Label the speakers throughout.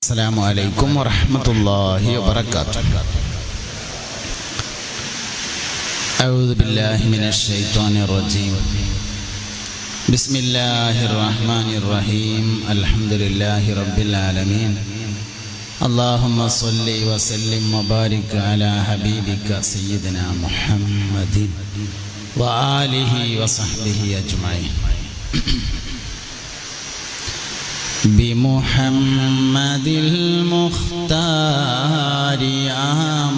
Speaker 1: السلام عليكم ورحمة الله وبركاته. أعوذ بالله من الشيطان الرجيم. بسم الله الرحمن الرحيم. الحمد لله رب العالمين. اللهم صل وسلم وبارك على حبيبك سيدنا محمد وآله وصحبه أجمعين. بمحمد المختار يا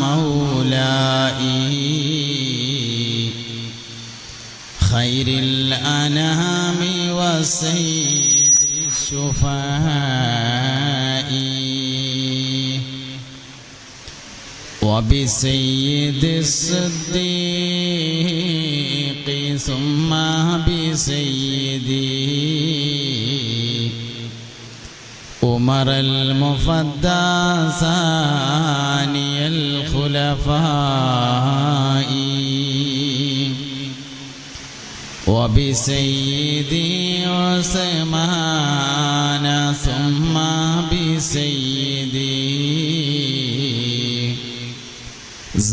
Speaker 1: مولاي خير الأنام وسيد الشفعاء وبسيد الصديق ثم بسيدي عمر المفدى ثاني الخلفاء وبسيدي عثمان ثم بسيدي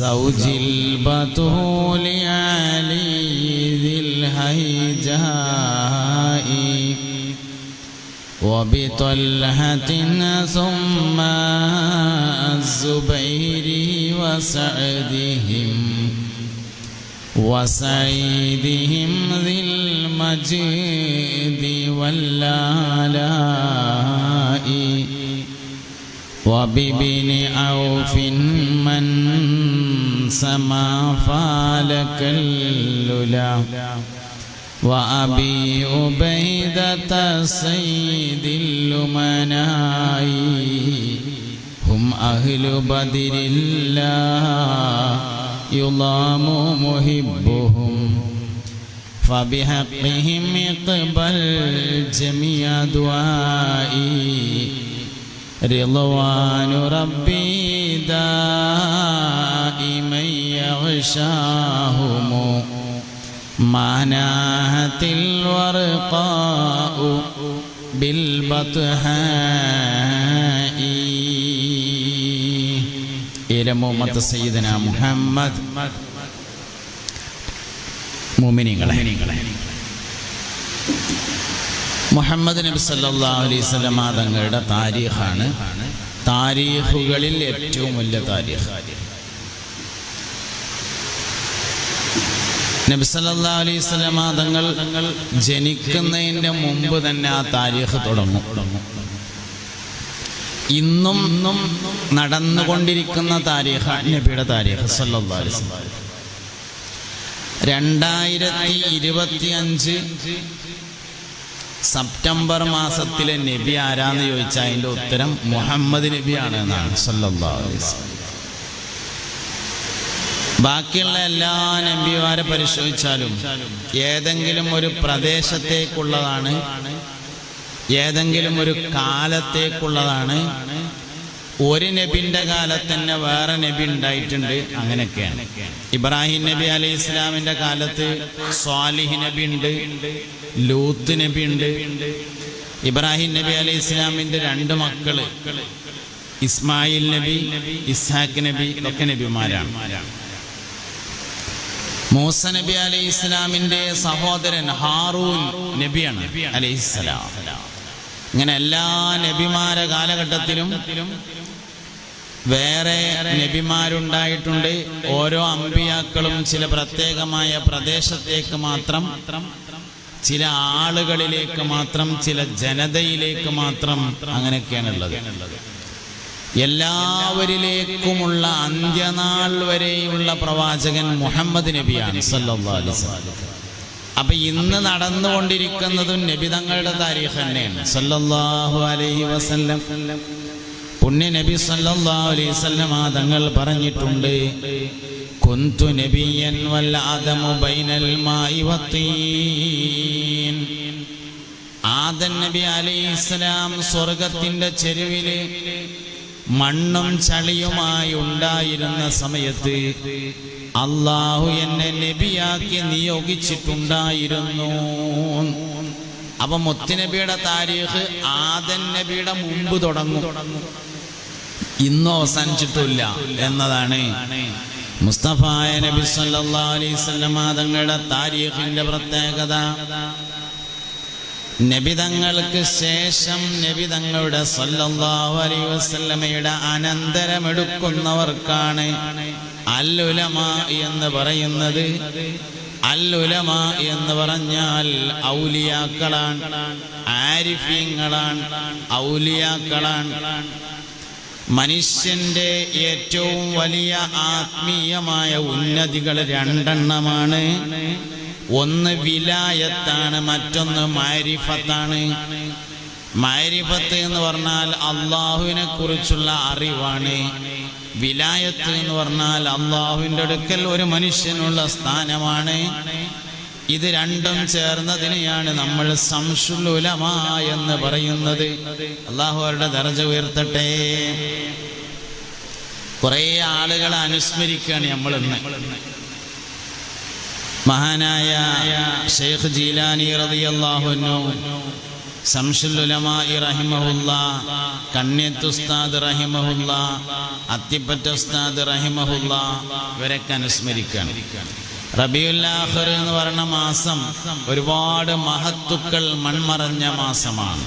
Speaker 1: زوج البتول علي ذي الهيجاء وبطلحة ثم الزبير وسعيدهم ذي المجد والآلاء وبابن عوف من سما فالك الللا وأبي عبيدة سيد الأمناء هم أهل بدر لا يضام محبهم فبحقهم اقبل جميع دعائي رضوان ربي دائما يغشاهم ما ناهت الورقاء بالبطحاء إلى أمة سيدنا محمد. മുഅ്മിനീങ്ങളെ, മുഹമ്മദ് നബി സല്ലല്ലാഹു അലൈഹി വസല്ലം തങ്ങളുടെ താരീഖാണ് താരീഖുകളിൽ ഏറ്റവും വലിയ താരീഖ്. നബി സല്ലല്ലാഹു അലൈഹി വസല്ലം തങ്ങൾ ജനിക്കുന്നതിൻ്റെ മുമ്പ് തന്നെ ആ താരീഖ് തുടങ്ങും. ഇന്നും നടന്നുകൊണ്ടിരിക്കുന്ന താരീഖ് നബിയുടെ താരീഖ് സല്ലല്ലാഹു അലൈഹി വസല്ലം. 2025 സെപ്റ്റംബർ മാസത്തിലെ നബി ആരാന്ന് ചോദിച്ചാൽ അതിൻ്റെ ഉത്തരം മുഹമ്മദ് നബിയാണ് എന്നാണ് സല്ലല്ലാഹു അലൈഹി വസല്ലം. ബാക്കിയുള്ള എല്ലാ നബിമാരെ പരിശോധിച്ചാലും ഏതെങ്കിലും ഒരു പ്രദേശത്തേക്കുള്ളതാണ്, ഏതെങ്കിലും ഒരു കാലത്തേക്കുള്ളതാണ്. ഒരു നബിൻ്റെ കാലത്ത് തന്നെ വേറെ നബി ഉണ്ടായിട്ടുണ്ട്. അങ്ങനെയൊക്കെയാണ്. ഇബ്രാഹിം നബി അലൈഹി ഇസ്ലാമിൻ്റെ കാലത്ത് സ്വാലിഹ് നബി ഉണ്ട്, ലൂത്ത് നബി ഉണ്ട്. ഇബ്രാഹിം നബി അലൈഹി ഇസ്ലാമിൻ്റെ 2 മക്കള് ഇസ്മായിൽ നബി, ഇസ്ഹാഖ് നബി ഒക്കെ നബിമാരാണ്. മൂസ നബി അലൈഹി ഇസ്ലാമിൻ്റെ സഹോദരൻ ഹാറൂൻ നബിയാണ് അലൈഹിസ്സലാം. ഇങ്ങനെ എല്ലാ നബിമാരെ കാലഘട്ടത്തിലും വേറെ നബിമാരുണ്ടായിട്ടുണ്ട്. ഓരോ അമ്പിയാക്കളും ചില പ്രത്യേകമായ പ്രദേശത്തേക്ക് മാത്രം, ചില ആളുകളിലേക്ക് മാത്രം, ചില ജനതയിലേക്ക് മാത്രം, അങ്ങനെയൊക്കെയാണുള്ളത്. എല്ലാവരിലേക്കുമുള്ള അന്ത്യനാൾ വരെയുള്ള പ്രവാചകൻ മുഹമ്മദ് നബിയാണ് സല്ലല്ലാഹു അലൈഹി വസല്ലം. അപ്പൊ ഇന്ന് നടന്നുകൊണ്ടിരിക്കുന്നതും നബി തങ്ങളുടെ താരീഖ് തന്നെയാണ് സല്ലല്ലാഹു അലൈഹി വസല്ലം. പുണ്യ നബി സല്ലല്ലാഹു അലൈഹി വസല്ലം തങ്ങൾ പറഞ്ഞിട്ടുണ്ട്, കുന്തു നബിയൻ വൽ ആദമു ബൈനൽ മായി വത്തീൻ. ആദം നബി അലൈഹിസ്സലാം സ്വർഗത്തിന്റെ ചെരുവില് മണ്ണും ചളിയുമായി ഉണ്ടായിരുന്ന സമയത്ത് അള്ളാഹു എന്നെ നബിയാക്കി നിയോഗിച്ചിട്ടുണ്ടായിരുന്നു. അപ്പൊ മുത്തുനബിയുടെ താരീഖ് ആദം നബിയുടെ മുമ്പ് തുടങ്ങും, ഇന്നും അവസാനിച്ചിട്ടില്ല എന്നതാണ് മുസ്തഫായ നബി സല്ലല്ലാഹു അലൈഹി വസല്ലം തങ്ങളുടെ താരീഖിന്റെ പ്രത്യേകത. നബിതങ്ങൾക്ക് ശേഷം നബിതങ്ങളുടെ സല്ലല്ലാഹു അലൈഹി വസല്ലമയുടെ അനന്തരമെടുക്കുന്നവർക്കാണ് അൽ-ഉലമാ എന്ന് പറയുന്നത്. അൽ-ഉലമാ എന്ന് പറഞ്ഞാൽ ഔലിയാക്കളാണ്, ആരിഫീങ്ങളാണ്, ഔലിയാക്കളാണ്. മനുഷ്യന്റെ ഏറ്റവും വലിയ ആത്മീയമായ ഉന്നതികൾ രണ്ടെണ്ണമാണ്. ഒന്ന് വിലായത്താണ്, മറ്റൊന്ന് മാരിഫത്താണ്. മാരിഫത്ത് എന്ന് പറഞ്ഞാൽ അള്ളാഹുവിനെ കുറിച്ചുള്ള അറിവാണ്. വിലായത്ത് എന്ന് പറഞ്ഞാൽ അള്ളാഹുവിൻ്റെ അടുക്കൽ ഒരു മനുഷ്യനുള്ള സ്ഥാനമാണ്. ഇത് രണ്ടും ചേർന്നതിനെയാണ് നമ്മൾ ശംസുൽ ഉലമാ എന്ന് പറയുന്നത്. അള്ളാഹു അവരുടെ ദർജ ഉയർത്തട്ടെ. കുറേ ആളുകളെ അനുസ്മരിക്കുകയാണ് നമ്മളിന്ന്. മഹാനായ ഷെയ്ഖ് ജീലാനി റളിയല്ലാഹു അൻഹു, ശംസുൽ ഉലമാ റഹിമഹുല്ലാ, കണ്യത്ത് ഉസ്താദ് റഹിമഹുല്ലാ, അത്തിപ്പറ്റ ഉസ്താദ് റഹിമഹുല്ലാ, ഇവരൊക്കെ അനുസ്മരിക്കുകയാണ്. റബീഉൽ ആഖിർ എന്ന് പറയുന്ന മാസം ഒരുപാട് മഹത്തുക്കൾ മൺമറഞ്ഞ മാസമാണ്.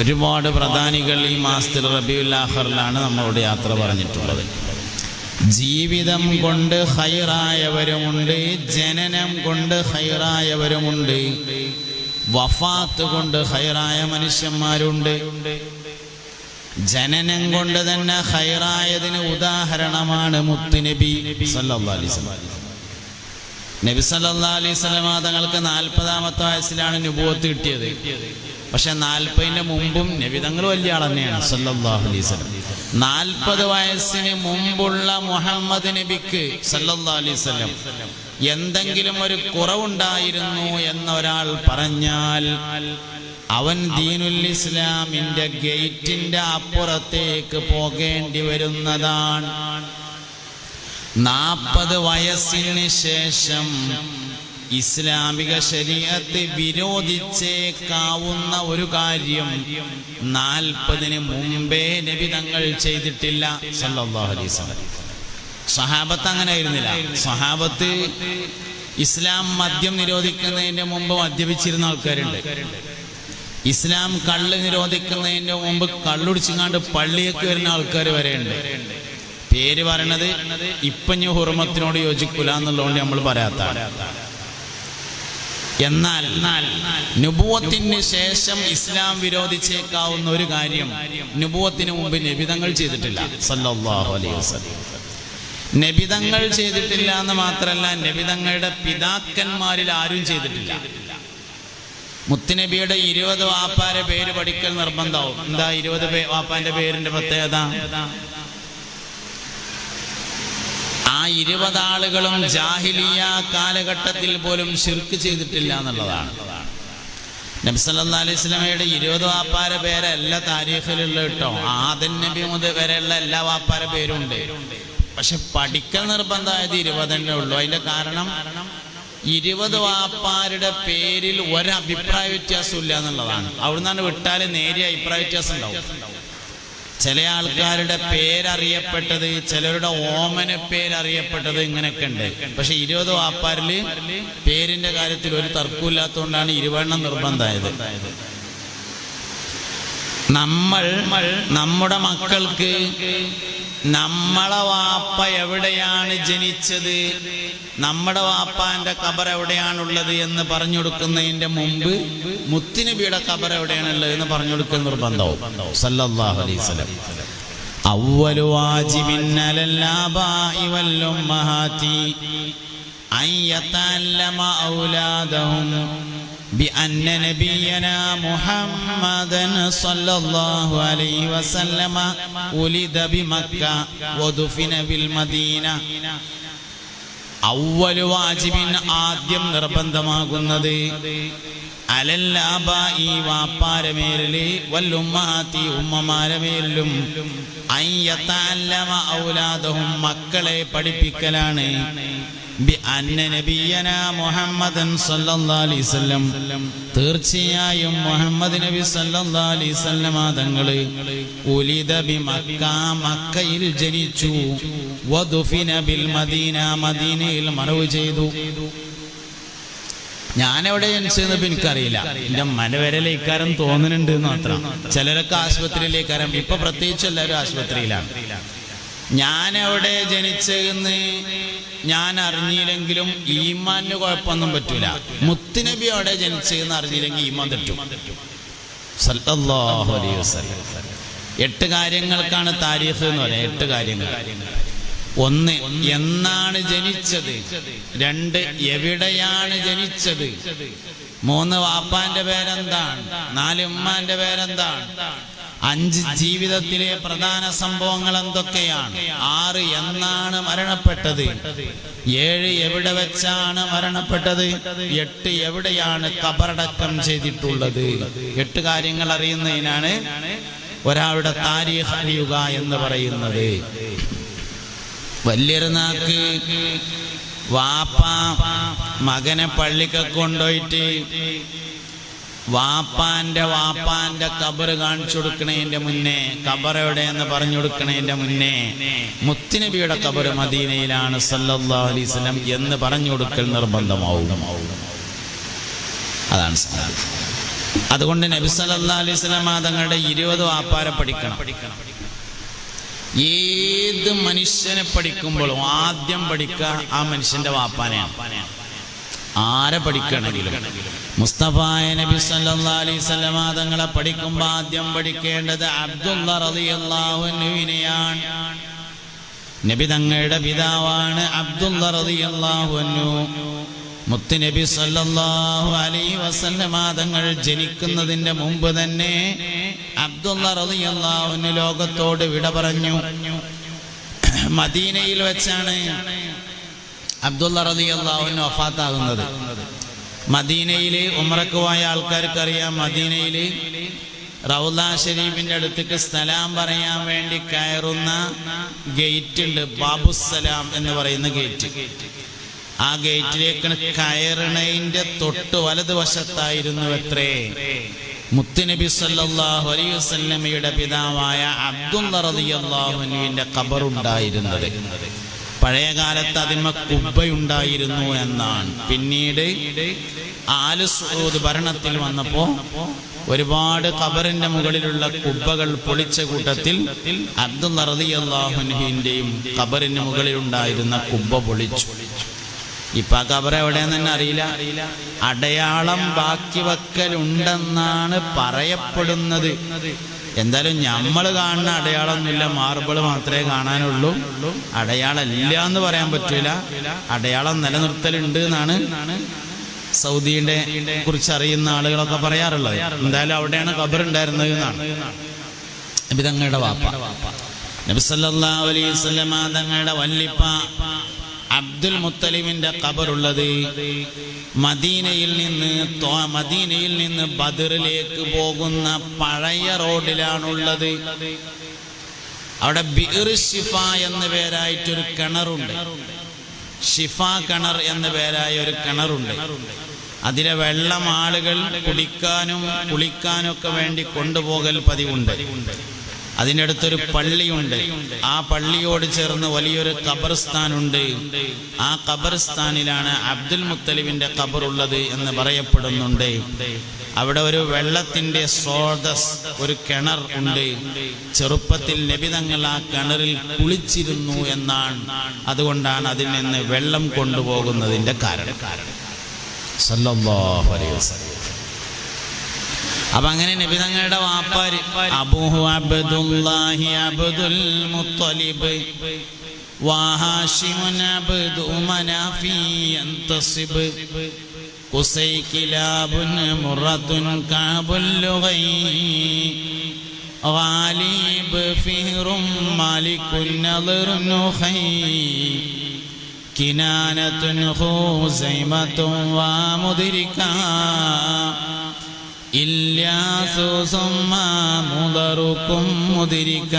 Speaker 1: ഒരുപാട് പ്രധാനികൾ ഈ മാസത്തിൽ റബീഉൽ ആഖിറിലാണ് നമ്മളോട് യാത്ര പറഞ്ഞിട്ടുള്ളത്. ജീവിതം കൊണ്ട് ഖൈറായവരുമുണ്ട്, ജനനം കൊണ്ട് ഖൈറായവരുമുണ്ട്, വഫാത്ത് കൊണ്ട് ഖൈറായ മനുഷ്യന്മാരുണ്ട്. ജനനം കൊണ്ട് തന്നെ ഖൈറായതിന് ഉദാഹരണമാണ് മുത്തുനബി സല്ലല്ലാഹു അലൈഹി വസല്ലം. നബി സല്ലല്ലാഹു അലൈഹി വസല്ലം തങ്ങൾക്ക് 40-ാമത്തെ വയസ്സിലാണ് നുബുവത്ത് കിട്ടിയത്. പക്ഷെ 40-ന്റെ മുമ്പും നബി തങ്ങൾ വലിയ ആൾ തന്നെയാണ് സല്ലല്ലാഹു അലൈഹി വസല്ലം. 40 വയസ്സിന് മുമ്പുള്ള മുഹമ്മദ് നബിക്ക് സല്ലല്ലാഹു അലൈഹി വസല്ലം എന്തെങ്കിലും ഒരു കുറവുണ്ടായിരുന്നു എന്നൊരാൾ പറഞ്ഞാൽ അവൻ ദീനുൽ ഇസ്ലാമിന്റെ ഗേറ്റിന്റെ അപ്പുറത്തേക്ക് പോകേണ്ടി വരുന്നതാണ്. 40 വയസ്സിന് ശേഷം ഇസ്ലാമിക ശരീഅത്ത് വിരോധിച്ചേക്കാവുന്ന ഒരു കാര്യം 40-ന് മുമ്പേ നബി തങ്ങൾ ചെയ്തിട്ടില്ല സല്ലല്ലാഹു അലൈഹി വസല്ലം. സഹാബത്ത് അങ്ങനെ ആയിരുന്നില്ല. സഹാബത്ത് ഇസ്ലാം മദ്യം നിരോധിക്കുന്നതിന്റെ മുമ്പ് മദ്യപിച്ചിരുന്ന ആൾക്കാരുണ്ട്. ഇസ്ലാം കള്ള് നിരോധിക്കുന്നതിന്റെ മുമ്പ് കള്ളുടിച്ചിങ്ങാണ്ട് പള്ളിയൊക്കെ വരുന്ന ആൾക്കാർ വരെയുണ്ട്. പേര് പറയണത് ഇപ്പഞ്ഞു ഹുർമത്തിനോട് യോജിക്കൂല എന്നുള്ളതുകൊണ്ട് നമ്മൾ പറയാത്താണ്. എന്നാൽ നുബുവത്തിന് ശേഷം ഇസ്ലാം വിരോധിച്ചേക്കാവുന്ന ഒരു കാര്യം നുബുവത്തിന് മുമ്പ് നബിതങ്ങൾ ചെയ്തിട്ടില്ല സല്ലല്ലാഹു അലൈഹി വസല്ലം. നബിതങ്ങൾ ചെയ്തിട്ടില്ല എന്ന് മാത്രമല്ല, നബിതങ്ങളുടെ പിതാക്കന്മാരിൽ ആരും ചെയ്തിട്ടില്ല. മുത്തുനബിയുടെ 20 വാപ്പാരെ പേര് പഠിക്കൽ നിർബന്ധമാവും. എന്താ 20 വാപ്പാന്റെ പേരിന്റെ പ്രത്യേകത? ആ 20 ആളുകളും ജാഹിലിയ കാലഘട്ടത്തിൽ പോലും ശിർക്ക് ചെയ്തിട്ടില്ല എന്നുള്ളതാണ്. നബി സല്ലല്ലാഹു അലൈഹി വസല്ലമയുടെ 20 വാപ്പാരെ പേര് എല്ലാ താരീഖിലുള്ള കേട്ടോ. ആദം നബി മുതൽ വരെയുള്ള എല്ലാ വാപ്പാരെ പേരും ഉണ്ട്. പക്ഷെ പഠിക്കൽ നിർബന്ധമായത് 20 ഉള്ളൂ. അതിന്റെ കാരണം 20 വാപ്പാരുടെ പേരിൽ ഒരഭിപ്രായ വ്യത്യാസം ഇല്ല എന്നുള്ളതാണ്. അവിടുന്നാണ് വിട്ടാൽ നേരിയ അഭിപ്രായ വ്യത്യാസം ഉണ്ടാവും. ചില ആൾക്കാരുടെ പേരറിയപ്പെട്ടത്, ചിലരുടെ ഓമന പേരറിയപ്പെട്ടത്, ഇങ്ങനെയൊക്കെ ഉണ്ട്. പക്ഷെ 20 വാപ്പാരില് പേരിന്റെ കാര്യത്തിൽ ഒരു തർക്കമില്ലാത്തതുകൊണ്ടാണ് 20 നിർബന്ധമായത്. നമ്മൾ നമ്മുടെ മക്കൾക്ക് നമ്മളെ വാപ്പ എവിടെയാണ് ജനിച്ചത്, നമ്മുടെ വാപ്പാന്റെ ഖബർ എവിടെയാണുള്ളത് എന്ന് പറഞ്ഞു കൊടുക്കുന്നതിന്റെ മുമ്പ് മുത്തുനബിയുടെ ഖബർ എവിടെയാണുള്ളത് എന്ന് പറഞ്ഞു കൊടുക്കൽ നിർബന്ധവും സല്ലല്ലാഹു അലൈഹി വസല്ലം. അവ്വലു വാജിബിൻ അലൽ ആബാഇ വൽ ഉമ്മഹാതി അൻ യതഅല്ലമ ഔലാദഹും بأن نبينا محمدا صلى الله عليه وسلم ولد بمكة ودفن بالمدينة. أول واجب ആദ്യം നിർബന്ധമാകുന്നത് അലൽ ആബാഇ വാപ്പാരെ മേലില് വൽ ഉമ്മഹാതി ഉമ്മമാരെ മേലിലും അൻ യതഅല്ലമ ഔലാദഹും മക്കളെ പഠിപ്പിക്കലാണ്. ബിഅന്ന നബിയനാ മുഹമ്മദൻ സല്ലല്ലാഹു അലൈഹി വസല്ലം, തീർച്ചയായും മുഹമ്മദ് നബി സല്ലല്ലാഹു അലൈഹി വസല്ലം തങ്ങള് ഉലിദ ബിമക്ക, മക്കയിൽ ജനിച്ചു. വദുഫിന ബിൽ മദീന, മദീനയിൽ മറവ് ചെയ്തു. ഞാനെവിടെ ജനിച്ചതെന്ന് ഇപ്പം എനിക്കറിയില്ല. എൻ്റെ മനവരലേക്കാരം തോന്നുന്നുണ്ട് എന്ന് മാത്രം. ചിലരൊക്കെ ആശുപത്രിയിലേക്കാരം. ഇപ്പൊ പ്രത്യേകിച്ച് എല്ലാവരും ആശുപത്രിയിലാണ്. ഞാനെവിടെ ജനിച്ചതെന്ന് ഞാൻ അറിഞ്ഞില്ലെങ്കിലും ഈമാന് കുഴപ്പമൊന്നും പറ്റൂല. മുത്തുനബി അവിടെ ജനിച്ചതെന്ന് അറിഞ്ഞില്ലെങ്കിൽ ഈമാൻ തെറ്റും. സല്ലല്ലാഹു അലൈഹി വസല്ലം. 8 കാര്യങ്ങൾക്കാണ് താരീഖ് എന്ന് പറയാം. 8 കാര്യങ്ങൾ. 1, എന്നാണ് ജനിച്ചത്. 2, എവിടെയാണ് ജനിച്ചത്. 3, വാപ്പാന്റെ പേരെന്താണ്. 4, ഉമ്മാന്റെ പേരെന്താണ്. 5, ജീവിതത്തിലെ പ്രധാന സംഭവങ്ങൾ എന്തൊക്കെയാണ്. 6, എന്നാണ് മരണപ്പെട്ടത്. 7, എവിടെ വെച്ചാണ് മരണപ്പെട്ടത്. 8, എവിടെയാണ് ഖബറടക്കം ചെയ്തിട്ടുള്ളത്. 8 കാര്യങ്ങൾ അറിയുന്നതിനാണ് ഒരാളുടെ താരീഖ് അറിയുക എന്ന് പറയുന്നത്. വലിയൊരുനാക്ക് വാപ്പ മകനെ പള്ളിക്കൊക്കെ കൊണ്ടുപോയിട്ട് വാപ്പാന്റെ ഖബറ് കാണിച്ചു കൊടുക്കണതിന്റെ മുന്നേ, ഖബർ എവിടെയെന്ന് പറഞ്ഞു കൊടുക്കണതിന്റെ മുന്നേ മുത്തുനബിയുടെ ഖബറ് മദീനയിലാണ് സല്ലല്ലാഹു അലൈഹി വസല്ലം എന്ന് പറഞ്ഞു കൊടുക്കൽ നിർബന്ധമാവും. അതാണ് സംഗതി. അതുകൊണ്ട് നബി സല്ലല്ലാഹു അലൈഹി വസല്ലം തങ്ങളുടെ 20 വാപ്പാരെ പഠിക്കണം. ഏത് മനുഷ്യനെ പഠിക്കുമ്പോഴും ആദ്യം പഠിക്കുക ആ മനുഷ്യന്റെ വാപ്പാനെയാണ്. ആരെ പഠിക്കണമെങ്കിലും മുസ്തഫായ നബി സല്ലല്ലാഹു അലൈഹി വസല്ലം തങ്ങളെ പഠിക്കുമ്പോൾ ആദ്യം പഠിക്കേണ്ടത് അബ്ദുള്ള റളിയല്ലാഹു അൻഹുവിനെയാണ്. നബി തങ്ങളുടെ പിതാവാണ് അബ്ദുള്ള റളിയല്ലാഹു അൻഹു. മുത്തുനബി സല്ലല്ലാഹു അലൈഹി വസല്ലം തങ്ങൾ ജനിക്കുന്നതിന്റെ മുമ്പ് തന്നെ അബ്ദുള്ള റളിയല്ലാഹു അൻഹു ലോകത്തോട് വിട പറഞ്ഞു. മദീനയിൽ വെച്ചാണ് അബ്ദുള്ള റളിയല്ലാഹു അൻഹു വഫാത്താകുന്നത്. മദീനയിൽ ഉംറക്ക് പോയ ആൾക്കാർക്കറിയാം, മദീനയിൽ റൗള ഷരീഫിന്റെ അടുത്തേക്ക് സലാം പറയാൻ വേണ്ടി കയറുന്ന ഗേറ്റ് ഉണ്ട്, ബാബുസലാം എന്ന് പറയുന്ന ഗേറ്റ്. ആ ഗേറ്റിലേക്ക് കയറണതിന്റെ തൊട്ട് വലതുവശത്തായിരുന്നു എത്രേ മുത്തുനബി സല്ലല്ലാഹു അലൈഹി വസല്ലമയുടെ പിതാവായ അബ്ദുള്ള റളിയല്ലാഹു അൻഹുവിന്റെ ഖബറുണ്ടായിരുന്നത്. പഴയ കാലത്ത് അതിന്മ കുബ്ബയുണ്ടായിരുന്നു എന്നാണ്. പിന്നീട് ആല് സഊദ് ഭരണത്തിൽ വന്നപ്പോ ഒരുപാട് ഖബറിന്റെ മുകളിലുള്ള കുബ്ബകൾ പൊളിച്ച കൂട്ടത്തിൽ അബ്ദുള്ള റളിയല്ലാഹു അൻഹുവിന്റെയും ഖബറിന് മുകളിലുണ്ടായിരുന്ന കുബ്ബ പൊളിച്ചു. ഇപ്പൊ ആ ഖബർ എവിടെയെന്ന് തന്നെ അറിയില്ല. അടയാളം ബാക്കി വെക്കലുണ്ടെന്നാണ് പറയപ്പെടുന്നത്. എന്തായാലും നമ്മൾ കാണുന്ന അടയാളമൊന്നുമില്ല, മാർബിൾ മാത്രമേ കാണാനുള്ളൂ. അടയാളം ഇല്ല എന്ന് പറയാൻ പറ്റൂല. അടയാളം നിലനിർത്തലുണ്ട് എന്നാണ് സൗദിയുടെ കുറിച്ച് അറിയുന്ന ആളുകളൊക്കെ പറയാറുള്ളത്. എന്തായാലും അവിടെയാണ് ഖബർ ഉണ്ടായിരുന്നത് എന്നാണ്. നബി തങ്ങളുടെ വാപ്പ നബി സല്ലല്ലാഹു അലൈഹി വസല്ലം തങ്ങളുടെ വല്ലിപ്പ അബ്ദുൽ മുത്തലിബിന്റെ ഖബറുള്ളത് മദീനയിൽ നിന്ന് ബദറിലേക്ക് പോകുന്ന പഴയ റോഡിലാണുള്ളത്. അവിടെ ബിർ ഷിഫ എന്ന പേരായിട്ടൊരു കിണറുണ്ട്. ഷിഫ കിണർ എന്ന പേരായ ഒരു കിണറുണ്ട്. അതിലെ വെള്ളം ആളുകൾ കുടിക്കാനും കുളിക്കാനും ഒക്കെ വേണ്ടി കൊണ്ടുപോകൽ പതിവുണ്ട്. അതിനടുത്തൊരു പള്ളിയുണ്ട്. ആ പള്ളിയോട് ചേർന്ന് വലിയൊരു ഖബർസ്ഥാനുണ്ട്. ആ ഖബർസ്ഥാനിലാണ് അബ്ദുൽ മുത്തലിബിന്റെ ഖബറുള്ളത് എന്ന് പറയപ്പെടുന്നുണ്ട്. അവിടെ ഒരു വെള്ളത്തിന്റെ സ്രോതസ്, ഒരു കിണർ ഉണ്ട്. ചെറുപ്പത്തിൽ നബി തങ്ങൾ ആ കിണറിൽ കുളിച്ചിരുന്നു എന്നാണ്. അതുകൊണ്ടാണ് അതിൽ നിന്ന് വെള്ളം കൊണ്ടുപോകുന്നതിന്റെ കാരണം. സല്ലല്ലാഹു അലൈഹി വസല്ലം. അപ്പൊ അങ്ങനെ നബി തങ്ങളുടെ വാപ്പാര് അബൂഹു അബ്ദുല്ലാഹി അബ്ദുൽ മുത്തലിബ് വഹാശിമുൻ അബ്ദു മനാഫി യന്തസിബ് ഖുസൈ കിലാബുൻ മുറത്തുൻ കഅബുൽ ലുഗൈ ഗാലിബ് ഫിഹ്റും മാലികുൻ നദറുൻ ഖൈ കിനാനത്തുൻ ഖുസൈമത്തുൻ വമുദ്രിക ഇല്യാസു സുമ്മ മുദറുക്കും മുദ്രിക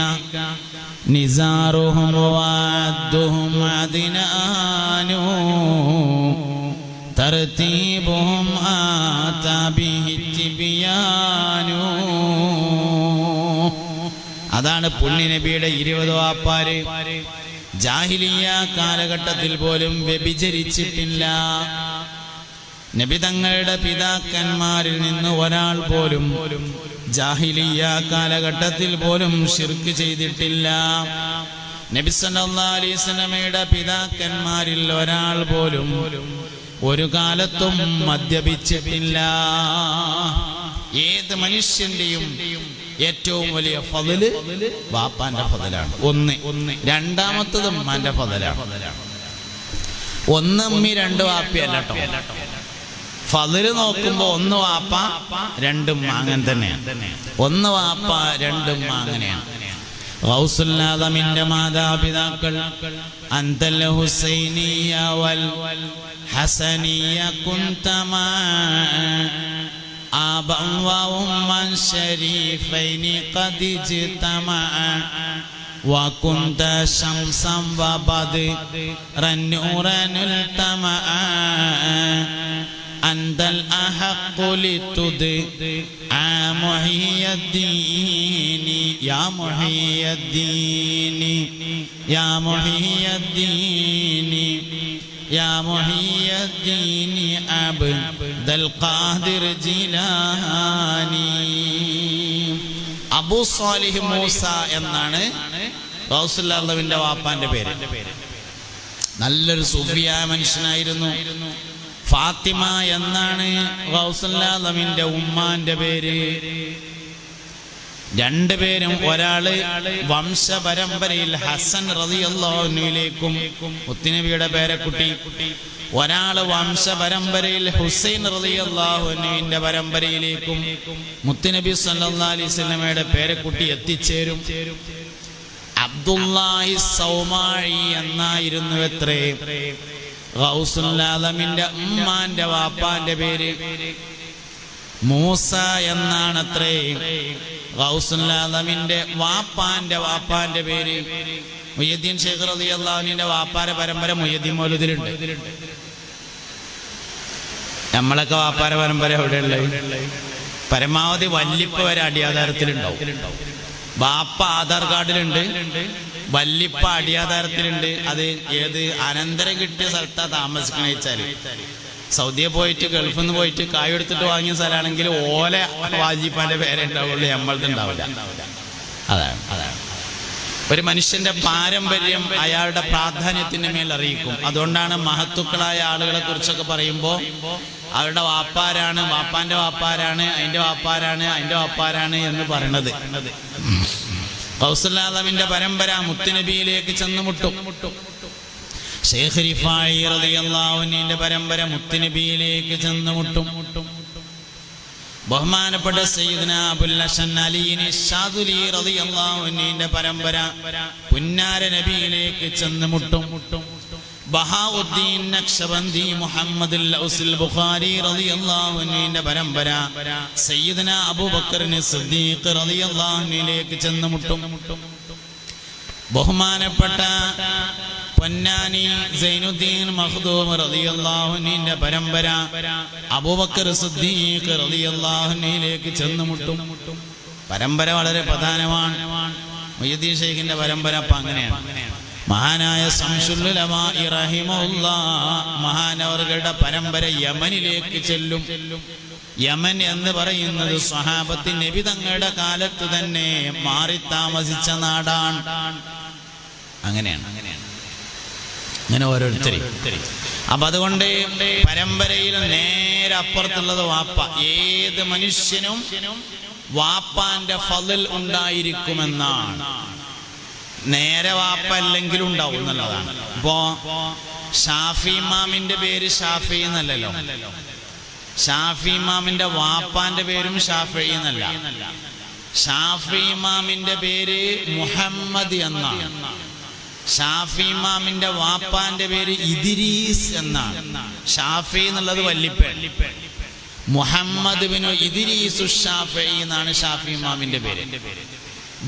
Speaker 1: നിസാറുഹും വഅദ്ദുഹും അദ്നാനു തർതീബുഹും ആതാ ബിഹി തിബിയാനു. അതാണ് പുണ്യ നബിയുടെ 20 വാപ്പാര്. ജാഹിലിയ്യ കാലഘട്ടത്തിൽ പോലും വ്യഭിചരിച്ചിട്ടില്ല. നബി തങ്ങളുടെ പിതാക്കന്മാരിൽ നിന്ന് ഒരാൾ പോലും ജാഹിലിയ്യ കാലഘട്ടത്തിൽ പോലും ശിർക്ക് ചെയ്തിട്ടില്ല. നബി സല്ലല്ലാഹു അലൈഹി വസല്ലമയുടെ പിതാക്കന്മാരിൽ ഒരാൾ പോലും ഒരു കാലത്തും മദ്യപിച്ചിട്ടില്ല. ഏത് മനുഷ്യന്റെയും ഏറ്റവും വലിയ ഫضല് വാപ്പാന്റെ ഫضലാണ്. ഒന്ന്. രണ്ടാമത്തത് ഉമ്മാന്റെ ഫضലാണ്. ഒന്ന് ഉമ്മി 2 വാപ്പയല്ല കേട്ടോ. ഫضല് നോക്കുമ്പോ 1 വാപ്പ 2 ഉമ്മ, അങ്ങനെ തന്നെയാണ്. 1 വാപ്പ 2 ഉമ്മ, അങ്ങനെയാണ്. ഗൗസുൽ ആദമിന്റെ മാതാപിതാക്കൾ അന്തൽ ഹുസൈനിയ വൽ ഹസനിയ കുന്തമാ آبا وأما شريفين قد اجتمعا وكنت شمسا وبدرا نورا التمعا أنت الأحق لتدعى محي الدين يا محي الدين يا محي الدين يا محي الدين عبد القادر جيلاني. അബൂ സാലിഹ് മൂസ എന്നാണ് ഗൗസുൽ ആദമിന്റെ വാപ്പാന്റെ പേര്. നല്ലൊരു സൂഫിയായ മനുഷ്യനായിരുന്നു. ഫാത്തിമ എന്നാണ് ഗൗസുൽ ആദമിന്റെ ഉമ്മാന്റെ പേര്. 2 പേരും, ഒരാള് വംശപരമ്പരയിൽ ഹസൻ റളിയല്ലാഹു അൻഹുവിലേക്കും മുത്തുനബിയുടെ പേരക്കുട്ടി, ഒരാള് വംശപരമ്പരയിൽ ഹുസൈൻ റളിയല്ലാഹു അൻഹുവിന്റെ പരമ്പരയിലേക്കും മുത്തുനബി സല്ലല്ലാഹു അലൈഹി വസല്ലമയുടെ പേരക്കുട്ടി എത്തിച്ചേരും. അബ്ദുല്ലാഹി സൗമായി എന്നായിരുന്നു എത്രേ ഗൗസുൽ ആദമിന്റെ ഉമ്മാന്റെ വാപ്പാന്റെ പേര്. മൂസ എന്നാണത്രേ ഗൗസുൽ ആദമിന്റെ വാപ്പാന്റെ പേര്. മുഹ്യിദ്ദീൻ ശൈഖ് റളിയല്ലാഹു അൻഹുവിന്റെ വാപ്പാരെ പരമ്പര മുഹ്യിദ്ദീൻ മൗലൂദിലുണ്ട്. നമ്മളൊക്കെ വാപ്പാരെ പരമ്പര എവിടെയുള്ളത്? പരമാവധി വല്ലിപ്പ വരെ അടിയാധാരത്തിലുണ്ടാവും. വാപ്പ ആധാർ കാർഡിലുണ്ട്, വല്ലിപ്പ അടിയാധാരത്തിലുണ്ട്. അത് ഏത് അനന്തരം കിട്ടിയ സ്ഥലത്താ താമസിക്കണ വെച്ചാല്, സൗദിയെ പോയിട്ട് ഗൾഫിൽ നിന്ന് പോയിട്ട് കായ് എടുത്തിട്ട് വാങ്ങിയ സ്ഥലമാണെങ്കിൽ ഓല വാജിപ്പാന്റെ പേരെ ഉണ്ടാവുള്ളൂ, നമ്മളത് ഉണ്ടാവില്ല. അതാണ് ഒരു മനുഷ്യന്റെ പാരമ്പര്യം അയാളുടെ പ്രാധാന്യത്തിന്റെ മേൽ അറിയിക്കും. അതുകൊണ്ടാണ് മഹത്തുക്കളായ ആളുകളെ കുറിച്ചൊക്കെ പറയുമ്പോൾ അവരുടെ വാപ്പാരാണ്, വാപ്പാന്റെ വാപ്പാരാണ്, അതിന്റെ വാപ്പാരാണ്, അതിന്റെ വാപ്പാരാണ് എന്ന് പറയണത്. ഗൗസുൽ ആദമിന്റെ പരമ്പര മുത്തുനബിയിലേക്ക് ചെന്നുമുട്ടും. ശൈഖ് റിഫായി റളിയല്ലാഹു അൻഹുവിന്റെ പരമ്പര മുത്തുനബിയിലേക്ക് ചെന്നുമുട്ടും. ബഹുമാനപ്പെട്ട സയ്യിദ്നാ അബുൽ ഹസൻ അലി ശാദുലി റളിയല്ലാഹു അൻഹുവിന്റെ പരമ്പര പുന്നാര നബിയിലേക്ക് ചെന്നുമുട്ടും. ബഹാഉദ്ദീൻ നഖ്ശബന്ദി മുഹമ്മദുൽ ഔസുൽ ബുഖാരി റളിയല്ലാഹു അൻഹുവിന്റെ പരമ്പര സയ്യിദ്നാ അബൂബക്കർ സിദ്ദീഖ് റളിയല്ലാഹു അൻഹുവിലേക്ക് ചെന്നുമുട്ടും. ബഹുമാനപ്പെട്ട പൊന്നാനി സൈനുദ്ദീൻ മഖ്ദൂം റളിയല്ലാഹു അൻഹുവിന്റെ പരമ്പര അബൂബക്കർ സിദ്ദീഖ് റളിയല്ലാഹു അൻഹുവിലേക്ക് ചെന്നുമുട്ടും. പരമ്പര വളരെ പ്രധാനമാണ്. മുഹ്യിദ്ദീൻ ശൈഖിന്റെ പരമ്പര അപ്പം അങ്ങനെയാണ്. മഹാനായ ശംസുൽ ഉലമാഇ റഹിമഹുല്ലാഹ് മഹാനവറുകളുടെ പരമ്പര യമനിലേക്ക് ചെല്ലും. യമൻ എന്ന് പറയുന്നത് സ്വഹാബത്ത് നബി തങ്ങളുടെ കാലത്ത് തന്നെ മാറി താമസിച്ച നാടാണ്. അങ്ങനെയാണ് അങ്ങനെ ഓരോരുത്തരും. അപ്പൊ അതുകൊണ്ട് പരമ്പരയിൽ നേരെ അപ്പുറത്തുള്ളത് വാപ്പ. ഏത് മനുഷ്യനും വാപ്പാന്റെ ഫضൽ ഉണ്ടായിരിക്കുമെന്നാണ്. നേരെ വാപ്പ അല്ലെങ്കിലും ഉണ്ടാവും എന്നുള്ളതാണ്. ഇപ്പോ ഷാഫി ഇമാമിന്റെ പേര് ഷാഫി എന്നല്ലല്ലോ, ഷാഫി ഇമാമിന്റെ വാപ്പാന്റെ പേരും ഷാഫി എന്നല്ല. ഷാഫി ഇമാമിന്റെ പേര് മുഹമ്മദ് എന്നാണ്. ഷാഫി ഇമാമിന്റെ വാപ്പാന്റെ പേര് ഇദ്രീസ് എന്നാണ്. ഷാഫി എന്നുള്ളത് വല്ലിപ്പേണ്. മുഹമ്മദ് ബിൻ ഇദ്രീസു ഷാഫി എന്നാണ് ഷാഫി ഇമാമിന്റെ പേര്.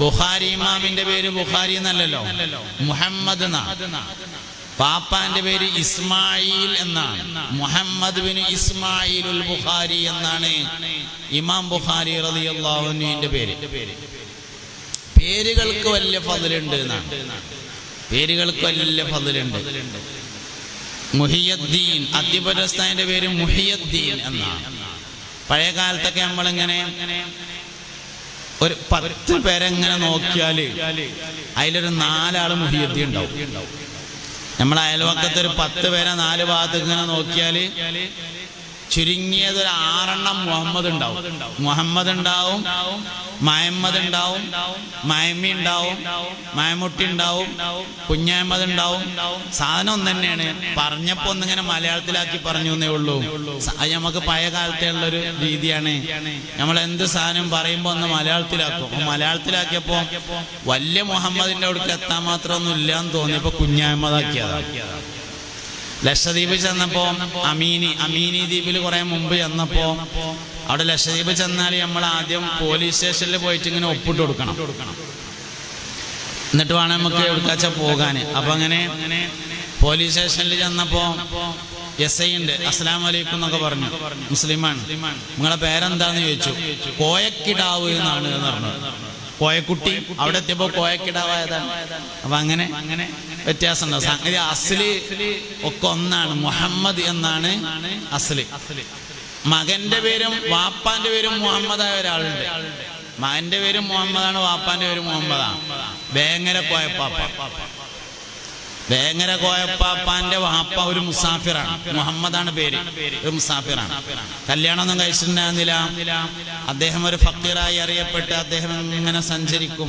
Speaker 1: ബുഖാരി ഇമാമിന്റെ പേര് ബുഖാരി എന്നല്ലല്ലോ, മുഹമ്മദ് എന്നാണ്. പാപ്പാന്റെ പേര് ഇസ്മായിൽ എന്നാണ്. മുഹമ്മദ് ബിൻ ഇസ്മായിലുൽ ബുഖാരി എന്നാണ് ഇമാം ബുഖാരി റളിയല്ലാഹു അൻഹുവിന്റെ പേര്. പേരുകൾക്ക് വലിയ ഫضലുണ്ട് എന്നാണ്. പേരുകൾക്ക് വലിയ ഫضലുണ്ട്. മുഹിയുദ്ദീൻ, അത്തിപുരസ്ഥാന്റെ പേര് മുഹിയുദ്ദീൻ എന്നാണ്. പഴയ കാലത്തൊക്കെ നമ്മളിങ്ങനെ ഒരു 10 പേരെങ്ങനെ നോക്കിയാല് അതിലൊരു 4 ആള് മുഹിയുദ്ദീൻ ഉണ്ടാവും. നമ്മളെ അയൽവക്കത്ത് ഒരു 10 പേരെ 4 ഭാഗത്ത് ഇങ്ങനെ നോക്കിയാല് ചുരുങ്ങിയത് ഒരു 6 എണ്ണം മുഹമ്മദ് ഉണ്ടാവും. മുഹമ്മദ് ഉണ്ടാവും, മഹമ്മദ് ഉണ്ടാവും, മഹമ്മി ഉണ്ടാവും, മഹമുട്ടി ഉണ്ടാവും, കുഞ്ഞഹമ്മദ് ഉണ്ടാവും. സാധനം ഒന്ന് തന്നെയാണ്. പറഞ്ഞപ്പോ ഒന്നിങ്ങനെ മലയാളത്തിലാക്കി പറഞ്ഞു എന്നേ ഉള്ളൂ. അത് നമുക്ക് പഴയ കാലത്തെ ഉള്ളൊരു രീതിയാണ്. നമ്മൾ എന്ത് സാധനം പറയുമ്പോ ഒന്ന് മലയാളത്തിലാക്കും. മലയാളത്തിലാക്കിയപ്പോ വലിയ മുഹമ്മദിന്റെ അവിടേക്ക് എത്താൻ മാത്രമൊന്നും ഇല്ലാന്ന് തോന്നിയപ്പോ കുഞ്ഞഹമ്മദാക്കിയതാണ്. ലക്ഷദ്വീപ് ചെന്നപ്പോ അമീനി ദ്വീപിൽ കുറെ മുമ്പ് ചെന്നപ്പോ അവിടെ ലക്ഷദ്വീപ് ചെന്നാൽ നമ്മൾ ആദ്യം പോലീസ് സ്റ്റേഷനിൽ പോയിട്ട് ഇങ്ങനെ ഒപ്പിട്ട് കൊടുക്കണം. എന്നിട്ട് വേണം നമുക്ക് എവിടേക്കാച്ച പോകാൻ. അപ്പൊ അങ്ങനെ പോലീസ് സ്റ്റേഷനിൽ ചെന്നപ്പോ SI ഉണ്ട്. അസ്സലാമു അലൈക്കും എന്നൊക്കെ പറഞ്ഞു. മുസ്ലിമാണ്. നിങ്ങളെ പേരെന്താന്ന് ചോദിച്ചു. കോയക്കിടാവ് എന്നാണ് എന്ന് പറഞ്ഞു. കോയക്കുട്ടി. അവിടെ എത്തിയപ്പോ കോയക്കിടാവായതാണ്. അപ്പൊ അങ്ങനെ വ്യത്യാസമുണ്ടോ? സംഗതി അസ്ലി ഒക്കെ ഒന്നാണ്. മുഹമ്മദ് എന്നാണ് അസ്ലി. മകന്റെ പേരും വാപ്പാന്റെ പേരും മുഹമ്മദായ ഒരാളുണ്ട്. മകന്റെ പേരും മുഹമ്മദാണ്, വാപ്പാന്റെ പേരും മുഹമ്മദാണ്. വേങ്ങര കോയപ്പാപ്പ. വേങ്ങര കോയപ്പാപ്പാന്റെ വാപ്പ ഒരു മുസാഫിറാണ്. മുഹമ്മദാണ് പേര്, ഒരു മുസാഫിറാണ്. കല്യാണമൊന്നും കഴിച്ചിട്ടുണ്ടായിരുന്നില്ല. അദ്ദേഹം ഒരു ഫക്കീറായി അറിയപ്പെട്ട് അദ്ദേഹം ഇങ്ങനെ സഞ്ചരിക്കും.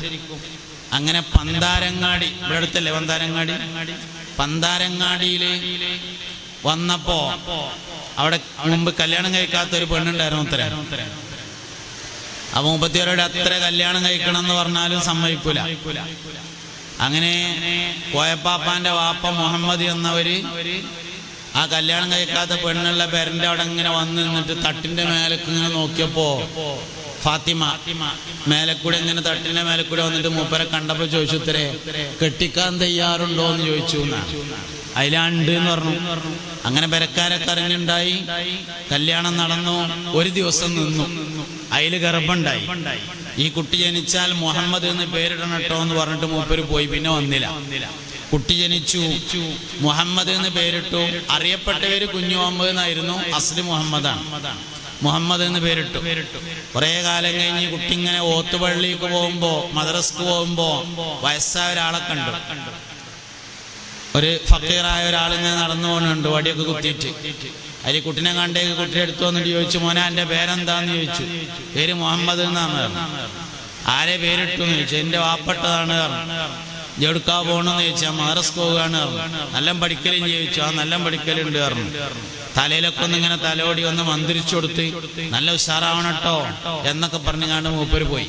Speaker 1: അങ്ങനെ പന്താരങ്ങാടി, ഇവിടെ അടുത്തല്ലേ പന്താരങ്ങാടി, പന്താരങ്ങാടിയില് വന്നപ്പോ അവിടെ മുമ്പ് കല്യാണം കഴിക്കാത്ത ഒരു പെണ്ണുണ്ടായിരുന്നു. ഉത്തരം. അപ്പൊ 34 അത്ര കല്യാണം കഴിക്കണം എന്ന് പറഞ്ഞാലും സമ്മതിക്കൂല. അങ്ങനെ കോയപ്പാപ്പാന്റെ വാപ്പ മുഹമ്മദ് എന്നവര് ആ കല്യാണം കഴിക്കാത്ത പെണ്ണുള്ള പേരന്റെ അവിടെ ഇങ്ങനെ വന്ന് നിന്നിട്ട് തട്ടിന്റെ മേലേക്ക് ഇങ്ങനെ നോക്കിയപ്പോ ഫാത്തിമ മേലക്കൂടെ ഇങ്ങനെ തട്ടിന്റെ മേലക്കൂടെ വന്നിട്ട് മൂപ്പരെ കണ്ടപ്പോ ചോദിച്ചു, ഉത്തരേ കെട്ടിക്കാൻ തയ്യാറുണ്ടോ എന്ന് ചോദിച്ചു എന്നാണ്. അതിലുണ്ട് എന്ന് പറഞ്ഞു. അങ്ങനെ പെരക്കാരൊക്കെ അറിഞ്ഞുണ്ടായി. കല്യാണം നടന്നു. ഒരു ദിവസം നിന്നു. അതില് ഗർഭമുണ്ടായി. ഈ കുട്ടി ജനിച്ചാൽ മുഹമ്മദ് എന്ന് പേരിടണം കേട്ടോ എന്ന് പറഞ്ഞിട്ട് മൂപ്പര് പോയി. പിന്നെ വന്നില്ല. കുട്ടി ജനിച്ചു, മുഹമ്മദ് എന്ന് പേരിട്ടു. അറിയപ്പെട്ട പേര് കുഞ്ഞു മുഹമ്മദ് എന്നായിരുന്നു. അസ്ലി മുഹമ്മദാണ്. മുഹമ്മദ് എന്ന് പേരിട്ടു. കുറെ കാലം കഴിഞ്ഞ് കുട്ടി ഇങ്ങനെ ഓത്തുപള്ളിക്ക് പോകുമ്പോ, മദ്രസക്ക് പോകുമ്പോ വയസ്സായ ഒരാളെ കണ്ടു. ഒരു ഫക്കീറായ ഒരാളിങ്ങനെ നടന്നു പോകുന്നുണ്ട്, വടിയൊക്കെ കുത്തിയിട്ട്. അതിൽ കുട്ടിനെ കണ്ടേക്ക് കുട്ടിയെ എടുത്തു വന്നിട്ട് ചോദിച്ചു, മോനെ എൻ്റെ പേരെന്താന്ന് ചോദിച്ചു. പേര് മുഹമ്മദ് എന്നാണ് പറഞ്ഞു. ആരെ പേരിട്ടു എന്ന് ചോദിച്ചു. എൻ്റെ വാപ്പട്ടതാണ് പറഞ്ഞു. ജെടുക്കാ പോകണമെന്ന് ചോദിച്ചാൽ മദ്രസക്ക് പോവുകയാണ് പറഞ്ഞു. നല്ല പഠിക്കലും ചോദിച്ചു. ആ നല്ല പഠിക്കലുണ്ട് പറഞ്ഞു. തലയിലൊക്കെ ഒന്ന് ഇങ്ങനെ തലോടി ഒന്ന് മന്ത്രിച്ചു കൊടുത്ത് നല്ല ഉഷാറാവണട്ടോ എന്നൊക്കെ പറഞ്ഞു കണ്ട് മൂപ്പര് പോയി.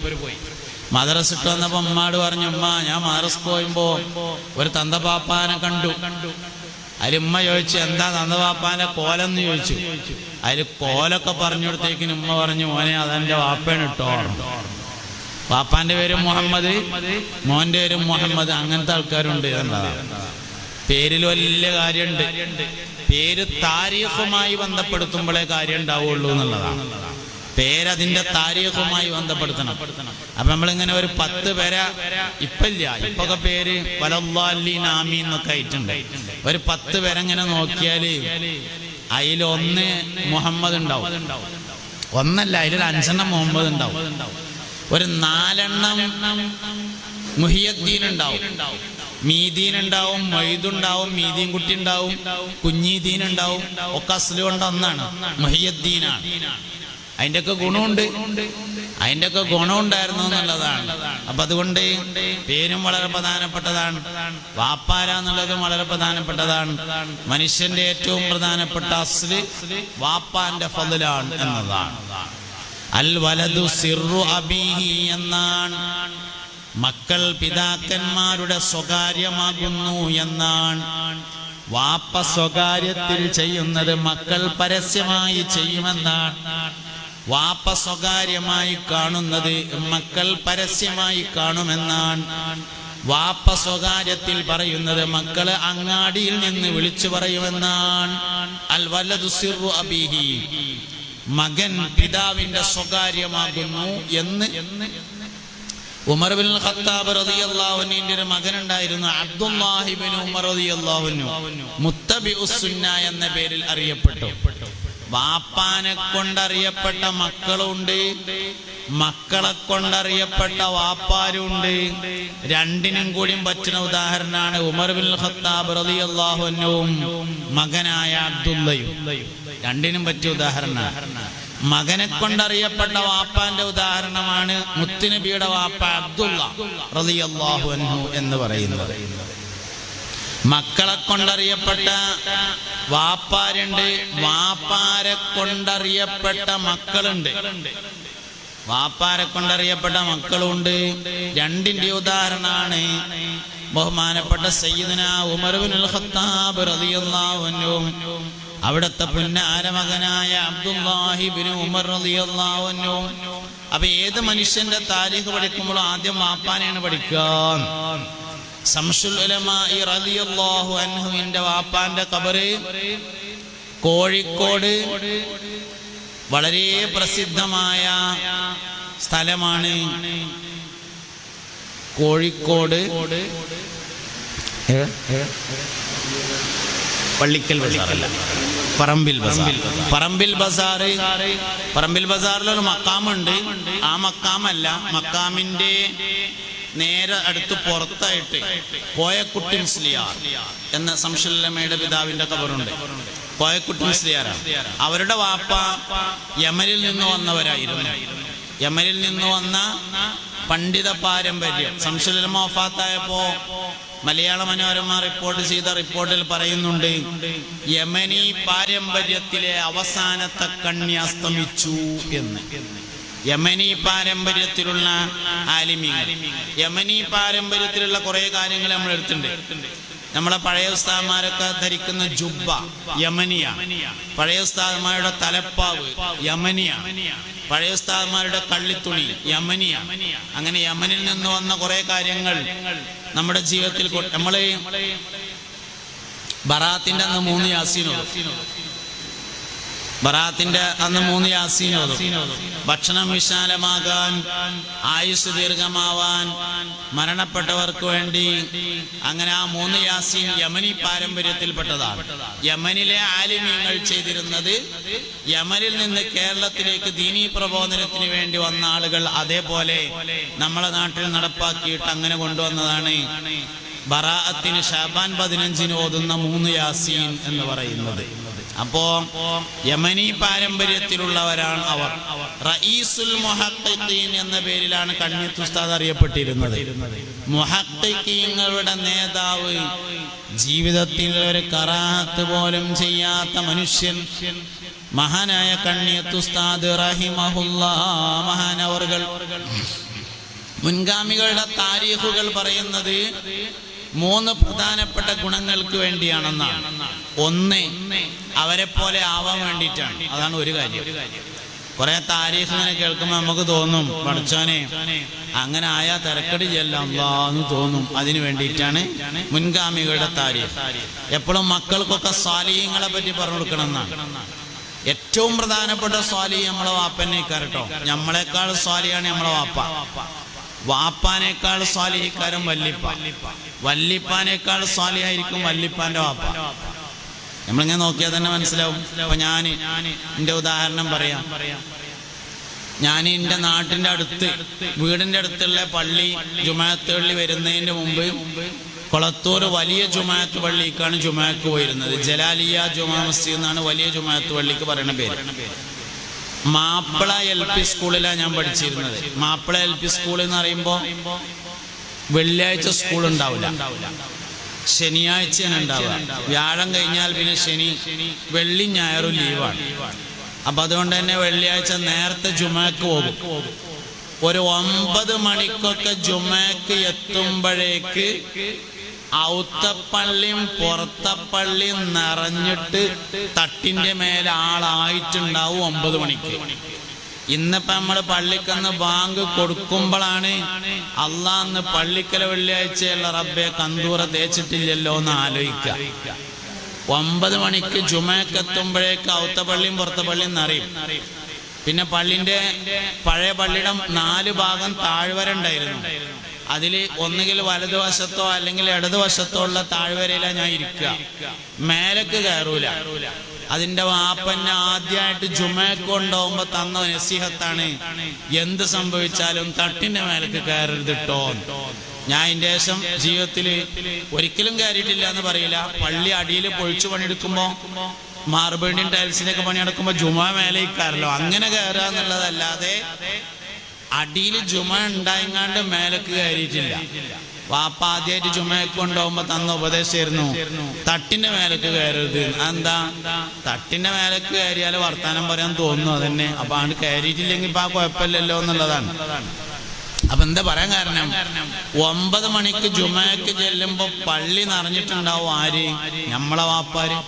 Speaker 1: മദ്രസ ഇട്ട് വന്നപ്പോ ഉമ്മാട് പറഞ്ഞു, ഉമ്മ ഞാൻ മദ്രസക്ക് പോയുമ്പോ ഒരു തന്തപാപ്പാനെ കണ്ടു. അതിൽ ഉമ്മ ചോദിച്ചു, എന്താ തന്തപാപ്പാന്റെ കോലെന്ന് ചോദിച്ചു. അതിൽ കോലൊക്കെ പറഞ്ഞു കൊടുത്തേക്കിന് ഉമ്മ പറഞ്ഞു, മോനെ അതെന്റെ വാപ്പയാണ് ഇട്ടോ. വാപ്പാന്റെ പേരും മുഹമ്മദ്, മോന്റെ പേരും മുഹമ്മദ്. അങ്ങനത്തെ ആൾക്കാരുണ്ട്. എന്നതാണ് പേരിൽ വലിയ കാര്യമുണ്ട്. പേര് താരീഖുമായി ബന്ധപ്പെടുത്തുമ്പോഴേ കാര്യം ഉണ്ടാവുള്ളൂ എന്നുള്ളതാണ്. പേരതിന്റെ താരീഖുമായി ബന്ധപ്പെടുത്തണം. അപ്പൊ നമ്മളിങ്ങനെ ഒരു 10 പേരെ ഇപ്പില്ല, ഇപ്പൊക്കെ പേര് വലല്ലാലീൻ ആമീൻ എന്നൊക്കെ ആയിട്ടുണ്ട്. ഒരു 10 പേരെങ്ങനെ നോക്കിയാല് അതിലൊന്ന് മുഹമ്മദ് ഉണ്ടാവും. ഒന്നല്ല, അതിലൊരു 5 എണ്ണം മുഹമ്മദ് ഉണ്ടാവും. ഒരു 4 എണ്ണം മുഹിയുദ്ദീൻ ഉണ്ടാവും, മീദീൻ ഉണ്ടാവും, മൊയ്തുണ്ടാവും, മീദീൻ കുട്ടി ഉണ്ടാവും, കുഞ്ഞീദീൻ ഉണ്ടാവും. ഒക്കെ അസ്ലു കൊണ്ട് ഒന്നാണ്, മുഹിയുദ്ദീനാണ്. അതിൻ്റെയൊക്കെ ഗുണമുണ്ട്. അതിൻ്റെയൊക്കെ ഗുണമുണ്ടായിരുന്നു എന്നുള്ളതാണ്. അപ്പൊ അതുകൊണ്ട് പേരും വളരെ പ്രധാനപ്പെട്ടതാണ്. വാപ്പാര എന്നുള്ളതും വളരെ പ്രധാനപ്പെട്ടതാണ്. മനുഷ്യന്റെ ഏറ്റവും പ്രധാനപ്പെട്ട അസ്ല് വാപ്പാന്റെ ഫضലാണ് എന്നതാണ്. അൽ വലദു സിർറു അബീഹി എന്നാണ്. മക്കൾ പിതാക്കന്മാരുടെ സ്വകാര്യമാകുന്നു എന്നാണ്. വാപ്പ സ്വകാര്യത്തിൽ ചെയ്യുന്നത് മക്കൾ പരസ്യമായി ചെയ്യുമെന്നാണ്. വാപ്പ സ്വകാര്യമായി കാണുന്നത് മക്കൾ പരസ്യമായി കാണുമെന്നാണ്. വാപ്പ സ്വകാര്യത്തിൽ പറയുന്നത് മക്കള് അങ്ങാടിയിൽ നിന്ന് വിളിച്ചു പറയുമെന്നാണ്. അൽ വലദു സിർറു അബീഹി, മകൻ പിതാവിന്റെ സ്വകാര്യമാകുന്നു എന്ന് ഉമർ ബിൻ ഖത്താബ് റളിയല്ലാഹു അൻഹുവിന്റെ ഒരു മകനുണ്ടായിരുന്നു, അബ്ദുല്ലാഹി ഇബ്നു ഉമർ റളിയല്ലാഹു അൻഹു, മുത്തബിഉസ് സുന്ന എന്ന പേരിൽ അറിയപ്പെട്ടു. വാപ്പാനെ കൊണ്ടറിയപ്പെട്ട മക്കളുണ്ട്, മക്കളെ കൊണ്ടറിയപ്പെട്ട വാപ്പാരുണ്ട്. രണ്ടിനും കൂടിയും പറ്റുന്ന ഉദാഹരണമാണ് ഉമർ ബിൻ ഖത്താബ് റളിയല്ലാഹു അൻഹുവും മകനായ അബ്ദുല്ലയും. രണ്ടിനും പറ്റിയ ഉദാഹരണമാണ്. മകനെ കൊണ്ടറിയപ്പെട്ട വാപ്പാന്റെ ഉദാഹരണമാണ് മുത്തുനബിയുടെ വാപ്പ അബ്ദുള്ള റളിയല്ലാഹു അൻഹു എന്ന് പറയുന്നത്. മക്കളെ കൊണ്ടറിയപ്പെട്ട വാപ്പാരുണ്ട്, വാപ്പാരെ കൊണ്ടറിയപ്പെട്ട മക്കളുണ്ട്. വാപ്പാരെ കൊണ്ടറിയപ്പെട്ട മക്കളുണ്ട്. രണ്ടിന്റെ ഉദാഹരണമാണ് ബഹുമാനപ്പെട്ട സയ്യിദുനാ ഉമർ ഇബ്നുൽ ഖത്താബ് റളിയല്ലാഹു അൻഹു അവിടുത്തെ പുന്നാര മകനായ അബ്ദുല്ലാഹി ഇബ്നു ഉമർ റളിയല്ലാഹു അൻഹു. അപ്പൊ ഏത് മനുഷ്യന്റെ താരീഖ് പഠിക്കുമ്പോഴും ആദ്യം വാപ്പാനെയാണ് പഠിക്കുക. ശംസുൽ ഉലമാഇ റളിയല്ലാഹു അൻഹുവിന്റെ വാപ്പാന്റെ ഖബറ് കോഴിക്കോട് വളരെ പ്രസിദ്ധമായ സ്ഥലമാണ്. കോഴിക്കോട് പള്ളിക്കൽ ബസാറല്ല, പറമ്പിൽ ബസാർ. പറമ്പിൽ ബസാറിലൊരു മക്കാമുണ്ട്. ആ മക്കാമല്ല, മക്കാമിന്റെ നേരെ അടുത്ത് പുറത്തായിട്ട് കോയക്കുട്ടി മുസ്ലിയാർ എന്ന ശംസുല്ലമ്മയുടെ പിതാവിന്റെ ഖബറുണ്ട്. കോയക്കുട്ടി മുസ്ലിയാറാണ്. അവരുടെ വാപ്പ യമനിൽ നിന്ന് വന്നവരായിരുന്നു. യമനിൽ നിന്ന് വന്ന പണ്ഡിത പാരമ്പര്യം. ശംസുല്ലമ്മ വഫാത്തായപ്പോ മലയാള മനോരമ റിപ്പോർട്ട് ചെയ്ത റിപ്പോർട്ടിൽ പറയുന്നുണ്ട്, യമനി പാരമ്പര്യത്തിലെ അവസാനത്തെ കണ്ണി അസ്തമിച്ചു എന്ന്. യമനി പാരമ്പര്യത്തിലുള്ള ആലിമീങ്ങൾ, യമനി പാരമ്പര്യത്തിലുള്ള കുറെ കാര്യങ്ങൾ നമ്മൾ എടുത്തിട്ടുണ്ട്. നമ്മളെ പഴയ ഉസ്താദന്മാരൊക്കെ ധരിക്കുന്ന ജുബ്ബ യമനിയാണ്. പഴയ ഉസ്താദന്മാരുടെ തലപ്പാവ് യമനിയാണ്. പഴയ ഉസ്താദന്മാരുടെ കള്ളിത്തുണി യമനിയാണ്. അങ്ങനെ യമനിൽ നിന്ന് വന്ന കുറെ കാര്യങ്ങൾ നമ്മുടെ ജീവിതത്തിൽ നമ്മള് ബറാത്തിന്റെ അന്ന് 3 യാസീനോതും. ഭക്ഷണം വിശാലമാകാൻ, ആയുസ് ദീർഘമാവാൻ, മരണപ്പെട്ടവർക്ക് വേണ്ടി, അങ്ങനെ ആ 3 യാസീൻ യമനി പാരമ്പര്യത്തിൽപ്പെട്ടതാണ്. യമനിലെ ആലിമീങ്ങൾ ചെയ്തിരുന്നത്, യമനിൽ നിന്ന് കേരളത്തിലേക്ക് ദീനീ പ്രബോധനത്തിന് വേണ്ടി വന്ന ആളുകൾ അതേപോലെ നമ്മളെ നാട്ടിൽ നടപ്പാക്കിയിട്ട് അങ്ങനെ കൊണ്ടുവന്നതാണ് ബറാഅത്തിന് ശഅബാൻ 15 ഓതുന്ന 3 യാസീൻ എന്ന് പറയുന്നത്. അപ്പോ യമനി പാരമ്പര്യത്തിലുള്ളവരാണ് അവർ. റഈസുൽ മുഹഖ്ഖീൻ എന്ന പേരിലാണ് കണ്ണിയത്ത് ഉസ്താദ് അറിയപ്പെട്ടിരുന്നത്. മുഹഖ്ഖീങ്ങളുടെ നേതാവ്, ജീവിതത്തിൽ ഒരു കറാഹത്ത് പോലും ചെയ്യാത്ത മനുഷ്യൻ, മഹാനായ കണ്ണിയത്ത് ഉസ്താദ് റഹിമഹുല്ലാഹ് മഹാനവർകൾ. മുൻഗാമികളുടെ താരീഖുകൾ പറയുന്നത് 3 പ്രധാനപ്പെട്ട ഗുണങ്ങൾക്ക് വേണ്ടിയാണെന്നാണ്. ഒന്ന്, അവരെ പോലെ ആവാൻ വേണ്ടിയിട്ടാണ്. അതാണ് ഒരു കാര്യം. കുറെ താരീഖ് ഇങ്ങനെ കേൾക്കുമ്പോൾ നമുക്ക് തോന്നും, പഠിച്ചോനെ അങ്ങനെ ആയാ തിരക്കടി ചെല്ലാന്ന് തോന്നും. അതിനു വേണ്ടിയിട്ടാണ് മുൻഗാമികളുടെ താരീഖ്. എപ്പോഴും മക്കൾക്കൊക്കെ സ്വാലിഹീങ്ങളെ പറ്റി പറഞ്ഞു കൊടുക്കണം എന്നാണ്. ഏറ്റവും പ്രധാനപ്പെട്ട സ്വാലിഹ് നമ്മളെ വാപ്പനെ കേട്ടോ. നമ്മളെക്കാൾ സ്വാലിഹാണ് നമ്മളെ വാപ്പ. വാപ്പാനേക്കാൾ സ്വാലിഹിക്കാരൻ വല്ലിപ്പ, വല്ലിപ്പാനേക്കാൾ സ്വാലിഹായിരിക്കും വല്ലിപ്പാന്റെ വാപ്പ. നമ്മളിങ്ങനെ നോക്കിയാൽ തന്നെ മനസ്സിലാവും. അപ്പൊ ഞാൻ എൻ്റെ ഉദാഹരണം പറയാം. ഞാൻ എൻ്റെ നാട്ടിൻ്റെ അടുത്ത്, വീടിൻ്റെ അടുത്തുള്ള പള്ളി, ജുമാഅത്ത് പള്ളി വരുന്നതിന് മുമ്പ് കൊളത്തൂർ വലിയ ജുമാഅത്ത് പള്ളിക്കാണ് ജുമാഅത്ത് പോയിരുന്നത്. ജലാലിയ ജുമാ മസ്ജിദ് എന്നാണ് വലിയ ജുമാഅത്ത് പള്ളിക്ക് പറയുന്ന പേര്. മാപ്പിള LP സ്കൂളിലാണ് ഞാൻ പഠിച്ചിരുന്നത്. മാപ്പിള LP സ്കൂൾ എന്ന് പറയുമ്പോൾ വെള്ളിയാഴ്ച സ്കൂൾ ഉണ്ടാവില്ല, ശനിയാഴ്ചയാണ് ഉണ്ടാവുക. വ്യാഴം കഴിഞ്ഞാൽ പിന്നെ ശനി, വെള്ളി ഞായറും ലീവാണ്. അപ്പൊ അതുകൊണ്ട് തന്നെ വെള്ളിയാഴ്ച നേരത്തെ ജുമാക്ക് പോകും. ഒരു 9 മണിക്കൊക്കെ ജുമാക്ക് എത്തുമ്പോഴേക്ക് ഔത്തപ്പള്ളിയും പുറത്തപ്പള്ളിയും നിറഞ്ഞിട്ട് തട്ടിന്റെ മേലെ ആളായിട്ടുണ്ടാവും 9 മണിക്ക്. ഇന്നിപ്പോ നമ്മള് പള്ളിക്കന്ന് ബാങ്ക് കൊടുക്കുമ്പോഴാണ് അള്ളാന്ന് പള്ളിക്കല വെള്ളിയാഴ്ചയുള്ള റബ്ബെ കന്തൂറ തേച്ചിട്ടില്ലല്ലോ എന്ന് ആലോചിക്കുക. 9 മണിക്ക് ജുമക്കെത്തുമ്പോഴേക്ക് ഔത്ത പള്ളിയും പുറത്തെ പള്ളിയും നിറയും. പിന്നെ പള്ളിന്റെ പഴയ പള്ളിയുടെ 4 ഭാഗം താഴ്വര ഉണ്ടായിരുന്നു. അതിൽ ഒന്നുകിൽ വലതുവശത്തോ അല്ലെങ്കിൽ ഇടതുവശത്തോ ഉള്ള താഴ്വരയിലാണ് ഞാൻ ഇരിക്കുക. മേലേക്ക് കയറൂല. അതിന്റെ വാപ്പന്നെ ആദ്യമായിട്ട് ജുമക്ക് കൊണ്ടുപോകുമ്പോ തന്ന നസീഹത്താണ്, എന്ത് സംഭവിച്ചാലും തട്ടിന്റെ മേലേക്ക് കയറരുതിട്ടോ. ഞാൻ ഇതിന്റെ ശേഷം ജീവിതത്തിൽ ഒരിക്കലും കയറിയിട്ടില്ല എന്ന് പറയില്ല. പള്ളി അടിയിൽ പൊളിച്ചു പണിയെടുക്കുമ്പോ മാർബിളിന്റെയും ടൈൽസിന്റെയൊക്കെ പണിയെടുക്കുമ്പോ ജുമ മേലെ കയറല്ലോ, അങ്ങനെ കയറുക എന്നുള്ളതല്ലാതെ അടിയിൽ ജുമ ഉണ്ടായിങ്ങാണ്ട് മേലേക്ക് കയറിയിട്ടില്ല. വാപ്പ ആദ്യമായിട്ട് ജുമയ്ക്ക് കൊണ്ടുപോകുമ്പോ തന്ന ഉപദേശമായിരുന്നു, തട്ടിന്റെ മേലേക്ക് കയറരുത്. എന്താ, തട്ടിന്റെ മേലേക്ക് കയറിയാൽ വർത്താനം പറയാൻ തോന്നുന്നു, അതന്നെ. അപ്പൊ അത് കയറിയിട്ടില്ലെങ്കിൽ ഇപ്പൊ ആ കുഴപ്പമില്ലല്ലോ എന്നുള്ളതാണ്. അപ്പൊ എന്താ പറയാൻ കാരണം, 9 മണിക്ക് ജുമയ്ക്ക് ചെല്ലുമ്പോ പള്ളി നിറഞ്ഞിട്ടുണ്ടാവും. ആര്? നമ്മളെ വാപ്പാര്.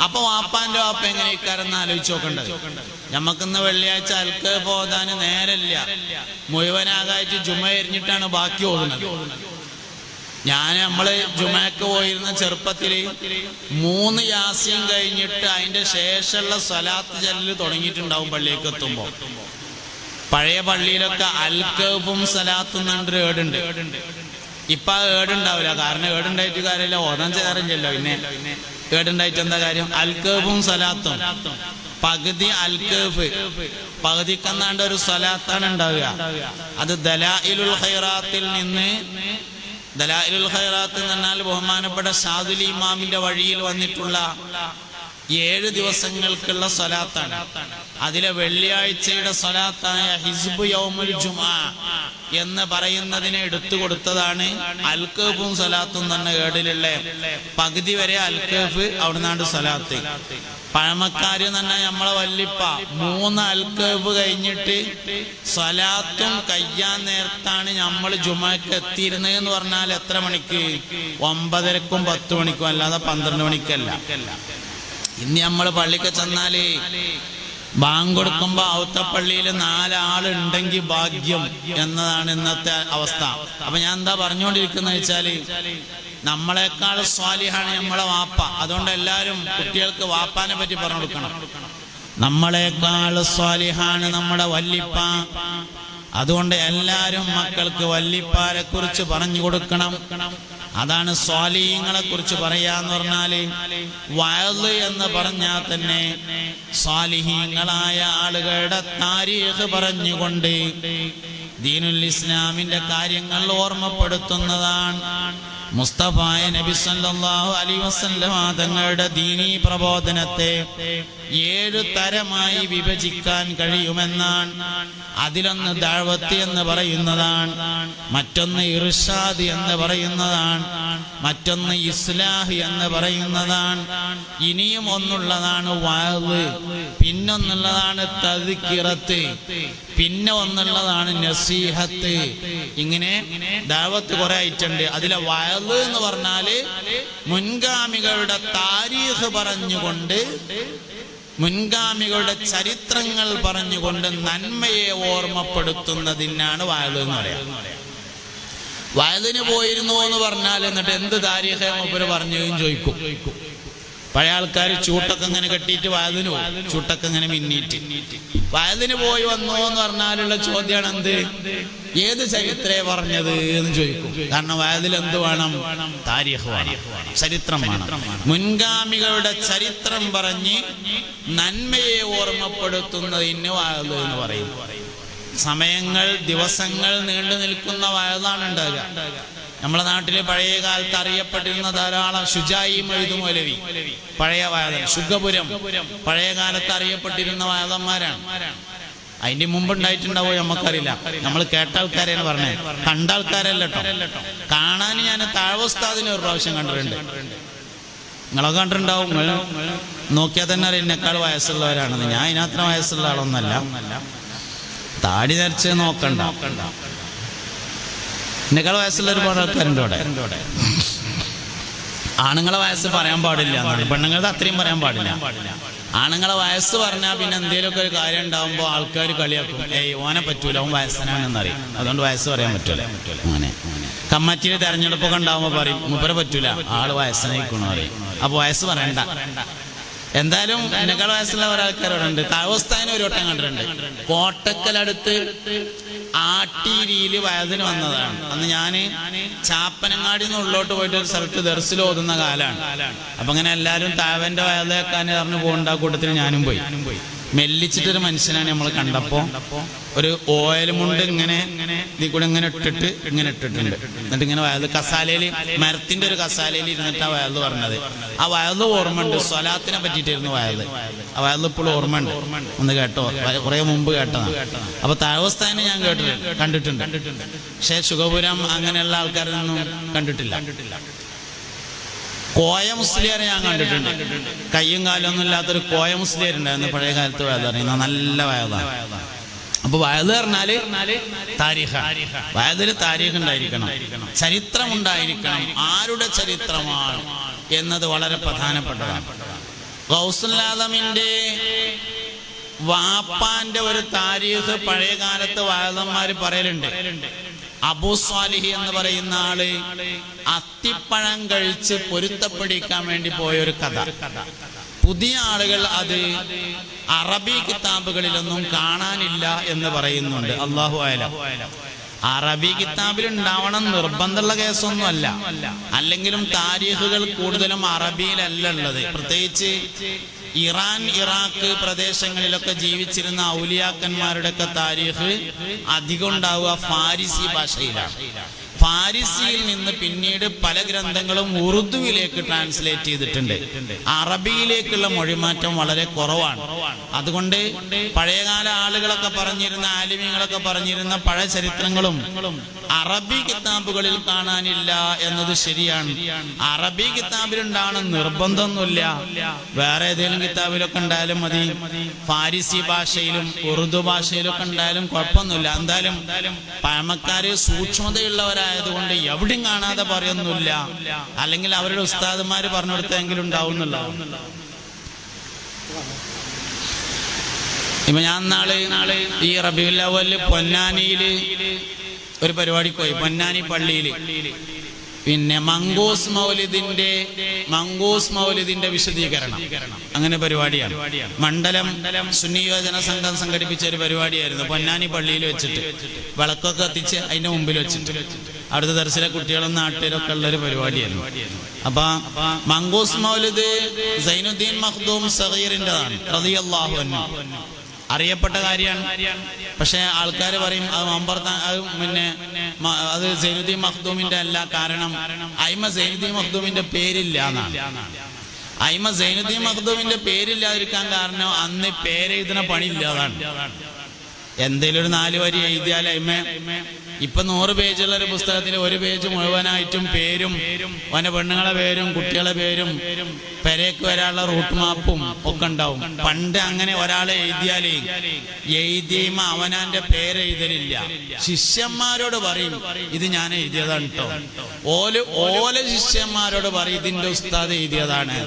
Speaker 1: അപ്പൊ വാപ്പാന്റെ വാപ്പ എങ്ങനെ ഇക്കാരെന്ന് ആലോചിച്ച് നോക്കേണ്ടത്. ഞമ്മക്കിന്ന് വെള്ളിയാഴ്ച അൽക്ക് പോകാൻ നേരമില്ല, മുഴുവനാകായിട്ട് ജുമ എരിഞ്ഞിട്ടാണ് ബാക്കി ഓടുന്നത്. നമ്മള് ജുമയ്ക്ക് പോയിരുന്ന ചെറുപ്പത്തില് 3 യാസീൻ കഴിഞ്ഞിട്ട് അതിന്റെ ശേഷമുള്ള സ്വലാത്ത് ചെല്ലല് തുടങ്ങിയിട്ടുണ്ടാവും. പള്ളിയൊക്കെ എത്തുമ്പോ പഴയ പള്ളിയിലൊക്കെ അൽക്കഫും സലാത്തും എന്നൊരു ഏടുണ്ട്. ഇപ്പൊ ആ ഏടുണ്ടാവില്ല, കാരണം ഏടുണ്ടായിട്ട് കാര്യമില്ല, ഓതാൻ ചേറില്ലല്ലോ. പിന്നെ ഏടുണ്ടായിട്ട് എന്താ കാര്യം? അൽക്കഫും സലാത്തും പകുതി അൽക്കഫ്, പകുതിക്കെന്നാണ്ട് ഒരു സലാത്താണ് ഉണ്ടാവുക. അത് ദലായിലുൽ ഖൈറാത്തിൽ നിന്ന്, ദലായിലുൽ ഖൈറാത്ത് എന്ന് പറഞ്ഞാൽ ബഹുമാനപ്പെട്ട ഷാദുലി ഇമാമിന്റെ വഴിയിൽ വന്നിട്ടുള്ള 7 ദിവസങ്ങൾക്കുള്ള സ്വലാത്താണ്. അതിലെ വെള്ളിയാഴ്ചയുടെ സ്വലാത്തായ ഹിസ്ബു യൗമുൽ ജുമാ എന്ന് പറയുന്നതിനെ എടുത്തു കൊടുത്തതാണ് അൽക്കഫും സ്വലാത്തും തന്നെ. ഏടിലുള്ള പകുതി വരെ അൽക്കഫ്, അവിടുന്നാണ്ട് സ്വലാത്ത്. പഴമക്കാര് തന്നെ നമ്മളെ വല്ലിപ്പ 3 അൽക്കഫ് കഴിഞ്ഞിട്ട് സ്വലാത്തും കയ്യാൻ നേരത്താണ് നമ്മൾ ജുമക്ക് എത്തിയിരുന്നത് എന്ന് പറഞ്ഞാൽ എത്ര മണിക്ക്? 9:30ക്കും 10 മണിക്കും, അല്ലാതെ 12 മണിക്കല്ല. ഇന്ന് നമ്മൾ പള്ളിക്ക് ചെന്നാല് ബാങ്ക് കൊടുക്കുമ്പോ ഔത്തപ്പള്ളിയിൽ 4 ആളുണ്ടെങ്കിൽ ഭാഗ്യം എന്നതാണ് ഇന്നത്തെ അവസ്ഥ. അപ്പൊ ഞാൻ എന്താ പറഞ്ഞുകൊണ്ടിരിക്കുന്നത് വെച്ചാല്, നമ്മളെക്കാൾ സ്വാലിഹാണ് നമ്മളെ വാപ്പ. അതുകൊണ്ട് എല്ലാരും കുട്ടികൾക്ക് വാപ്പാനെ പറ്റി പറഞ്ഞു കൊടുക്കണം. നമ്മളെക്കാൾ സ്വാലിഹാണ് നമ്മുടെ വല്ലിപ്പ. അതുകൊണ്ട് എല്ലാരും മക്കൾക്ക് വല്ലിപ്പാരെ കുറിച്ച് പറഞ്ഞു കൊടുക്കണം. അതാണ് സ്വാലിഹീങ്ങളെ കുറിച്ച് പറയാന്ന് പറഞ്ഞാല്. വഅദ് എന്ന് പറഞ്ഞാൽ തന്നെ സ്വാലിഹീങ്ങളായ ആളുകളുടെ താരീഖ് പറഞ്ഞുകൊണ്ട് ദീനുൽ ഇസ്ലാമിന്റെ കാര്യങ്ങൾ ഓർമ്മപ്പെടുത്തുന്നതാണ്. മുസ്തഫായ നബി സല്ലല്ലാഹു അലൈഹി വസല്ലം തങ്ങളുടെ ദീനീ പ്രബോധനത്തെ 7 തരമായി വിഭജിക്കാൻ കഴിയുമെന്നാണ്. അതിലൊന്ന് ദഅവത്ത് എന്ന് പറയുന്നതാണ്, മറ്റൊന്ന് ഇർഷാദ് എന്ന് പറയുന്നതാണ്, മറ്റൊന്ന് ഇസ്ലാഹ് എന്ന് പറയുന്നതാണ്, ഇനിയും ഒന്നുള്ളതാണ് വഅദ്, പിന്നൊന്നുള്ളതാണ് തദ്കിറത്ത്, പിന്നെ ഒന്നുള്ളതാണ് നസീഹത്ത്. ഇങ്ങനെ ദഅവത്ത് കുറെ ആയിട്ടുണ്ട്. അതിലെ വഅദ് എന്ന് പറഞ്ഞാല് മുൻഗാമികളുടെ താരീഖ് പറഞ്ഞുകൊണ്ട്, മുൻഗാമികളുടെ ചരിത്രങ്ങൾ പറഞ്ഞുകൊണ്ട് നന്മയെ ഓർമ്മപ്പെടുത്തുന്നതിനാണ് വഅദ് എന്ന് പറയാം. വഅദിന് പോയിരുന്നു എന്ന് പറഞ്ഞാൽ എന്നിട്ട് എന്ത് താരീഖ് മൂപ്പര് പറഞ്ഞു ചോദിക്കും. പഴയ ആൾക്കാർ ചൂട്ടൊക്കെ ഇങ്ങനെ കെട്ടിയിട്ട് വഅദിന് പോകും, ചൂട്ടൊക്കെ ഇങ്ങനെ മിന്നിയിട്ട്. വഅദിന് പോയി വന്നോ എന്ന് പറഞ്ഞാലുള്ള ചോദ്യമാണ് എന്ത്, ഏത് ചരിത്രേ പറഞ്ഞത് എന്ന് ചോദിക്കും. കാരണം വഅദിൽ എന്ത് വേണം? താരീഖ് വേണം, ചരിത്രം വേണം. മുൻഗാമികളുടെ ചരിത്രം പറഞ്ഞ് നന്മയെ ഓർമ്മപ്പെടുത്തുന്നതിന് വഅദ് എന്ന് പറയും. സമയങ്ങൾ, ദിവസങ്ങൾ നീണ്ടു നിൽക്കുന്ന വഅദാണ് ഉണ്ടാകുക. നമ്മളെ നാട്ടില് പഴയ കാലത്ത് അറിയപ്പെട്ടിരുന്ന ധാരാളം ഷുജായി മൊയ്തു മൗലവി, പഴയ വഅദൻ, ശുഗപുരം, പഴയ കാലത്ത് അറിയപ്പെട്ടിരുന്ന വഅദന്മാരാണ്. അതിന്റെ മുമ്പ് ഉണ്ടായിട്ടുണ്ടാവോ നമുക്കറിയില്ല. നമ്മൾ കേട്ട ആൾക്കാരെയാണ് പറഞ്ഞത്, കണ്ട ആൾക്കാരല്ല കേട്ടോ. കാണാൻ ഞാൻ താഴ്വസ്താദിനെ ഒരു പ്രാവശ്യം കണ്ടിട്ടുണ്ട്. നിങ്ങളൊക്കെ കണ്ടിട്ടുണ്ടാവും. നോക്കിയാൽ തന്നെ അറിയാം എന്നെക്കാൾ വയസ്സുള്ളവരാണെന്ന്. ഞാൻ ഇതിനത്ര വയസ്സുള്ള ആളൊന്നല്ല. താടി നരച്ച് നോക്കണ്ട, എന്നെക്കാൾ വയസ്സുള്ള ഒരുപാട് ആൾക്കാരുണ്ട് ഇവിടെ. ആണുങ്ങളെ വയസ്സ് പറയാൻ പാടില്ല എന്നാണ്, പെണ്ണുങ്ങളുടെ അത്രയും പറയാൻ പാടില്ല. ആണുങ്ങളെ വയസ്സ് പറഞ്ഞാൽ പിന്നെ എന്തെങ്കിലുമൊക്കെ ഒരു കാര്യം ഉണ്ടാകുമ്പോൾ ആൾക്കാർ കളിയാക്കും, ഓനെ പറ്റൂല, അവൻ വയസ്സനാണെന്നറിയും, അതുകൊണ്ട് വയസ്സ് പറയാൻ പറ്റൂല. അങ്ങനെ കമ്മിറ്റിയിൽ തെരഞ്ഞെടുപ്പൊക്കെ ഉണ്ടാകുമ്പോൾ പറയും മൂപ്പരെ പറ്റൂല, ആള് വയസ്സനായിക്കണോ പറയും. അപ്പൊ വയസ്സ് പറയണ്ട. എന്തായാലും എന്നെക്കാൾ വയസ്സുള്ള ഒരാൾക്കാരോടുണ്ട്. താവസ്ഥാനം ഒരു വട്ടം കണ്ടിട്ടുണ്ട്. കോട്ടക്കലടുത്ത് ആട്ടീരിയിൽ വയതിന് വന്നതാണ്. അന്ന് ഞാന് ചാപ്പനങ്ങാടി നിന്ന് ഉള്ളോട്ട് പോയിട്ട് ഒരു സ്ഥലത്ത് ദർസിൽ ഓതുന്ന കാലാണ്. അപ്പൊ അങ്ങനെ എല്ലാവരും താവന്റെ വയതേക്കാൻ പറഞ്ഞു പോകേണ്ട കൂട്ടത്തിൽ ഞാനും പോയി. മെല്ലിച്ചിട്ടൊരു മനുഷ്യനാണ് നമ്മൾ കണ്ടപ്പോ. ഒരു ഓയിലുമുണ്ട് ഇങ്ങനെ ഇതിൽ കൂടെ ഇങ്ങനെ ഇട്ടിട്ടുണ്ട്. എന്നിട്ട് ഇങ്ങനെ വയല് കസാലയിൽ, മരത്തിന്റെ ഒരു കസാലയിൽ ഇരുന്നിട്ട് ആ വയല് പറഞ്ഞത്. ആ വയല് ഓർമ്മയുണ്ട്. സ്വലാത്തിനെ പറ്റിയിട്ടായിരുന്നു വയല്. ആ വയല് ഇപ്പോഴും ഓർമ്മയുണ്ട്. ഒന്ന് കേട്ടോ, കുറെ മുമ്പ് കേട്ടതാണ്. അപ്പൊ താഴ്വസ്ഥാനെ ഞാൻ കണ്ടിട്ടുണ്ട്. പക്ഷെ ശുഗപുരം അങ്ങനെയുള്ള ആൾക്കാരൊന്നും കണ്ടിട്ടില്ല. കോയ മുസ്ലിയാരെ ഞാൻ കണ്ടിട്ടുണ്ട്. കയ്യും കാലൊന്നും ഇല്ലാത്തൊരു കോയ മുസ്ലിയാർ ഉണ്ടായിരുന്നു പഴയ കാലത്ത്. വയല് പറയുന്ന നല്ല വയലാണ്. അപ്പൊ വയല് പറഞ്ഞാല് താരീഖ. വയലില് താരീഖ് ഉണ്ടായിരിക്കണം, ചരിത്രം ഉണ്ടായിരിക്കണം. ആരുടെ ചരിത്രമാണ് എന്നത് വളരെ പ്രധാനപ്പെട്ടതാണ്. ഗൗസുൽ ആദമിന്റെ വാപ്പാന്റെ ഒരു താരീഖ് പഴയ കാലത്ത് വയലന്മാര് പറയലുണ്ട്. അബൂ സ്വാലിഹി എന്ന് പറയുന്ന ആള് അത്തിപ്പഴം കഴിച്ച് പൊരുത്തപ്പെടിക്കാൻ വേണ്ടി പോയൊരു കഥ. പുതിയ ആളുകൾ അത് അറബി കിതാബുകളിലൊന്നും കാണാനില്ല എന്ന് പറയുന്നുണ്ട്. അല്ലാഹു അഅലം. അറബി കിതാബിൽ ഉണ്ടാവണം നിർബന്ധമുള്ള കേസൊന്നും അല്ല. അല്ലെങ്കിലും താരീഖുകൾ കൂടുതലും അറബിയിലല്ല ഉള്ളത്. പ്രത്യേകിച്ച് ഇറാൻ, ഇറാഖ് പ്രദേശങ്ങളിലൊക്കെ ജീവിച്ചിരുന്ന ഔലിയാക്കന്മാരുടെയൊക്കെ താരീഖ് അധികം ഉണ്ടാവുക ഫാരിസി ഭാഷയിലാണ്. ഫാരിസിയിൽ നിന്ന് പിന്നീട് പല ഗ്രന്ഥങ്ങളും ഉറുദുവിലേക്ക് ട്രാൻസ്ലേറ്റ് ചെയ്തിട്ടുണ്ട്. അറബിയിലേക്കുള്ള മൊഴിമാറ്റം വളരെ കുറവാണ്. അതുകൊണ്ട് പഴയകാല ആളുകളൊക്കെ പറഞ്ഞിരുന്ന, ആലിമീങ്ങളൊക്കെ പറഞ്ഞിരുന്ന പഴയ ചരിത്രങ്ങളും അറബി കിതാബുകളിൽ കാണാനില്ല എന്നത് ശരിയാണ്. അറബി കിതാബിലുണ്ടാവണം നിർബന്ധമൊന്നുമില്ല. വേറെ ഏതെങ്കിലും കിതാബിലൊക്കെ ഉണ്ടായാലും മതി. ഫാരിസി ഭാഷയിലും ഉറുദു ഭാഷയിലൊക്കെ ഉണ്ടായാലും കുഴപ്പമൊന്നുമില്ല. എന്തായാലും പഴമക്കാര് സൂക്ഷ്മതയുള്ളവരായതുകൊണ്ട് എവിടെയും കാണാതെ പറയൊന്നുമില്ല. അല്ലെങ്കിൽ അവരുടെ ഉസ്താദുമാര് പറഞ്ഞു കൊടുത്തെങ്കിലും ഉണ്ടാവുന്നില്ല. ഇപ്പൊ ഞാൻ നാളെ ഈ റബീഉൽ അവ്വലിൽ പൊന്നാനിയില് ഒരു പരിപാടിക്ക് പോയി. പൊന്നാനി പള്ളിയില് പിന്നെ മങ്കൂസ് മൗലിദിന്റെ വിശദീകരണം അങ്ങനെ പരിപാടിയാണ്. മണ്ഡലം സുന്നി യോജന സംഘം സംഘടിപ്പിച്ച ഒരു പരിപാടിയായിരുന്നു. പൊന്നാനി പള്ളിയിൽ വെച്ചിട്ട് വിളക്കൊക്കെ കത്തിച്ച് അതിന്റെ മുമ്പിൽ വെച്ചിട്ട് അവിടുത്തെ ദർശന കുട്ടികളും നാട്ടുകാരൊക്കെ ഉള്ള ഒരു പരിപാടിയായിരുന്നു. അപ്പൊ മങ്കൂസ് മൗലിദ് സൈനുദ്ദീൻ മഖ്ദൂം സഗീറിൻ്റെതാണ് റളിയല്ലാഹു അൻഹു. അറിയപ്പെട്ട കാര്യമാണ്. പക്ഷെ ആൾക്കാർ പറയും അത് പിന്നെ അത് സൈനുദ്ദീൻ മഖ്ദൂമിന്റെ അല്ല. കാരണം അയിമ സൈനുദ്ദീൻ മഖ്ദൂമിന്റെ പേരില്ല എന്നാണ്. അയിമ സൈനുദ്ദീൻ മഖ്ദൂമിന്റെ പേരില്ലാതിരിക്കാൻ കാരണം അന്ന് പേരെഴുതുന്ന പണിയില്ലാതാണ്. എന്തേലും ഒരു 4 വരി എഴുതിയാൽ അയിമ ഇപ്പൊ 100 പേജുള്ള ഒരു പുസ്തകത്തിൽ 1 പേജ് മുഴുവനായിട്ടും പേരും ഓന്റെ പെണ്ണുങ്ങളെ പേരും കുട്ടികളെ പേരും പെരേക്ക് വരാനുള്ള റൂട്ട് മാപ്പും ഒക്കെ ഉണ്ടാവും. പണ്ട് അങ്ങനെ ഒരാളെ എഴുതിയാല് എഴുതിയുമ്പോ അവനാന്റെ പേരെഴുതലില്ല. ശിഷ്യന്മാരോട് പറയും ഇത് ഞാൻ എഴുതിയതാണ് കേട്ടോ. ഓല ശിഷ്യന്മാരോട് പറയും ഇതിന്റെ ഉസ്താദ് എഴുതിയതാണ്.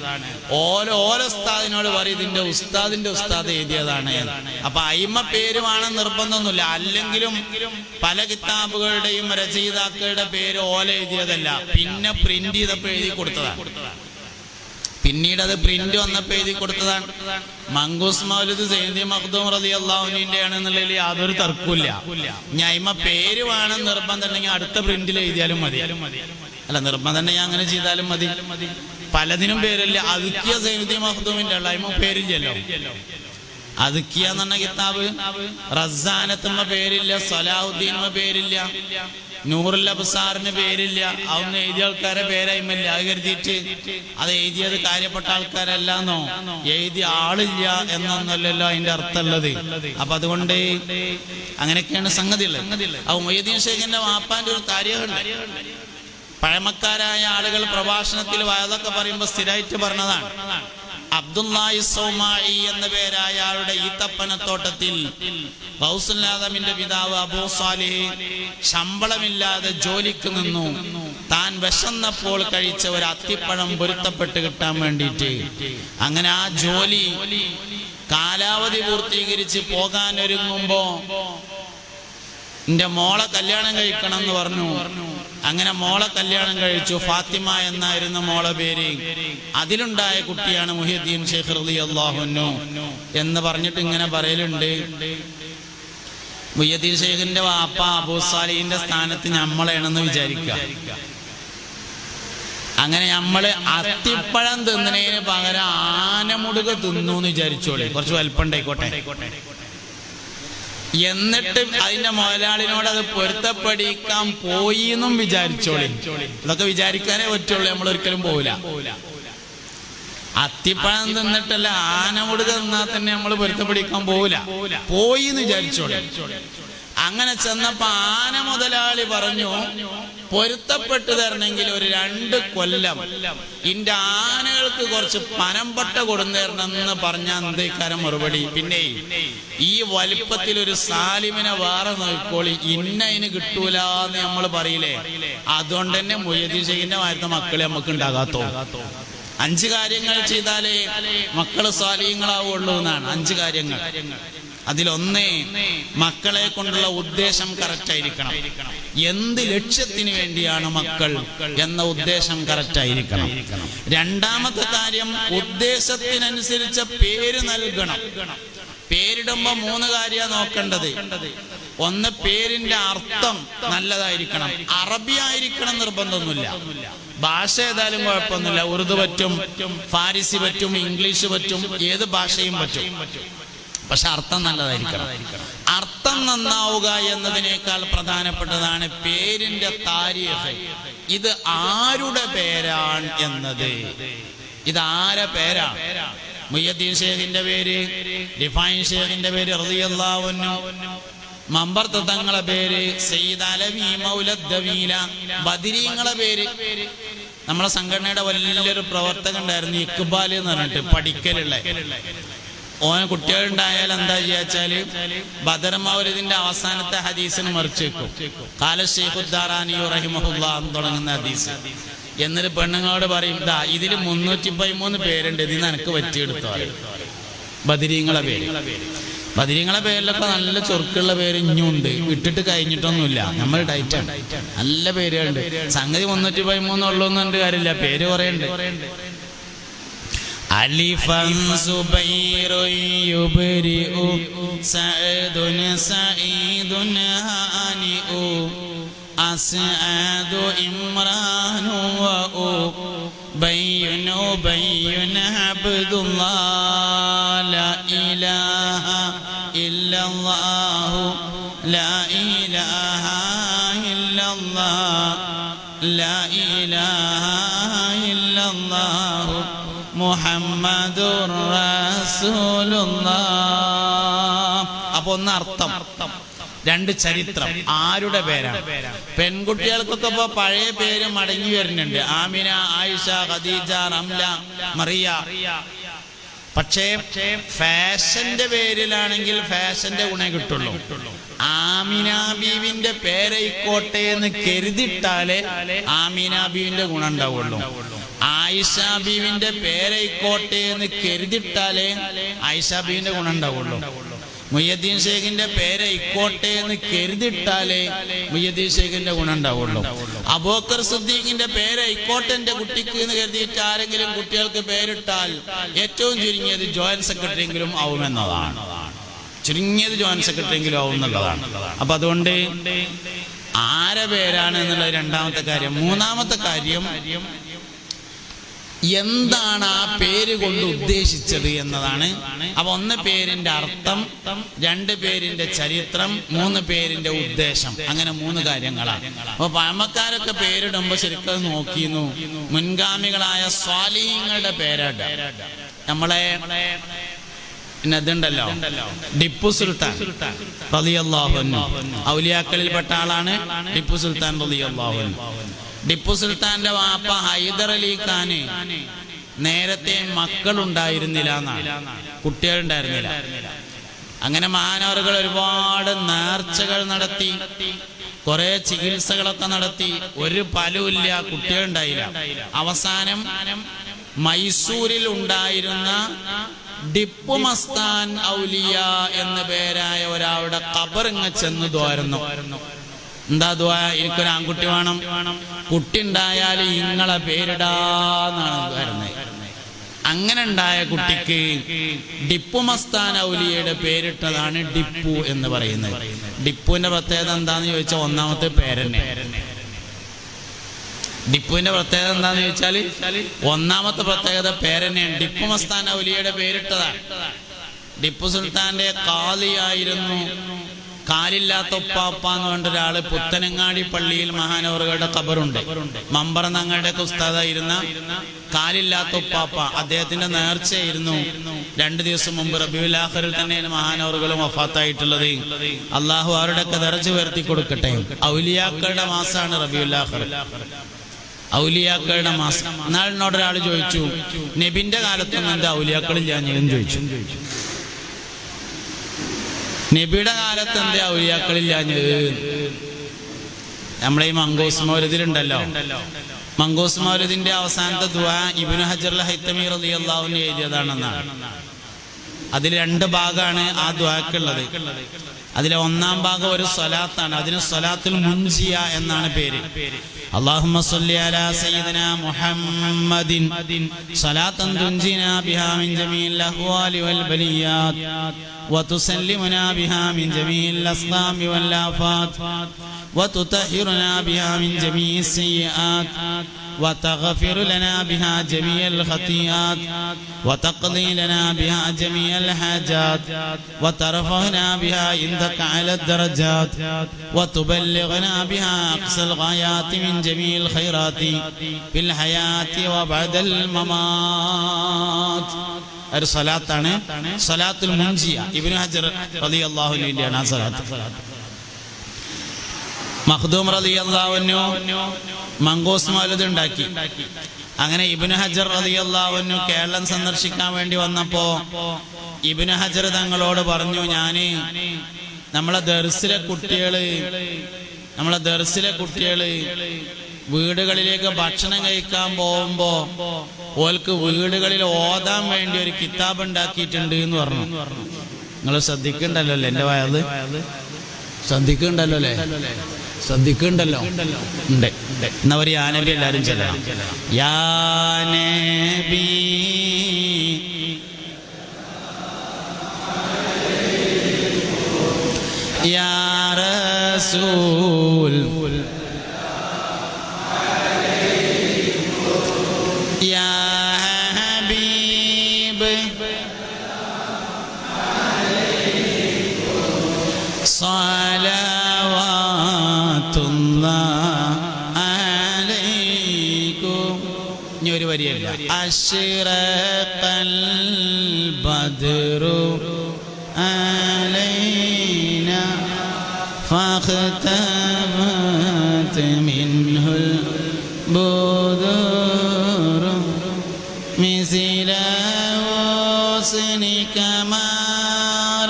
Speaker 1: ഓല ഉസ്താദിനോട് പറയും ഇതിന്റെ ഉസ്താദ് എഴുതിയതാണ്. അപ്പൊ അയിമ പേരുമാണ് നിർബന്ധമൊന്നുമില്ല. അല്ലെങ്കിലും പല കിതാബുകളുടെയും രചയിതാക്കളുടെ പേര് ഓല എഴുതിയതല്ല, പിന്നെ പ്രിന്റ് ചെയ്തപ്പോ എഴുതി കൊടുത്തതാണ്. പിന്നീട് അത് പ്രിന്റ് വന്നപ്പോ എഴുതി കൊടുത്തതാണ്. മങ്കൂസ് മൗലിദ് സൈനുദ്ദീൻ മഖ്ദൂം റളിയല്ലാഹു അൻഹുവിന്റെ ആണെന്നുള്ളതിൽ യാതൊരു തർക്കമില്ല. ഞൈമ പേര് വേണം നിർബന്ധം ഉണ്ടെങ്കിൽ അടുത്ത പ്രിന്റിൽ എഴുതിയാലും മതി. അല്ല നിർബന്ധം ഉണ്ടെങ്കിൽ അങ്ങനെ ചെയ്താലും മതി. പലതിനും പേരില്ല. അതുക്കിയ സൈനുദ്ദീൻ മഖ്ദൂമിന്റെ ഉള്ള അയിമ പേരില്ലല്ലോ. അതുക്കിയ എന്ന് പറഞ്ഞ കിതാബ് റസാനത്തുമ്മ പേരില്ല, സലാഹുദ്ദീനുമ്മ പേരില്ല, നൂറുൽ അബ്സാറിന് പേരില്ല. അതൊന്നും എഴുതിയ ആൾക്കാരെ പേരായ്മല്ല. അത് കരുതിയിട്ട് അത് എഴുതിയത് കാര്യപ്പെട്ട ആൾക്കാരല്ലാന്നോ, എഴുതിയ ആളില്ല എന്നൊന്നല്ലല്ലോ അതിന്റെ അർത്ഥമുള്ളത്. അപ്പൊ അതുകൊണ്ട് അങ്ങനെയൊക്കെയാണ് സംഗതിയുള്ളത്. അപ്പൊ മൊയ്യദ്ദീൻ ഷേഖിന്റെ വാപ്പാന്റെ ഒരു താരീഖുണ്ട്. പഴമക്കാരായ ആളുകൾ പ്രഭാഷണത്തിൽ വയതൊക്കെ പറയുമ്പോൾ സ്ഥിരമായിട്ട് പറഞ്ഞതാണ്. അബ്ദുല്ലാഹി സൗമായി എന്ന പേരായ ആളുടെ ഈത്തപ്പനത്തോട്ടത്തിൽ ഗൗസുൽ ആദമിന്റെ പിതാവ് അബൂ സാലിഹ് ശമ്പളമില്ലാതെ ജോലിക്ക് നിന്നു. താൻ വിശന്നപ്പോൾ കഴിച്ച ഒരു അത്തിപ്പഴം പൊരുത്തപ്പെട്ട് കിട്ടാൻ വേണ്ടിയിട്ട്. അങ്ങനെ ആ ജോലി കാലാവധി പൂർത്തീകരിച്ച് പോകാൻ ഒരുങ്ങുമ്പോ എന്റെ മോളെ കല്യാണം കഴിക്കണം എന്ന് പറഞ്ഞു. അങ്ങനെ മോളെ കല്യാണം കഴിച്ചു. ഫാത്തിമ എന്നായിരുന്നു മോളെ പേര്. അതിലുണ്ടായ കുട്ടിയാണ് മുഹിയുദ്ദീൻ ശൈഖ് റളിയല്ലാഹു അൻഹു എന്ന് പറഞ്ഞിട്ട് ഇങ്ങനെ പറയലുണ്ട്. മുഹിയുദ്ദീൻ ശൈഖിന്റെ വാപ്പ അബൂ സാലിഹിന്റെ സ്ഥാനത്ത് നമ്മളാണെന്ന് വിചാരിക്കുക. അങ്ങനെ നമ്മള് അത്തിപ്പഴം തിന്നതിന് പകരം ആനമുടുക തിന്നു എന്ന് വിചാരിച്ചോളി. കുറച്ച് വലിപ്പുണ്ടായിക്കോട്ടെ. എന്നിട്ട് അതിന്റെ മുതലാളിനോട് അത് പൊരുത്തപ്പെടിക്കാൻ പോയി എന്നും വിചാരിച്ചോളി. ഇതൊക്കെ വിചാരിക്കാനേ പറ്റുള്ളൂ, നമ്മൾ ഒരിക്കലും പോവില്ല. അത്തിപ്പഴം തിന്നിട്ടല്ല ആനമുടുക തിന്നാൽ തന്നെ നമ്മൾ പൊരുത്തപ്പെടിക്കാൻ പോവില്ല. പോയി എന്ന് വിചാരിച്ചോളി. അങ്ങനെ ചെന്നപ്പോ ആന മുതലാളി പറഞ്ഞു, പൊരുത്തപ്പെട്ടു തരണമെങ്കിൽ ഒരു 2 കൊല്ലം ഇന്റെ ആനകൾക്ക് കുറച്ച് പനമ്പട്ട കൊടുന്നേരണമെന്ന് പറഞ്ഞ എന്തേക്കാരം മറുപടി. പിന്നെ ഈ വലിപ്പത്തിൽ ഒരു സാലിമിനെ വേറെ നോക്കോളി, ഇന്നതിന് കിട്ടൂല എന്ന് നമ്മൾ പറയില്ലേ. അതുകൊണ്ട് തന്നെ മുഹിയുദ്ദീൻ ശൈഖിന്റെ മാരത്തെ മക്കളെ നമുക്ക് ഉണ്ടാകാത്തോ. 5 കാര്യങ്ങൾ ചെയ്താലേ മക്കള് സാലിഹ്യങ്ങളാവുള്ളൂ എന്നാണ്. 5 കാര്യങ്ങൾ. അതിലൊന്നേ മക്കളെ കൊണ്ടുള്ള ഉദ്ദേശം കറക്റ്റ് ആയിരിക്കണം. എന്ത് ലക്ഷ്യത്തിന് വേണ്ടിയാണ് മക്കൾ എന്ന ഉദ്ദേശം കറക്റ്റ് ആയിരിക്കണം. രണ്ടാമത്തെ കാര്യം, ഉദ്ദേശത്തിനനുസരിച്ച പേര് നൽകണം. പേരിടുമ്പോ 3 കാര്യമാണ് നോക്കേണ്ടത്. ഒന്ന്, പേരിന്റെ അർത്ഥം നല്ലതായിരിക്കണം. അറബി ആയിരിക്കണം നിർബന്ധമൊന്നുമില്ല. ഭാഷ ഏതായാലും കുഴപ്പമൊന്നുമില്ല. ഉറുദു പറ്റും, ഫാരിസി പറ്റും, ഇംഗ്ലീഷ് പറ്റും, ഏത് ഭാഷയും പറ്റും. പക്ഷെ അർത്ഥം നല്ലതായിരിക്കണം. അർത്ഥം നന്നാവുക എന്നതിനേക്കാൾ പ്രധാനപ്പെട്ടതാണ് പേരിന്റെ താരീഖ്. ഇത് ആരുടെ പേരാണ് എന്നത്. ഇത് ആരെ പേരാണ്? മുഹിയുദ്ദീൻ ശൈഖിന്റെ പേര്, റിഫായി ശൈഖിന്റെ പേര് റളിയല്ലാഹു അൻഹു, മമ്പർത്ത് തങ്ങളെ പേര്, സയ്യിദ് അലവി മൗലദ് ദവീല, ബദരീങ്ങളെ പേര്. നമ്മളെ സംഘടനയുടെ വലിയൊരു പ്രവർത്തകൻ ഉണ്ടായിരുന്നു, ഇക്ബാൽ എന്ന് പറഞ്ഞിട്ട്, പഠിക്കലുള്ള. ഓന് കുട്ടികളുണ്ടായാൽ എന്താ ചെയ്യാച്ചാല് ബദർ മൗലിദിന്റെ അവസാനത്തെ ഹദീസിന് മറിച്ച് വെക്കും. ഖാല ശൈഖുദ്ദാറാനി റഹിമഹുല്ലാഹ് എന്ന് തുടങ്ങുന്ന ഹദീസ്. എന്നിട്ട് പെണ്ണുങ്ങളോട് പറയും, ദാ ഇതില് 313 പേരുണ്ട്, ഇതിന് എനിക്ക് പറ്റിയെടുത്തോ. ബദരീങ്ങളെ പേര്. ബദരീങ്ങളെ പേരിലൊക്കെ നല്ല ചൊറുക്കുള്ള പേര് ഇഞ്ഞുണ്ട്, ഇട്ടിട്ട് കഴിഞ്ഞിട്ടൊന്നുമില്ല. നമ്മൾ ടൈറ്റാണ്, നല്ല പേരുകളുണ്ട്. സംഗതി 313 ഉള്ളൂ എന്നുണ്ട് കാര്യമില്ല, പേര് കുറേയുണ്ട്. അലിഫൻ സുബൈറുൻ യുബ്രിഉ സഅദുൻ സഈദുൻ ഹാനിഉ അസ്അദു ഇമ്രാനു വഉ ബയ്യുനു ബയ്യുന അബ്ദുല്ലാഹ് ലാ ഇലാഹ ഇല്ലല്ലാഹു ലാ ഇലാഹ ഇല്ലല്ലാഹ് ലാ ഇലാഹ ഇല്ലല്ലാഹു മുഹമ്മദുർ റസൂലുള്ളാഹ്. അപ്പൊ ഒന്ന് അർത്ഥം, 2 ചരിത്രം. ആരുടെ പേരാണ്? പെൺകുട്ടികൾക്കൊക്കെ ഇപ്പൊ പഴയ പേര് മടങ്ങി വരുന്നുണ്ട്. ആമിന, ആയിഷ, ഖദീജ, റംല, മറിയ. പക്ഷേ ഫാഷന്റെ പേരിലാണെങ്കിൽ ഫാഷന്റെ ഗുണേ കിട്ടുള്ളൂ. ആമിന ബീവിന്റെ പേരായിക്കോട്ടെ എന്ന് കരുതിട്ടാലേ ആമിന ബീവിന്റെ ഗുണം ഉണ്ടാവുള്ളൂ. ആയിഷ ബീവിന്റെ പേരായിക്കോട്ടെ എന്ന് കരുതിട്ടാലേ ആയിഷ ബീവിന്റെ ഗുണം ഉണ്ടാവുള്ളൂ. മുഹിയുദ്ദീൻ ശൈഖിന്റെ പേരായിക്കോട്ടെ എന്ന് കരുതിട്ടാലേ മുഹിയുദ്ദീൻ ശൈഖിന്റെ ഗുണം ഉണ്ടാവുള്ളൂ. അബൂബക്കർ സിദ്ദീഖിന്റെ പേരായിക്കോട്ടെ എന്റെ കുട്ടിക്ക് എന്ന് കരുതിയിട്ട് ആരെങ്കിലും കുട്ടികൾക്ക് പേരിട്ടാൽ ഏറ്റവും ചുരുങ്ങിയത് ജോയിന്റ് സെക്രട്ടറി എങ്കിലും ആവുമെന്നതാണ്. ചുരുങ്ങിയത് ജോയിന്റ് സെക്രട്ടറി എങ്കിലും ആവും എന്നുള്ളതാണ്. അപ്പൊ അതുകൊണ്ട് ആരെ പേരാണ് എന്നുള്ളത് രണ്ടാമത്തെ കാര്യം. മൂന്നാമത്തെ കാര്യം, എന്താണ് ആ പേര് കൊണ്ട് ഉദ്ദേശിച്ചത് എന്നതാണ്. അപ്പൊ 1 പേരിന്റെ അർത്ഥം, 2 പേരിന്റെ ചരിത്രം, 3 പേരിന്റെ ഉദ്ദേശം. അങ്ങനെ 3 കാര്യങ്ങളാണ്. അപ്പൊ പഴമക്കാരൊക്കെ പേരിടുമ്പോ ശരിക്കും നോക്കിയിരുന്നു, മുൻഗാമികളായ സ്വാലിഹീങ്ങളുടെ പേരാട്ട. നമ്മളെ ഇതുണ്ടല്ലോ, ടിപ്പു സുൽത്താൻ റളിയല്ലാഹു അൻഹു, ഔലിയാക്കളിൽപ്പെട്ട ആളാണ് ടിപ്പു സുൽത്താൻ റളിയല്ലാഹു അൻഹു. ടിപ്പു സുൽത്താന്റെ വാപ്പ ഹൈദർ അലി ഖാന് നേരത്തെ മക്കളുണ്ടായിരുന്നില്ല എന്നാണ്, കുട്ടികളുണ്ടായിരുന്നില്ല. അങ്ങനെ മഹാനവറുകൾ ഒരുപാട് നേർച്ചകൾ നടത്തി, കുറെ ചികിത്സകളൊക്കെ നടത്തി, ഒരു ഫലവുമില്ല, കുട്ടികളുണ്ടായില്ല. അവസാനം മൈസൂരിൽ ഉണ്ടായിരുന്ന ടിപ്പു മസ്താൻ ഔലിയ എന്ന പേരായ ഒരാളുടെ ഖബറിങ്ങ ചെന്ന് ദ്വാരുന്നു. എന്താ ദ്വാ? എനിക്കൊരു ആൺകുട്ടി വേണം, കുട്ടി ഉണ്ടായാൽ ഇങ്ങളെ പേരിടാന്നാണ് ദ്വാരുന്നത്. അങ്ങനെ ഉണ്ടായ കുട്ടിക്ക് ടിപ്പു മസ്താൻ ഔലിയയുടെ പേരിട്ടതാണ് ടിപ്പു എന്ന് പറയുന്നത്. ടിപ്പുവിന്റെ പ്രത്യേകത എന്താന്ന് ചോദിച്ചാൽ ഒന്നാമത്തെ പേരന്നെ. ടിപ്പുവിന്റെ പ്രത്യേകത എന്താന്ന് ചോദിച്ചാൽ ഒന്നാമത്തെ പ്രത്യേകത പേരന്നെയാണ്. ടിപ്പു മസ്താൻ ഔലിയയുടെ പേരിട്ടതാണ്. ടിപ്പു സുൽത്താന്റെ ഖാദിയായിരുന്നു കാലില്ലാത്ത ഉപ്പാപ്പ എന്ന് പറഞ്ഞ ഒരാള് പുത്തനങ്ങാടി പള്ളിയിൽ മഹാനവറുകളുടെ ഖബറുണ്ട്. മമ്പറ തങ്ങളുടെ ഉസ്താദായിരുന്ന കാലില്ലാത്ത ഉപ്പാപ്പ, അദ്ദേഹത്തിന്റെ നേർച്ചയായിരുന്നു 2 ദിവസം മുമ്പ് റബീഉൽ ആഖിറിൽ തന്നെയാണ് മഹാനവറുകളും വഫാത്തായിട്ടുള്ളത്. അള്ളാഹു അവരുടെയൊക്കെ ദർജ ഉയർത്തി കൊടുക്കട്ടെ. ഔലിയാക്കളുടെ മാസമാണ് റബീഉൽ ആഖിർ, ഔലിയാക്കളുടെ മാസം. എന്നാൽ എന്നോട് ഒരാൾ ചോദിച്ചു, നബിന്റെ കാലത്തൊന്നും എന്താ ഔലിയാക്കളില്ല എന്ന് ചോദിച്ചു. നബിയുടെ കാലത്ത് എന്താ ഔലിയാക്കളില്ലാഞ്ഞത്? നമ്മളെ ഈ മങ്കൂസ് മൗലിദിലുണ്ടല്ലോ, മങ്കൂസ് മൗലിദിന്റെ അവസാനത്തെ ദുആ ഇബ്നു ഹജർ ഹൈതമി റളിയല്ലാഹു അൻഹു എഴുതിയതാണെന്നാണ്. അതിൽ 2 ഭാഗമാണ് ആ ദുആക്കുള്ളത്. അതിലെ 1-ാം ഭാഗം ഒരു സ്വലാത്താണ്. അതിന് സ്വലാത്തുൽ മുൻജിയ എന്നാണ് പേര്. اللهم صل على سيدنا محمد صلاة تنجينا بها من جميع الأهوال والبليات وتسلمنا بها من جميع الأسقام والآفات وتطهرنا بها من جميع السيئات وتغفر لنا بها جميع الخطيئات وتقضي لنا بها جميع الحاجات وترفعنا بها عندك على الدرجات وتبلغنا بها أقصى الغايات من جميع الخيرات في الحياة وبعد الممات. ഒരു സ്വലാത്താണ് സ്വലാത്തുൽ മുൻജിയ. ഇബ്നു ഹജർ റളിയല്ലാഹു അൻഹുവിന്റെ ആ സ്വലാത്ത്. മഖ്ദൂം റളിയല്ലാഹു അൻഹു മങ്കൂസ് മൗലിദ് ഉണ്ടാക്കി. അങ്ങനെ ഇബ്നു ഹജർ റളിയല്ലാഹു അൻഹു കേരളം സന്ദർശിക്കാൻ വേണ്ടി വന്നപ്പോ ഇബ്നു ഹജർ തങ്ങളോട് പറഞ്ഞു, ഞാന് നമ്മളെ ദർസിലെ കുട്ടികള് വീടുകളിലേക്ക് ഭക്ഷണം കഴിക്കാൻ പോകുമ്പോ ഓൽക്ക് വീടുകളിൽ ഓതാൻ വേണ്ടി ഒരു കിതാബ് ഉണ്ടാക്കിയിട്ടുണ്ട് എന്ന് പറഞ്ഞു. നിങ്ങൾ ശ്രദ്ധിക്കണ്ടല്ലോ അല്ലേ? എന്റെ വയത് ശ്രദ്ധിക്കണ്ടല്ലോ അല്ലേ? ശ്രദ്ധിക്കണ്ടല്ലോ ഉണ്ട്. എന്നാ ഒരു യാ നബി എല്ലാരും ചെല്ലണം. യാ നബി യാ റസൂൽ യാ ഹബീബ് ഒരു വരിയല്ല. അശ്റഖൽ ബദ്റു അലൈന ഫഖതബത് മിൻഹുൽ ബുദൂർ മിസ്ല ഹുസ്നിക മാ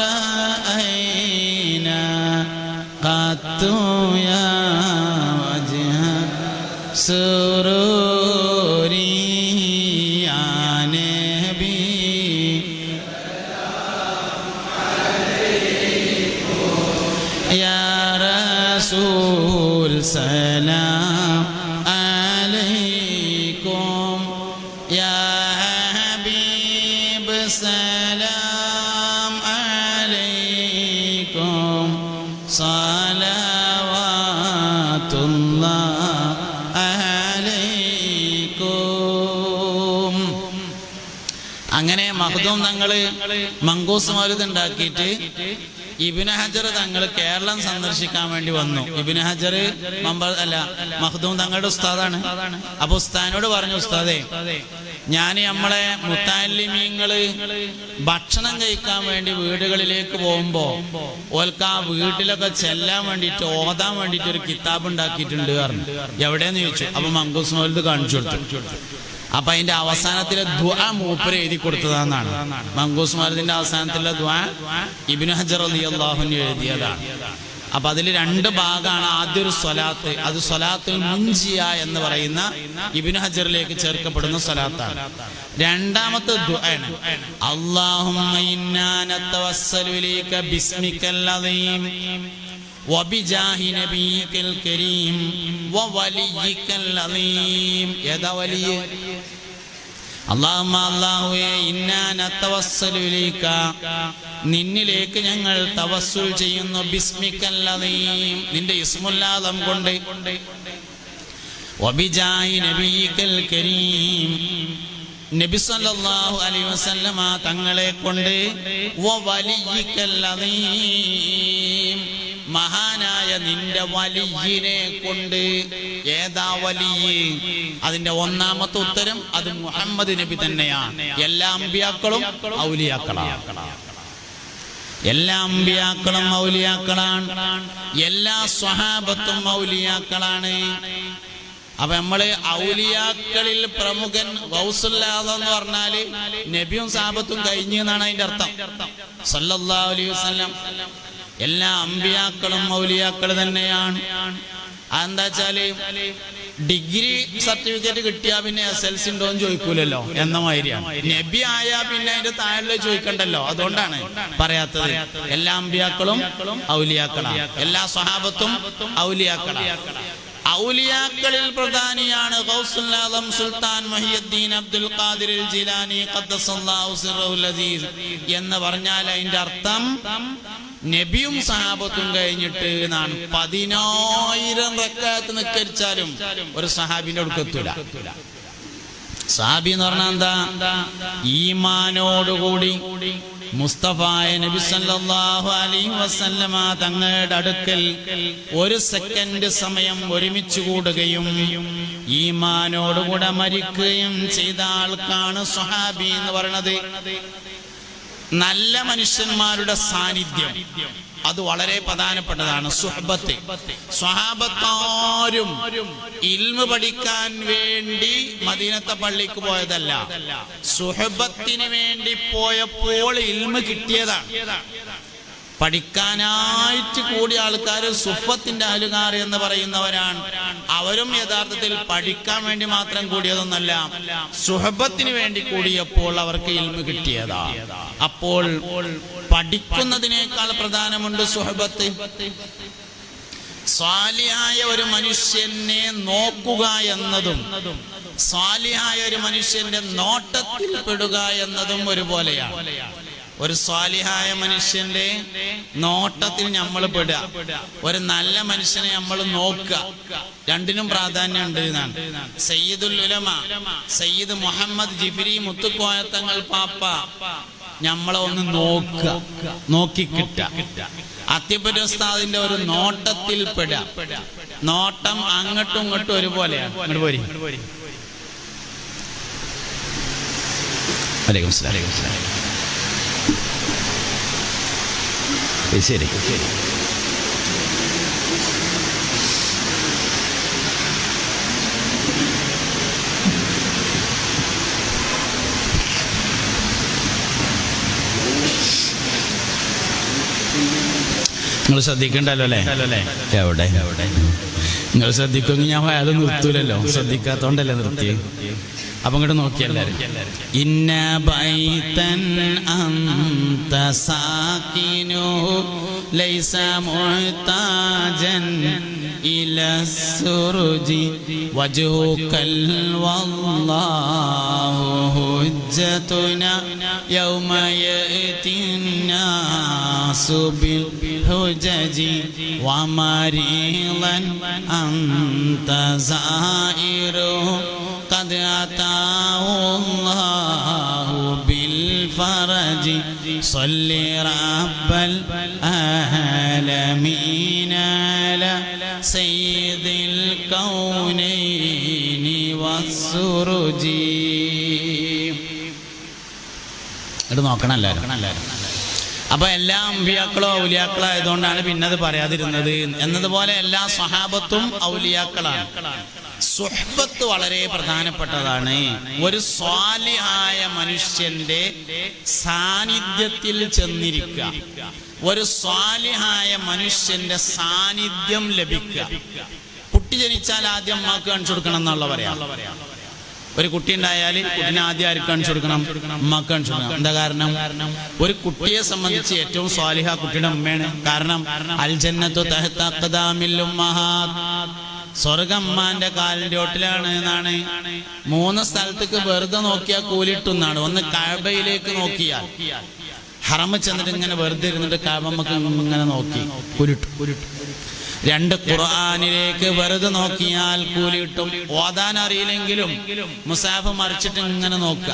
Speaker 1: റഅയ്ന ഖത്തു യാ വജ്ഹ സുറൂരി യാ നബി യാ റസൂൽ സലാം അലൈക്കും യാ ഹബീബ് സലാം അലൈക്കും സലവാത്തുല്ലാഹ് അലൈക്കും. അങ്ങനെ മഖ്ദൂം തങ്ങള് മങ്കൂസ് മൗലിദ് ഉണ്ടാക്കിയിട്ട് ഇബ്നു ഹജർ തങ്ങൾ കേരളം സന്ദർശിക്കാൻ വേണ്ടി വന്നു. ഇബ്നു ഹജർ മഖ്ദൂം തങ്ങളുടെ ഉസ്താദാണ്. അപ്പൊ ഉസ്താദിനോട് പറഞ്ഞു, ഉസ്താദേ, ഞാൻ നമ്മളെ മുത്തഅല്ലിമീങ്ങള് ഭക്ഷണം കഴിക്കാൻ വേണ്ടി വീടുകളിലേക്ക് പോകുമ്പോ ഓൽക്ക് ആ വീട്ടിലൊക്കെ ചെല്ലാൻ വേണ്ടിയിട്ട് ഓതാൻ വേണ്ടിയിട്ട് ഒരു കിതാബ് ഉണ്ടാക്കിയിട്ടുണ്ട് പറഞ്ഞു. എവിടെയെന്ന് ചോദിച്ചു. അപ്പൊ മങ്കൂസ് മൗലിദ് കാണിച്ചു കൊടുത്തു. അപ്പൊ അതിന്റെ അവസാനത്തിലെ ദുആ മൂപ്പര് എഴുതി കൊടുത്തതാന്നാണ്. മങ്കൂസ് മൗലിദിന്റെ അവസാനത്തിലെ ദുആ ഇബ്നു ഹജർ റളിയല്ലാഹു അൻഹു എഴുതിയതാണ്. അപ്പൊ അതിൽ രണ്ട് ഭാഗമാണ്. ആദ്യ ഒരു സ്വലാത്ത്, അത് സ്വലാത്തുൽ മുൻജിയ എന്ന് പറയുന്ന ഇബ്നു ഹജറിലേക്ക് ചേർക്കപ്പെടുന്ന സ്വലാത്താണ്. രണ്ടാമത്തെ ദുആണ് അല്ലാഹുമ്മ ഇന്നാ നതവസ്സലു ഇലൈക ബിസ്മിക്കൽ അദീം വബിജാഹി നബിയിക്കൽ കരീം വവലിയിക്കൽ അദീം. ഏതാ വലിയ? അല്ലാഹുമ്മ അല്ലാഹുവേ ഇന്നാ നതവസ്സലു ഇലൈക, നിന്നിലേക്ക് ഞങ്ങൾ തവസ്സുൽ ചെയ്യുന്നു, ബിസ്മിക്കൽ അദീം, നിന്റെ ഇസ്മുൽ ആദം കൊണ്ട്, വബിജാഹി നബിയിക്കൽ കരീം, നബി സല്ലല്ലാഹു അലൈഹി വസല്ലമ തങ്ങളെ കൊണ്ട്, വവലിയിക്കൽ അദീം, മഹാനായ നിന്റെ വലിയിനെ കൊണ്ട്. ഏതാ വലിയ്? അതിന്റെ ഒന്നാമത്തെ ഉത്തരം അത് മുഹമ്മദ് നബി തന്നെയാണ്. എല്ലാ അമ്പിയാക്കളും ഔലിയാക്കളാണ്. എല്ലാ അമ്പിയാക്കളും ഔലിയാക്കളാണ്. എല്ലാ സ്വഹാബത്തും ഔലിയാക്കളാണ്. അപ്പൊ നമ്മള് ഔലിയാക്കളിൽ പ്രമുഖൻ ഗൗസുൽ ആദം എന്ന് പറഞ്ഞാല് നബിയും സഹാബത്തും കഴിഞ്ഞു എന്നാണ് അതിന്റെ അർത്ഥം. സല്ലല്ലാഹു അലൈഹി വസല്ലം. എല്ലാ അമ്പിയാക്കളും ഔലിയാക്കൾ തന്നെയാണ്. അതെന്താ വെച്ചാല് ഡിഗ്രി സർട്ടിഫിക്കറ്റ് കിട്ടിയാ പിന്നെ SLC ഉണ്ടോന്ന് ചോദിക്കൂലല്ലോ എന്ന മാതിരിയാണ്. നബി ആയാ പിന്നെ അതിന്റെ താഴെ ചോദിക്കണ്ടല്ലോ. അതുകൊണ്ടാണ് പറയാത്തത്. എല്ലാ അമ്പിയാക്കളും ഔലിയാക്കളാണ്. എല്ലാ സ്വഹാബത്തും ഔലിയാക്കളാണ്. ഔലിയാക്കളിൽ പ്രധാനിയാണ് ഗൗസുൽ ആദം സുൽത്താൻ മുഹിയുദ്ദീൻ അബ്ദുൽ ഖാദിർ ജിലാനി ഖദ്ദസല്ലാഹു സിർറഹുൽ അസീസ് എന്ന് പറഞ്ഞാൽ അതിന്റെ അർത്ഥം നബിയും സഹാബത്തും കഴിഞ്ഞിട്ട് എന്നാണ്. 10,000 റക്അത്ത് നിസ്കരിച്ചാലും ഒരു സഹാബിന്റെ അടുക്കെത്തൂല. സഹാബി എന്ന് പറഞ്ഞാൽ എന്താ? ഈമാനോടുകൂടി മുസ്തഫായ നബി സല്ലല്ലാഹു അലൈഹി വസല്ലമ തങ്ങളുടെ അടുക്കൽ ഒരു സെക്കൻഡ് സമയം ഒരുമിച്ച് കൂടുകയും ഈമാനോടുകൂടെ മരിക്കുകയും ചെയ്ത ആൾക്കാണ് സ്വഹാബി എന്ന് പറയുന്നത്. നല്ല മനുഷ്യന്മാരുടെ സാന്നിധ്യം അത് വളരെ പ്രധാനപ്പെട്ടതാണ്. സുഹബത്ത്. സ്വഹാബത്താരും ഇൽമു പഠിക്കാൻ വേണ്ടി മദീനത്തെ പള്ളിക്ക് പോയതല്ല, സുഹബത്തിന് വേണ്ടി പോയപ്പോൾ ഇൽമു കിട്ടിയതാണ്. പഠിക്കാനായിട്ട് കൂടിയ ആൾക്കാർ സുഫത്തിന്റെ അഹ്ലുകാർ എന്ന് പറയുന്നവരാണ്. അവരും യഥാർത്ഥത്തിൽ പഠിക്കാൻ വേണ്ടി മാത്രം കൂടിയതൊന്നല്ല, സുഹബത്തിന് വേണ്ടി കൂടിയപ്പോൾ അവർക്ക് ഇൽമു കിട്ടിയതാ. അപ്പോൾ പഠിക്കുന്നതിനേക്കാൾ പ്രധാനമുണ്ട് സുഹബത്ത്. സ്വാലിഹായ ഒരു മനുഷ്യനെ നോക്കുക എന്നതും സ്വാലിഹായ ഒരു മനുഷ്യന്റെ നോട്ടത്തിൽ പെടുക എന്നതും ഒരുപോലെയാണ്. ഒരു സ്വാലിഹായ മനുഷ്യന്റെ നോട്ടത്തിൽ നമ്മൾ പെടുക, ഒരു നല്ല മനുഷ്യനെ നമ്മൾ നോക്കുക, രണ്ടിനും പ്രാധാന്യമുണ്ട് എന്നാണ്. സയ്യിദുൽ ഉലമ സയ്യിദ് മുഹമ്മദ് ജിഫ്രി മുത്തുക്കോയത്തങ്ങൾ പാപ്പ നമ്മളെ ഒന്ന് നോക്കുക, നോക്കിക്കിട്ടുക. അത്തിപ്പറ്റ ഉസ്താദിന്റെ ഒരു നോട്ടത്തിൽ പെടുക. നോട്ടം അങ്ങോട്ടും ഇങ്ങോട്ടും ഒരുപോലെയാണ്. ഇങ്ങോട്ട് പോരി. വലൈക്കും സലാം. ശരി. നിങ്ങൾ ശ്രദ്ധിക്കണ്ടല്ലോ അല്ലേ? എവിടെ നിങ്ങൾ ശ്രദ്ധിക്കുമെങ്കിൽ ഞാൻ അത് നിർത്തൂലല്ലോ. ശ്രദ്ധിക്കാത്തോണ്ടല്ലേ നിർത്തി. അപ്പൊ ഇങ്ങോട്ട് നോക്കിയെല്ലാരും. ഇന്ന ബൈതൻ അന്ത സാകിനു ലൈസ മുഹ്താജൻ ഇലാ സുർജി വജ്ഹുകൽ വല്ലാഹു ഹുജ്ജതുനാ യൗമ യഅതിന്നാസു ബിൽ ഹുജജി വമരീളൻ അന്ത സായിറു قد أتاه الله بالفرج صل رب العالمين على سيد الكونين والسرج. ഇത് നോക്കണം എല്ലാവരും. അപ്പൊ എല്ലാ അമ്പിയാക്കളും ഔലിയാക്കളും ആയതുകൊണ്ടാണ് പിന്നെ അത് പറയാതിരുന്നത്. എന്നതുപോലെ എല്ലാ സ്വഹാബത്തും ഔലിയാക്കളാണ്. സുഹ്ബത്ത് വളരെ പ്രധാനപ്പെട്ടതാണ്. ഒരു സ്വാലിഹായ മനുഷ്യന്റെ സാന്നിധ്യത്തിൽ ചെന്നിരിക്കുക, ഒരു സ്വാലിഹായ മനുഷ്യന്റെ സാന്നിധ്യം ലഭിക്കുക. കുട്ടി ജനിച്ചാൽ ആദ്യം അമ്മക്ക് കാണിച്ചു കൊടുക്കണം എന്നുള്ള പറയാം. ഒരു കുട്ടി ഉണ്ടായാൽ കുട്ടിനെ ആദ്യം ആർക്ക് കാണിച്ചു കൊടുക്കണം? അമ്മക്ക് കാണിച്ചു കൊടുക്കണം. എന്താ കാരണം? ഒരു കുട്ടിയെ സംബന്ധിച്ച് ഏറ്റവും സ്വാലിഹ കുട്ടിയുടെ ഉമ്മയാണ്. കാരണം അൽ ജന്നത്തു തഹ്ത അഖ്ദാമിൽ ഉമ്മഹാത്ത്, സ്വർഗം അമ്മാന്റെ കാലിന്റെ ഓട്ടിലാണ് എന്നാണ്. 3 സ്ഥലത്തേക്ക് വെറുതെ നോക്കിയാൽ കൂലിട്ടുന്നാണ്. ഒന്ന് കഅബയിലേക്ക് നോക്കിയാൽ, ഹറമ് ചെന്നിട്ട് ഇങ്ങനെ വെറുതെ ഇരുന്നിട്ട് കഅബമ്മക്ക് ഇങ്ങനെ നോക്കി കൂലിട്ടു. 2 ഖുർആനിലേക്ക് വെറുതെ നോക്കിയാൽ കൂലി കിട്ടും. ഓതാൻ അറിയില്ലെങ്കിലും മുസാഫ് മറിച്ചിട്ട് ഇങ്ങനെ നോക്കുക.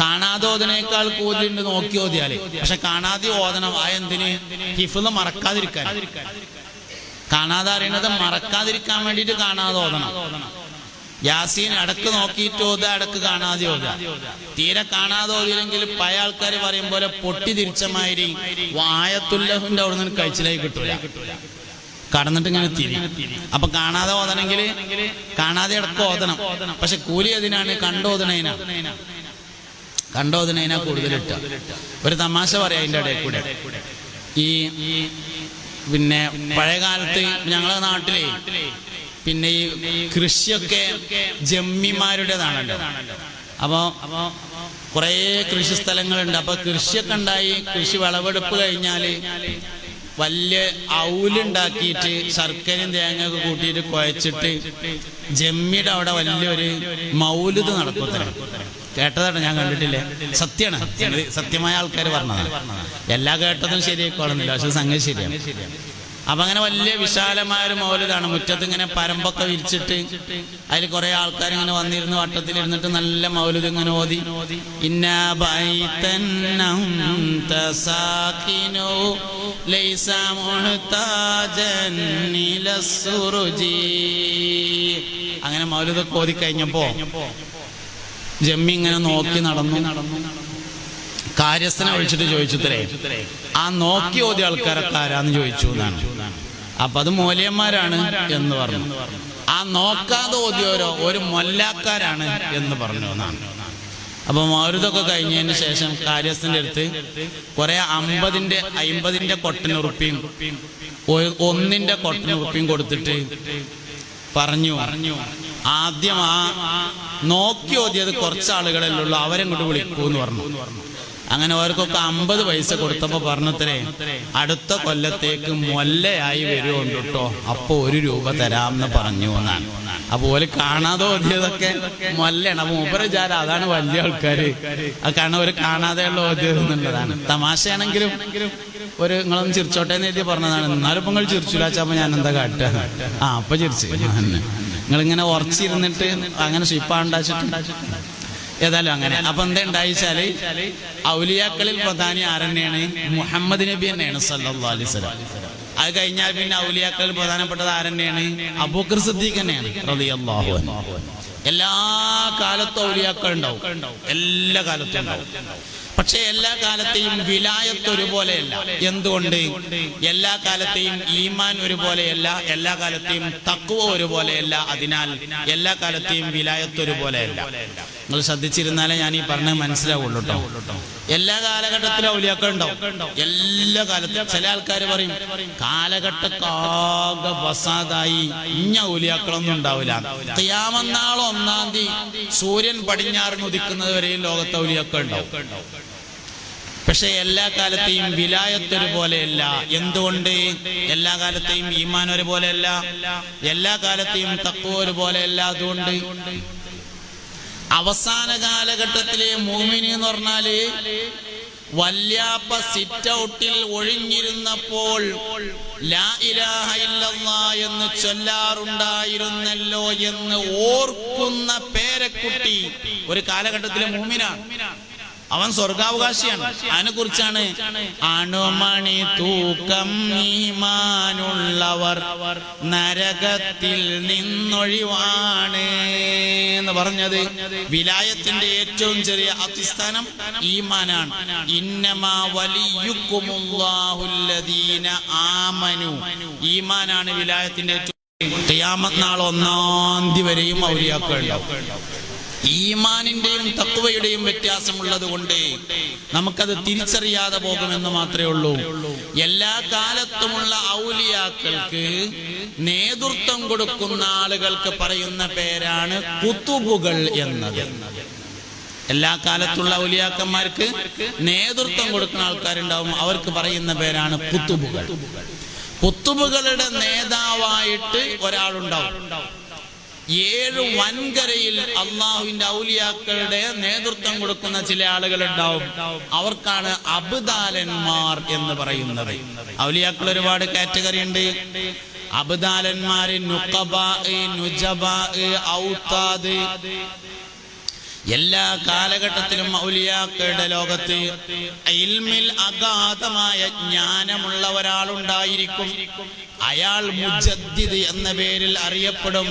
Speaker 1: കാണാതെ ഓതനേക്കാൾ കൂലിണ്ട് നോക്കി ഓതിയാല്. പക്ഷെ കാണാതെ ഓതണം. എന്തിന്? ഹിഫ്ള് മറക്കാതിരിക്കാൻ. കാണാതെ അറിയണത് മറക്കാതിരിക്കാൻ വേണ്ടിയിട്ട് കാണാതെ ഓതണം. യാസീൻ അടക്ക് നോക്കിയിട്ട് ഓതുക, അടക്ക് കാണാതെ ഓതുക. തീരെ കാണാതെ ഓതിയില്ലെങ്കിൽ പഴയ ആൾക്കാർ പറയും പോലെ പൊട്ടി തിരിച്ചമാതിരി വായത്തുല്ലഹുവിന്റെ അവിടെ നിന്ന് കഴിച്ചിലായി കിട്ടൂല, കടന്നിട്ട് ഇങ്ങനെ തിരി. അപ്പൊ കാണാതെ ഓതണമെങ്കിൽ കാണാതെ ഇടക്ക് ഓതണം. പക്ഷെ കൂലി അതിനാണ് കണ്ടോതനേനാ കൂടുതലിട്ട. ഒരു തമാശ പറയാം അതിൻ്റെ ഇടയിൽ കൂടെ. ഈ പിന്നെ പഴയ കാലത്ത് ഞങ്ങളെ നാട്ടിലെ പിന്നെ ഈ കൃഷിയൊക്കെ ജമ്മിമാരുടേതാണല്ലോ. അപ്പൊ കുറേ കൃഷി സ്ഥലങ്ങളുണ്ട്. അപ്പൊ കൃഷിയൊക്കെ ഉണ്ടായി, കൃഷി വിളവെടുപ്പ് കഴിഞ്ഞാല് വലിയ ഔലുണ്ടാക്കിയിട്ട് ശർക്കരയും തേങ്ങയൊക്കെ കൂട്ടിയിട്ട് കുഴച്ചിട്ട് ജമ്മിയുടെ അവിടെ വലിയൊരു മൗലുദ് നടക്കും. കേട്ടതാണ്, ഞാൻ കണ്ടിട്ടില്ലേ. സത്യമാണ്, സത്യമായ ആൾക്കാർ പറഞ്ഞതാണ്. എല്ലാ കേട്ടതും ശരിയായിക്കോളുന്നില്ല, പക്ഷെ സംഗതി ശരിയാണ്. അപ്പൊ അങ്ങനെ വലിയ വിശാലമായ ഒരു മൗലിദാണ്. മുറ്റത്ത് ഇങ്ങനെ പരമ്പൊക്കെ വിരിച്ചിട്ട് അതിൽ കുറെ ആൾക്കാർ ഇങ്ങനെ വന്നിരുന്ന് വട്ടത്തിലിരുന്നിട്ട് നല്ല മൗലിദ് ഇങ്ങനെ ഓതി. അങ്ങനെ മൗലിദൊക്കെ ഓതി കഴിഞ്ഞപ്പോ ജമ്മി ഇങ്ങനെ നോക്കി നടന്നു. കാര്യസ്ഥനെ വിളിച്ചിട്ട് ചോദിച്ചുത്രേ, ആ നോക്കി ഓതിയ ആൾക്കാരൊക്കെ ആരാന്ന് ചോദിച്ചു എന്നാണ്. അപ്പൊ അത് മൂല്യന്മാരാണ് എന്ന് പറഞ്ഞു. ആ നോക്കാതെ ഓതിയോരോ ഒരു മൊല്ലാക്കാരാണ് എന്ന് പറഞ്ഞു എന്നാണ്. അപ്പൊ മൗലിദൊക്കെ കഴിഞ്ഞതിന് ശേഷം കാര്യസ്ഥന്റെ അടുത്ത് കുറെ 50-ന്റെ കൊട്ടനുറുപ്പിയും 1-ന്റെ കൊട്ടനുറുപ്പിയും കൊടുത്തിട്ട് പറഞ്ഞു, ആദ്യം ആ നോക്കി ഓതിയത് കുറച്ച് ആളുകളല്ലേ ഉള്ളൂ, അവരെങ്ങോട്ട് വിളിക്കൂ എന്ന് പറഞ്ഞു. അങ്ങനെ അവർക്കൊക്കെ 50 പൈസ കൊടുത്തപ്പോ പറഞ്ഞത്രേ, അടുത്ത കൊല്ലത്തേക്ക് മൊല്ലയായി വരുമുണ്ട് കേട്ടോ, അപ്പൊ 1 രൂപ തരാമെന്ന് പറഞ്ഞു എന്നാണ്. അപ്പൊ ഓല് കാണാതെ ഓതിയതൊക്കെ മൊല്ലാണ്. അപ്പൊ മൂപ്പരചാരം അതാണ് വലിയ ആൾക്കാര്. അത് കാരണം ഒരു കാണാതെയുള്ള ഓതിയത് എന്നുള്ളതാണ്. തമാശയാണെങ്കിലും ഒരു നിങ്ങളൊന്ന് ചിരിച്ചോട്ടെ എന്ന് എഴുതി പറഞ്ഞതാണ്. എന്നാലും ഇപ്പൊ നിങ്ങൾ ചിരിച്ചില്ലാച്ചപ്പോ ഞാൻ എന്താ കാട്ടുക? അപ്പൊ ചിരിച്ചു. നിങ്ങളിങ്ങനെ ഉറച്ചിരുന്നിട്ട് അങ്ങനെ ഷിപ്പാണ്ടാച്ചിട്ട് ഏതായാലും അങ്ങനെ. അപ്പൊ എന്താ ഉണ്ടായിച്ചാല് ഔലിയാക്കളിൽ പ്രധാനി ആരെന്നെയാണ്? മുഹമ്മദ് നബി തന്നെയാണ് സല്ലല്ലാഹു അലൈഹി വസല്ലം. അത് കഴിഞ്ഞാൽ പിന്നെ ഔലിയാക്കളിൽ പ്രധാനപ്പെട്ടത് ആരെന്നെയാണ്? അബൂബക്കർ സിദ്ദീഖ് തന്നെയാണ് റളിയല്ലാഹു അൻഹു. എല്ലാ കാലത്തും ഔലിയാക്കൾ ഉണ്ടാവും, എല്ലാ കാലത്തും ഉണ്ടാവും. പക്ഷെ എല്ലാ കാലത്തെയും വിലായത്ത് ഒരുപോലെയല്ല. എന്തുകൊണ്ട്? എല്ലാ കാലത്തെയും ഈമാൻ ഒരുപോലെയല്ല, എല്ലാ കാലത്തെയും തഖ്വ ഒരുപോലെയല്ല. അതിനാൽ എല്ലാ കാലത്തെയും വിലായത്ത് ഒരുപോലെയല്ല. നിങ്ങൾ ശ്രദ്ധിച്ചിരുന്നാലേ ഞാൻ ഈ പറഞ്ഞത് മനസ്സിലാവുള്ളൂ കേട്ടോ. എല്ലാ കാലഘട്ടത്തിലും ഔലിയാക്കൾ ഉണ്ടാവും, എല്ലാ കാലത്തും. ചില ആൾക്കാർ പറയും കാലഘട്ടക്കാകെ ഫസാദായി, ഇഞ്ഞ ഔലിയാക്കളൊന്നും ഉണ്ടാവില്ല. ഖിയാമത്ത് നാൾ 1-ാം തീയതി സൂര്യൻ പടിഞ്ഞാറിന് ഉദിക്കുന്നത് വരെയും ലോകത്ത് ഔലിയാക്കൾ ഉണ്ടാവും. പക്ഷെ എല്ലാ കാലത്തെയും വിലായത്ത് ഒരുപോലെയല്ല. എന്തുകൊണ്ട്? എല്ലാ കാലത്തെയും ഈമാൻ ഒരുപോലെയല്ല, എല്ലാ കാലത്തെയും തഖ്വ ഒരുപോലെയല്ല. അതുകൊണ്ട് അവസാന കാലഘട്ടത്തിലെ മുഅ്മിനീൻ എന്ന് പറഞ്ഞാല് വല്യാപ്പ സിറ്റ് ഔട്ടിൽ ഒഴിഞ്ഞിരുന്നപ്പോൾ ലാ ഇലാഹ ഇല്ലല്ലാഹ് എന്ന് ചൊല്ലാറുണ്ടായിരുന്നല്ലോ എന്ന് ഓർക്കുന്ന പേരക്കുട്ടി ഒരു കാലഘട്ടത്തിലെ മുഅ്മിനാണ്. അവൻ സ്വർഗാവകാശിയാണ്. അതിനെ കുറിച്ചാണ് അണുമണി തൂക്കം ഈമാനുള്ളവർ നരകത്തിൽ നിന്നൊഴിവാണ് എന്ന് പറഞ്ഞത്. വിലായത്തിന്റെ ഏറ്റവും ചെറിയ അടിസ്ഥാനം ഈമാനാണ്. ഇന്നമാ വലിയുക്കുമുല്ലാഹുല്ലദീന ആമനു. ഈമാനാണ് വിലായത്തിന്റെ ഖിയാമത്ത് നാൾ 1-ാം തീയതി വരെയും ഔലിയാക്കൾ ഉണ്ടാവും. ഈമാനിന്റെയും തഖ്വയുടെയും വ്യത്യാസമുള്ളത് കൊണ്ട് നമുക്കത് തിരിച്ചറിയാതെ പോകുമെന്ന് മാത്രമേ ഉള്ളൂ. എല്ലാ കാലത്തുമുള്ള ഔലിയാക്കൾക്ക് നേതൃത്വം കൊടുക്കുന്ന ആളുകൾക്ക് പറയുന്ന പേരാണ് കുതുബുകൾ എന്നത്. എല്ലാ കാലത്തുള്ള ഔലിയാക്കന്മാർക്ക് നേതൃത്വം കൊടുക്കുന്ന ആൾക്കാരുണ്ടാവും, അവർക്ക് പറയുന്ന പേരാണ് കുതുബുകൾ. കുതുബുകളുടെ നേതാവായിട്ട് ഒരാളുണ്ടാവും. 7 വൻകരയിൽ അള്ളാഹുവിന്റെ ഔലിയാക്കളുടെ നേതൃത്വം കൊടുക്കുന്ന ചില ആളുകൾ ഉണ്ടാവും. അവർക്കാണ് അബ്ദാലന്മാർ എന്ന് പറയുന്നത്. ഔലിയാക്കൾ ഒരുപാട് കാറ്റഗറി ഉണ്ട്. അബ്ദാലന്മാര്, നുഖബാ, നുജബാ, ഔതാദ്. എല്ലാ കാലഘട്ടത്തിലും ഔലിയാക്കളുടെ ലോകത്ത് ഇൽമിൽ അഗാധമായ ജ്ഞാനമുള്ള ഒരാളുണ്ടായിരിക്കും. അയാൾ മുജദ്ദിദ് എന്ന പേരിൽ അറിയപ്പെടും.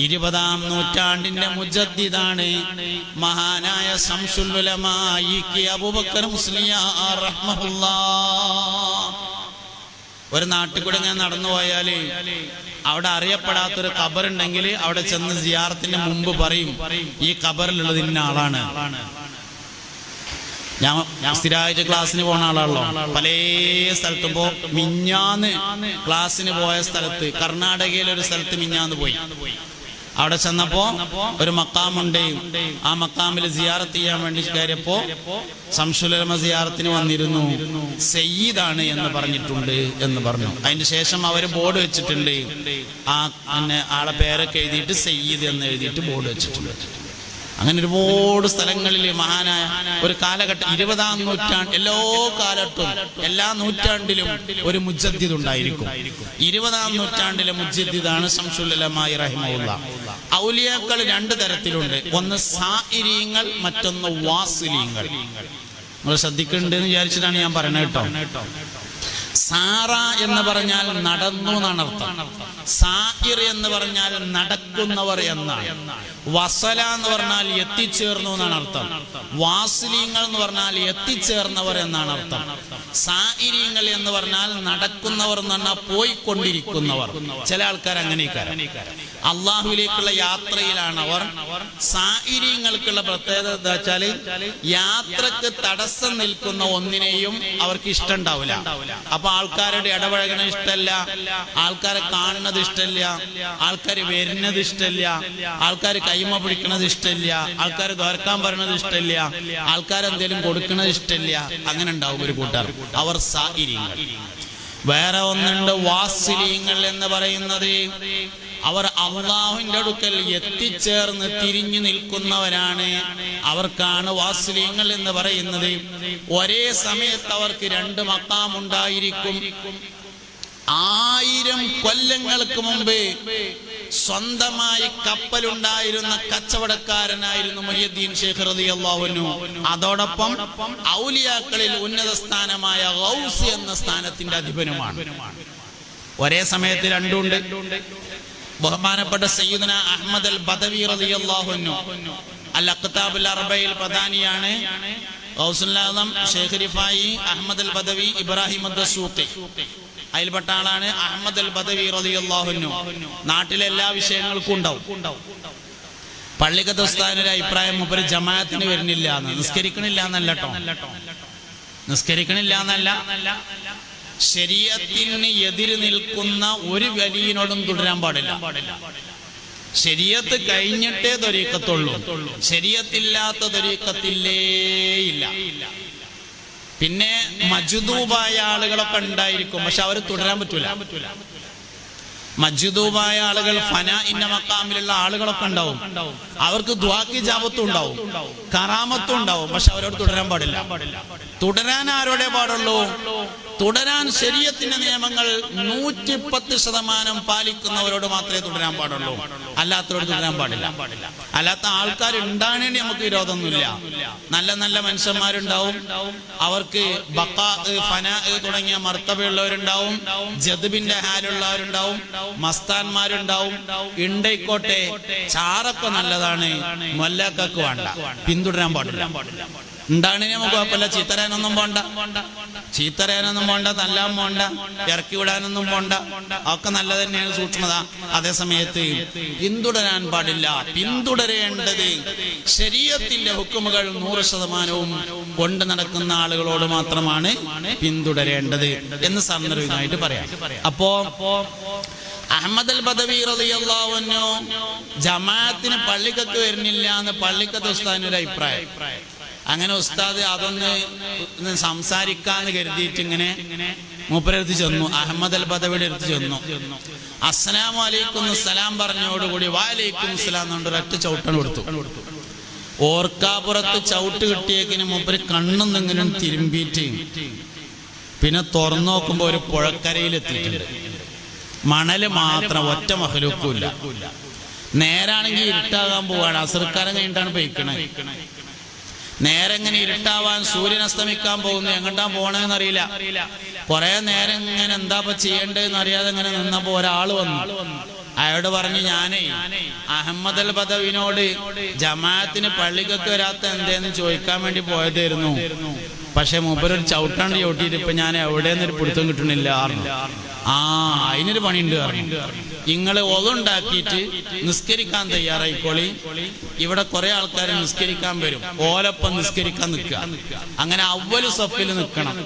Speaker 1: 20-ാം നൂറ്റാണ്ടിന്റെ മുജദ്ദിദാണ് മഹാനായ ശംസുൽ ഉലമാ ഇ.കെ. അബൂബക്കർ മുസ്ലിയാർ റഹ്മത്തുള്ളാഹ്. ഒരു നാട്ടിൽ കൂടെ ഞാൻ നടന്നു പോയാല് അവിടെ അറിയപ്പെടാത്തൊരു ഖബറുണ്ടെങ്കിൽ അവിടെ ചെന്ന് സിയാറത്തിന് മുമ്പ് പറയും, ഈ ഖബറിലുള്ളത് ഇന്ന ആളാണ്. ഞാൻ സ്ഥിരമായിട്ട് ക്ലാസ്സിന് പോകുന്ന ആളാണല്ലോ. പല സ്ഥലത്തും പോ. മിഞ്ഞാന്ന് ക്ലാസ്സിന് പോയ സ്ഥലത്ത്, കർണാടകയിലെ ഒരു സ്ഥലത്ത് മിഞ്ഞാന്ന് പോയി. അവിടെ ചെന്നപ്പോ ഒരു മക്കാമുണ്ട്. ആ മക്കാമിൽ സിയാറത്ത് ചെയ്യാൻ വേണ്ടി കയറിയപ്പോ ശംസുൽ ഉലമ സിയാറത്തിന് വന്നിരുന്നു. സയ്യിദാണ് എന്ന് പറഞ്ഞിട്ടുണ്ട് എന്ന് പറഞ്ഞു. അതിന് ശേഷം അവർ ബോർഡ് വെച്ചിട്ടുണ്ട്. ആ ആളെ പേരൊക്കെ എഴുതിയിട്ട് സയ്യിദ് എന്ന് എഴുതിയിട്ട് ബോർഡ് വെച്ചിട്ടുണ്ട്. അങ്ങനെ ഒരുപാട് സ്ഥലങ്ങളിൽ മഹാനായ ഒരു കാലഘട്ടം 20-ാം നൂറ്റാണ്ട്, എല്ലാ കാലത്തും എല്ലാ നൂറ്റാണ്ടിലും ഒരു മുജദ്ദിദ് ഉണ്ടായിരിക്കും. 20-ാം നൂറ്റാണ്ടിലെ മുജദ്ദിദാണ് ശംസുൽ ഉലമാ റഹിമഹുല്ലാഹ്. ഔലിയാക്കൾ 2 തരത്തിലുണ്ട്. ഒന്ന് സാഇരീങ്ങൾ, മറ്റൊന്ന് വാസിലീങ്ങൾ. നിങ്ങൾ ശ്രദ്ധിക്കുന്നുണ്ടെന്ന് വിചാരിച്ചിട്ടാണ് ഞാൻ പറയുന്നത് കേട്ടോ. സാറ എന്ന് പറഞ്ഞാൽ നടന്നു എന്നാണ് അർത്ഥം. സായിർ എന്ന് പറഞ്ഞാൽ നടക്കുന്നവർ എന്നാണ്. വസല എന്ന് പറഞ്ഞാൽ എത്തിച്ചേർന്നു എന്നാണ് അർത്ഥം. വാസിലീങ്ങൾ എന്ന് പറഞ്ഞാൽ എത്തിച്ചേർന്നവർ എന്നാണ് അർത്ഥം. സായിരീങ്ങൾ എന്ന് പറഞ്ഞാൽ നടക്കുന്നവർ എന്ന് പറഞ്ഞാൽ പോയിക്കൊണ്ടിരിക്കുന്നവർ. ചില ആൾക്കാർ അങ്ങനെയൊക്കെ അള്ളാഹുവിലേക്കുള്ള യാത്രയിലാണ് അവർ. സായിരീങ്ങൾക്കുള്ള പ്രത്യേകത എന്താ വെച്ചാൽ യാത്രക്ക് തടസ്സം നിൽക്കുന്ന ഒന്നിനെയും അവർക്ക് ഇഷ്ടം ഉണ്ടാവില്ല. അപ്പൊ ആൾക്കാരുടെ ഇടപഴകണ ഇഷ്ടമല്ല, ആൾക്കാരെ കാണുന്നത് ഇഷ്ടമില്ല, ആൾക്കാർ വരുന്നത് ഇഷ്ടമില്ല, ആൾക്കാർ കൈമ പിടിക്കുന്നത് ഇഷ്ടമില്ല, ആൾക്കാർ ദ്വാരക്കാൻ പറയുന്നത് ഇഷ്ടമില്ല, ആൾക്കാരെന്തേലും കൊടുക്കുന്നത് ഇഷ്ടമില്ല. അങ്ങനെ ഉണ്ടാവും ഒരു കൂട്ടർ. അവർ സായിരീങ്ങൾ. വേറെ ഒന്നുണ്ട് വാസിലീങ്ങൾ എന്ന് പറയുന്നത്. അവർ അല്ലാഹുവിന്റെ അടുക്കൽ എത്തിച്ചേർന്ന് തിരിഞ്ഞു നിൽക്കുന്നവരാണ്. അവർക്കാണ് വാസിലീങ്ങൾ എന്ന് പറയുന്നത്. ഒരേ സമയത്ത് അവർക്ക് 2 മഖാം ഉണ്ടായിരിക്കും. 1000 കൊല്ലങ്ങൾക്ക് മുമ്പ് സ്വന്തമായി കപ്പലുണ്ടായിരുന്ന കച്ചവടക്കാരനായിരുന്നു മുഹിയുദ്ദീൻ ഷേഖ് റളിയല്ലാഹു അൻഹു. അതോടൊപ്പം ഔലിയാക്കളിൽ ഉന്നത സ്ഥാനമായ ഗൗസ് എന്ന സ്ഥാനത്തിന്റെ അധിപനുമാണ്. ഒരേ സമയത്ത് 2 ഉണ്ട്. ബഹുമാനപ്പെട്ട സയ്യിദുന അഹ്മദ് അൽ ബദവി റളിയല്ലാഹു അൻഹു അൽ അഖ്താബുൽ അർബയിൽ പ്രധാനിയാണ്. ഗൗസുൽ ആദം, ഷേഖ് റിഫായി, അഹ്മദ് അൽ ബദവി, ഇബ്രാഹിം അദ്ദസൂഖി, അതിൽപ്പെട്ട ആളാണ് അഹ്മദ് അൽ ബദവി റളിയല്ലാഹു അൻഹു. നാട്ടിലെ എല്ലാ വിഷയങ്ങൾക്കും ഉണ്ടാവും. പള്ളിക്കത്തെ ഉസ്താദിന്റെ അഭിപ്രായം മൂപ്പര് ജമാഅത്തിന് വരുന്നില്ല എന്ന്. നിസ്കരിക്കണില്ല എന്നല്ല കേട്ടോ, നിസ്കരിക്കണില്ല എന്നല്ല. ശരീഅത്തിന് എതിര് നിൽക്കുന്ന ഒരു വലിയനോടും തുടരാൻ പാടില്ല. ശരീഅത്ത് കഴിഞ്ഞിട്ടേ ത്വരീഖത്തുള്ളൂ. ശരീഅത്തില്ലാത്ത ത്വരീഖത്തില്ലേ ഇല്ല. പിന്നെ മജ്ദൂബായ ആളുകളൊക്കെ ഉണ്ടായിരിക്കും, പക്ഷെ അവർ തുടരാൻ പറ്റൂല. മജ്ദൂബായ ആളുകൾ ഫനാഇന്റെ മഖാമിലുള്ള ആളുകളൊക്കെ ഉണ്ടാവും. അവർക്ക് ദുആക്ക് ഇജാബത്തും ഉണ്ടാവും, കറാമത്തും ഉണ്ടാവും, പക്ഷെ അവരോട് തുടരാൻ പാടില്ല. തുടരാൻ ആരോടെ പാടുള്ളൂ? തുടരാൻ ശരീഅത്തിന്റെ നിയമങ്ങൾ 110% പാലിക്കുന്നവരോട് മാത്രമേ തുടരാൻ പാടുള്ളൂ. അല്ലാത്തവരോട് തുടരാൻ പാടില്ല. അല്ലാത്ത ആൾക്കാർ ഉണ്ടാകേണ്ടി നമുക്ക് വിരോധമൊന്നുമില്ല. നല്ല നല്ല മനുഷ്യന്മാരുണ്ടാവും, അവർക്ക് ബഖാ, ഫനാ തുടങ്ങിയ മർത്തബയുള്ളവരുണ്ടാവും, ജദ്ബിന്റെ ഹാലുള്ളവരുണ്ടാവും, മസ്താന്മാരുണ്ടാവും. ഉണ്ടായിക്കോട്ടെ, ചാറൊക്കെ നല്ലതാണ്, മൊല്ലക്കൊക്കെ വേണ്ട, പിന്തുടരാൻ പാടില്ല. ഉണ്ടാണിനെ നമുക്ക് കുഴപ്പമില്ല, ചീത്തരാനൊന്നും പോണ്ട, തല്ലാൻ പോണ്ട, ഇറക്കി വിടാനൊന്നും പോണ്ട, ഒക്കെ നല്ലത് തന്നെയാണ്, സൂക്ഷ്മത. അതേ സമയത്ത് പിന്തുടരാൻ പാടില്ല. പിന്തുടരേണ്ടത് ശരീഅത്തിന്റെ ഹുക്കുമുകൾ 100% കൊണ്ട് നടക്കുന്ന ആളുകളോട് മാത്രമാണ് പിന്തുടരേണ്ടത് എന്ന് സന്ദർഭമായിട്ട് പറയാം. അപ്പോ അഹ്മദ് അൽ ബദവി റളിയല്ലാഹു അൻഹു ജമാഅത്തിന് പള്ളിക്കത്ത് വരുന്നില്ല എന്ന് പള്ളിക്കത്ത് ഉസ്താദിന് ഒരു അഭിപ്രായം. അങ്ങനെ ഉസ്താദ് അതൊന്ന് സംസാരിക്കാന്ന് കരുതിയിട്ട് ഇങ്ങനെ മൂപ്പരടുത്ത് ചെന്നു, അഹ്മദ് അൽ ബദവിയുടെ അടുത്ത് ചെന്നു. അസ്സലാമു അലൈക്കും സലാം പറഞ്ഞോടുകൂടി വഅലൈക്കും സലാം എന്നുകൊണ്ട് ഒരൊറ്റ ചവിട്ടം കൊടുത്തു. ഓർക്കാപ്പുറത്ത് ചവിട്ട് കിട്ടിയേക്കിന് മൂപ്പര് കണ്ണൊന്നും ഇങ്ങനെ തിരുമ്പിയിട്ട് പിന്നെ തുറന്നു നോക്കുമ്പോ ഒരു പുഴക്കരയിലെത്തിയിട്ടുണ്ട്. മണല് മാത്രം, ഒറ്റ മഹലൂക്കുമില്ല. നേരാണെങ്കിൽ ഇരുട്ടാകാൻ പോവാണ്, അസർക്കാരം കഴിഞ്ഞിട്ടാണ് പെയ്ക്കണേ. നേരെ ഇങ്ങനെ ഇരുട്ടാവാൻ, സൂര്യൻ അസ്തമിക്കാൻ പോകുന്നു, എങ്ങോട്ടാ പോണെന്നറിയില്ല. കുറെ നേരം ഇങ്ങനെ എന്താ ചെയ്യേണ്ടതെന്ന് അറിയാതെ ഇങ്ങനെ നിന്നപ്പോ ഒരാള് വന്നു. അയാളോട് പറഞ്ഞു, ഞാനേ അഹമ്മദ് അൽ ബദവിനോട് ജമാഅത്തിന് പള്ളിക്കൊക്കെ വരാത്ത എന്തേന്ന് ചോദിക്കാൻ വേണ്ടി പോയതായിരുന്നു. പക്ഷെ മൂപ്പരൊരു ചവിട്ടാണ്ട് ചവിട്ടിയിട്ട് ഇപ്പൊ ഞാൻ എവിടെയെന്നൊരു പിടുത്തം കിട്ടണില്ല. അതിനൊരു പണിയുണ്ട് പറഞ്ഞു. നിങ്ങള് ഒതുണ്ടാക്കിയിട്ട് നിസ്കരിക്കാൻ തയ്യാറായിക്കോളി. ഇവിടെ കുറെ ആൾക്കാർ നിസ്കരിക്കാൻ വരും, ഓലപ്പം നിസ്കരിക്കാൻ നിൽക്കുക. അങ്ങനെ അവ്വല് സഫിൽ നിൽക്കണം.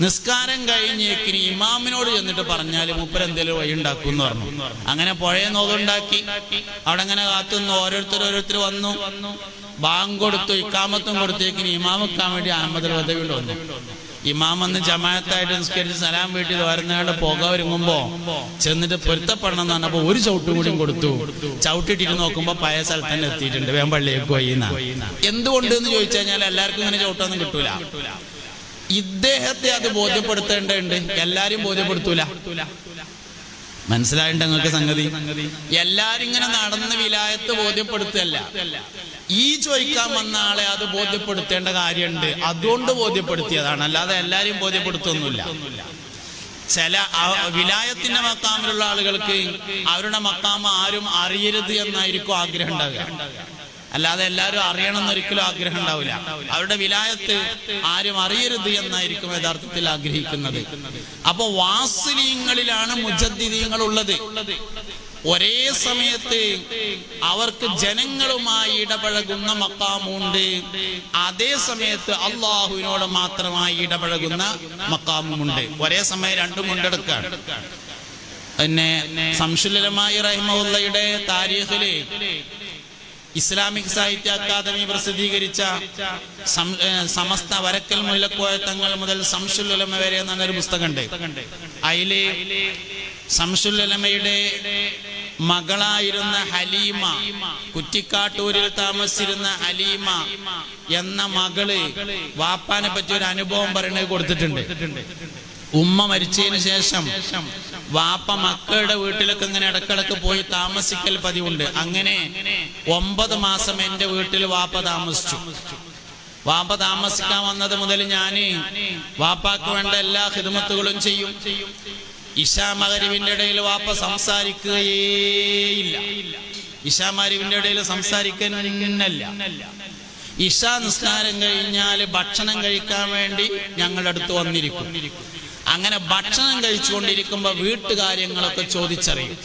Speaker 1: നിസ്കാരം കഴിഞ്ഞേക്കിന് ഇമാമിനോട് ചെന്നിട്ട് പറഞ്ഞാൽ മൂപ്പര് എന്തേലും വഴി ഉണ്ടാക്കും എന്ന് പറഞ്ഞു. അങ്ങനെ പുഴയെന്ന് ഒതുണ്ടാക്കി അവിടെ അങ്ങനെ കാത്തുനിന്ന് ഓരോരുത്തർ വന്നു. ബാങ്ക് കൊടുത്തു, ഇക്കാമത്തും കൊടുത്തേക്കിന് ഇമാം വെക്കാൻ വേണ്ടി അഹമ്മദ് അൽ ബദവി വന്നു. ഇമാം വന്ന് ജമാഅത്തായിട്ട് നിസ്കരിച്ച് സലാം വീട്ടിൽ വരുന്നയാളുടെ പുക ഒരുങ്ങുമ്പോ ചെന്നിട്ട് പൊരുത്തപ്പെടണം എന്ന് പറഞ്ഞപ്പോ ഒരു ചവിട്ടും കൂടിയും കൊടുത്തു. ചവിട്ടിട്ടിട്ട് നോക്കുമ്പോ പഴയ സ്ഥലത്ത് തന്നെ എത്തിയിട്ടുണ്ട്, വേഗം പള്ളിയേക്ക് പോയി. എന്തുകൊണ്ട് എന്ന് ചോദിച്ചു കഴിഞ്ഞാൽ എല്ലാവർക്കും ഇങ്ങനെ ചവിട്ടൊന്നും കിട്ടൂല. ഇദ്ദേഹത്തെ അത് ബോധ്യപ്പെടുത്തേണ്ടതുണ്ട്, എല്ലാരും ബോധ്യപ്പെടുത്തൂല. മനസ്സിലായിട്ട് നിങ്ങൾക്ക് സംഗതി? എല്ലാരും ഇങ്ങനെ നടന്ന് വിലായത്ത് ബോധ്യപ്പെടുത്തല്ല, ഈ ചോദിക്കാൻ വന്ന ആളെ അത് ബോധ്യപ്പെടുത്തേണ്ട കാര്യമുണ്ട്, അതുകൊണ്ട് ബോധ്യപ്പെടുത്തിയതാണ്. അല്ലാതെ എല്ലാരെയും ബോധ്യപ്പെടുത്തൊന്നുമില്ല. ചില വിലായത്തിന്റെ മക്കാമിലുള്ള ആളുകൾക്ക് അവരുടെ മക്കാമ ആരും അറിയരുത് എന്നായിരിക്കും ആഗ്രഹം ഉണ്ടാവുക. അല്ലാതെ എല്ലാവരും അറിയണം എന്നൊരിക്കലും ആഗ്രഹം ഉണ്ടാവില്ല. അവരുടെ വിലായത്ത് ആരും അറിയരുത് എന്നായിരിക്കും യഥാർത്ഥത്തിൽ ആഗ്രഹിക്കുന്നത്. അപ്പൊ വാസ്ലിങ്ങളിലാണ് മുജദ്ദിദീങ്ങൾ ഉള്ളത്. ഒരേ സമയത്ത് അവർക്ക് ജനങ്ങളുമായി ഇടപഴകുന്ന മക്കാമുണ്ട്, അതേ സമയത്ത് അള്ളാഹുവിനോട് മാത്രമായി ഇടപഴകുന്ന മക്കാമുണ്ട്. ഒരേ സമയം രണ്ടും കൊണ്ടെടുക്കാണ്. പിന്നെ ശംസുൽ ഉലമാ റഹിമഹുള്ളയുടെ താരീഖില് ഇസ്ലാമിക് സാഹിത്യ അക്കാദമി പ്രസിദ്ധീകരിച്ച സമസ്ത വരക്കൽ മുല്ലക്കോയ തങ്ങൾ മുതൽ ശംസുൽ ഉലമ വരെ എന്നൊരു പുസ്തകമുണ്ട്. അതില് ശംസുൽ ഉലമയുടെ മകളായിരുന്ന ഹലീമ, കുറ്റിക്കാട്ടൂരിൽ താമസിച്ചിരുന്ന ഹലീമ എന്ന മകള് വാപ്പാനെ പറ്റി ഒരു അനുഭവം പറയുന്നത് കൊടുത്തിട്ടുണ്ട്. ഉമ്മ മരിച്ചതിന് ശേഷം വാപ്പ മക്കളുടെ വീട്ടിലൊക്കെ ഇങ്ങനെ ഇടക്കിടക്ക് പോയി താമസിക്കൽ പതിവുണ്ട്. അങ്ങനെ 9 മാസം എന്റെ വീട്ടിൽ വാപ്പ താമസിച്ചു. വാപ്പ താമസിക്കാൻ വന്നത് മുതൽ ഞാന് വാപ്പാക്ക് വേണ്ട എല്ലാ ഖിദ്മത്തുകളും ചെയ്യും. ഇശാ മഗ്‌രിബിന്റെ ഇടയിൽ വാപ്പ സംസാരിക്കുകയേയില്ല. ഇശാ മഗ്‌രിബിന്റെ ഇടയിൽ സംസാരിക്കുന്നില്ല. ഇശാ നിസ്കാരം കഴിഞ്ഞാൽ ഭക്ഷണം കഴിക്കാൻ വേണ്ടി ഞങ്ങളുടെ അടുത്ത് വന്നിരിക്കും. അങ്ങനെ ഭക്ഷണം കഴിച്ചുകൊണ്ടിരിക്കുമ്പോ വീട്ടുകാര്യങ്ങളൊക്കെ ചോദിച്ചറിയും.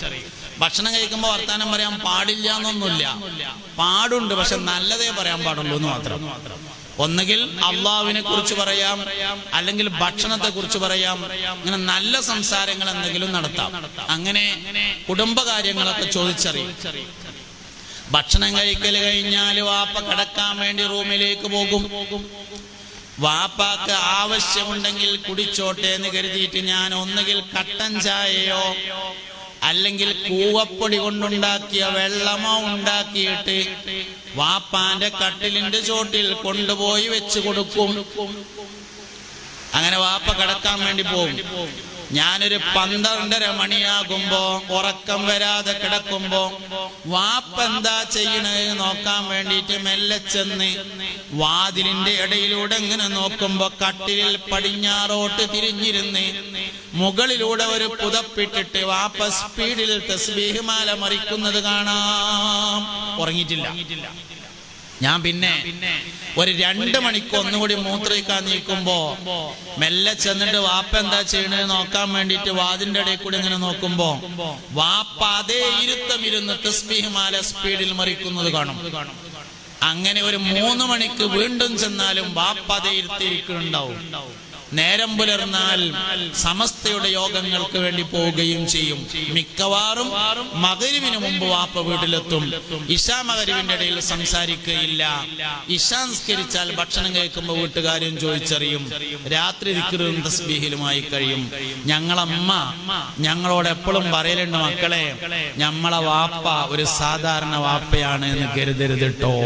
Speaker 1: ഭക്ഷണം കഴിക്കുമ്പോ വർത്താനം പറയാൻ പാടില്ല എന്നൊന്നുമില്ല, പാടുണ്ട്, പക്ഷെ നല്ലതേ പറയാൻ പാടുള്ളൂ എന്ന് മാത്രം. ഒന്നുകിൽ അള്ളാഹുവിനെ കുറിച്ച് പറയാം, അല്ലെങ്കിൽ ഭക്ഷണത്തെ കുറിച്ച് പറയാം. ഇങ്ങനെ നല്ല സംസാരങ്ങൾ എന്തെങ്കിലും നടത്താം. അങ്ങനെ കുടുംബകാര്യങ്ങളൊക്കെ ചോദിച്ചറിയും. ഭക്ഷണം കഴിക്കൽ കഴിഞ്ഞാൽ വാപ്പ കിടക്കാൻ വേണ്ടി റൂമിലേക്ക് പോകും. വാപ്പാക്ക് ആവശ്യമുണ്ടെങ്കിൽ കുടിച്ചോട്ടെ എന്ന് കരുതിയിട്ട് ഞാൻ ഒന്നുകിൽ കട്ടൻ ചായയോ അല്ലെങ്കിൽ കൂവപ്പൊടി കൊണ്ടുണ്ടാക്കിയ വെള്ളമോ ഉണ്ടാക്കിയിട്ട് വാപ്പാന്റെ കട്ടിലിന്റെ ചോട്ടിൽ കൊണ്ടുപോയി വെച്ച് കൊടുക്കും. അങ്ങനെ വാപ്പ കിടക്കാൻ വേണ്ടി പോകും. ഞാനൊരു 12:30 മണിയാകുമ്പോ ഉറക്കം വരാതെ കിടക്കുമ്പോ വാപ്പ എന്താ ചെയ്യണത് നോക്കാൻ വേണ്ടിയിട്ട് മെല്ലെ ചെന്ന് വാതിലിന്റെ ഇടയിലൂടെ ഇങ്ങനെ നോക്കുമ്പോ കട്ടിലിൽ പടിഞ്ഞാറോട്ട് തിരിഞ്ഞിരുന്ന് മുകളിലൂടെ ഒരു പുതപ്പിട്ടിട്ട് വാപ്പ സ്പീഡിൽ തസ്ബീഹ് മാല മറിക്കുന്നത് കാണാം. ഉറങ്ങിയിട്ടില്ല. ഞാൻ പിന്നെ ഒരു 2 മണിക്ക് ഒന്നുകൂടി മൂത്രയിക്കാൻ നീക്കുമ്പോ മെല്ലെ ചെന്നിട്ട് വാപ്പ എന്താ ചെയ്യണത് നോക്കാൻ വേണ്ടിയിട്ട് വാതിന്റെ ഇടയിൽ കൂടി ഇങ്ങനെ നോക്കുമ്പോ വാപ്പ അതേ ഇരുത്തമിരുന്ന് തസ്ബീഹ് മാല സ്പീഡിൽ മറിക്കുന്നത് കാണും. അങ്ങനെ ഒരു 3 മണിക്ക് വീണ്ടും ചെന്നാലും വാപ്പ അതേ ഇരുത്തിയിരിക്കുന്നുണ്ടാവും. നേരം പുലർന്നാൽ സമസ്തയുടെ യോഗങ്ങൾക്ക് വേണ്ടി പോവുകയും ചെയ്യും. മിക്കവാറും മഗ്‌രിബിന് മുമ്പ് വാപ്പ വീട്ടിലെത്തും. ഇശാ മഗ്‌രിബിന്റെ ഇടയിൽ സംസാരിക്കുകയില്ല. ഇശാ നിസ്കരിച്ചാൽ ഭക്ഷണം കഴിക്കുമ്പോൾ വീട്ടുകാരും ചോദിച്ചറിയും. രാത്രി ദിക്റും തസ്ബീഹിലുമായി കഴിയും. ഞങ്ങളമ്മ ഞങ്ങളോട് എപ്പോഴും പറയലുണ്ട്, മക്കളെ ഞമ്മളെ വാപ്പ ഒരു സാധാരണ വാപ്പയാണ് എന്ന് കരുതരുതിട്ടോ.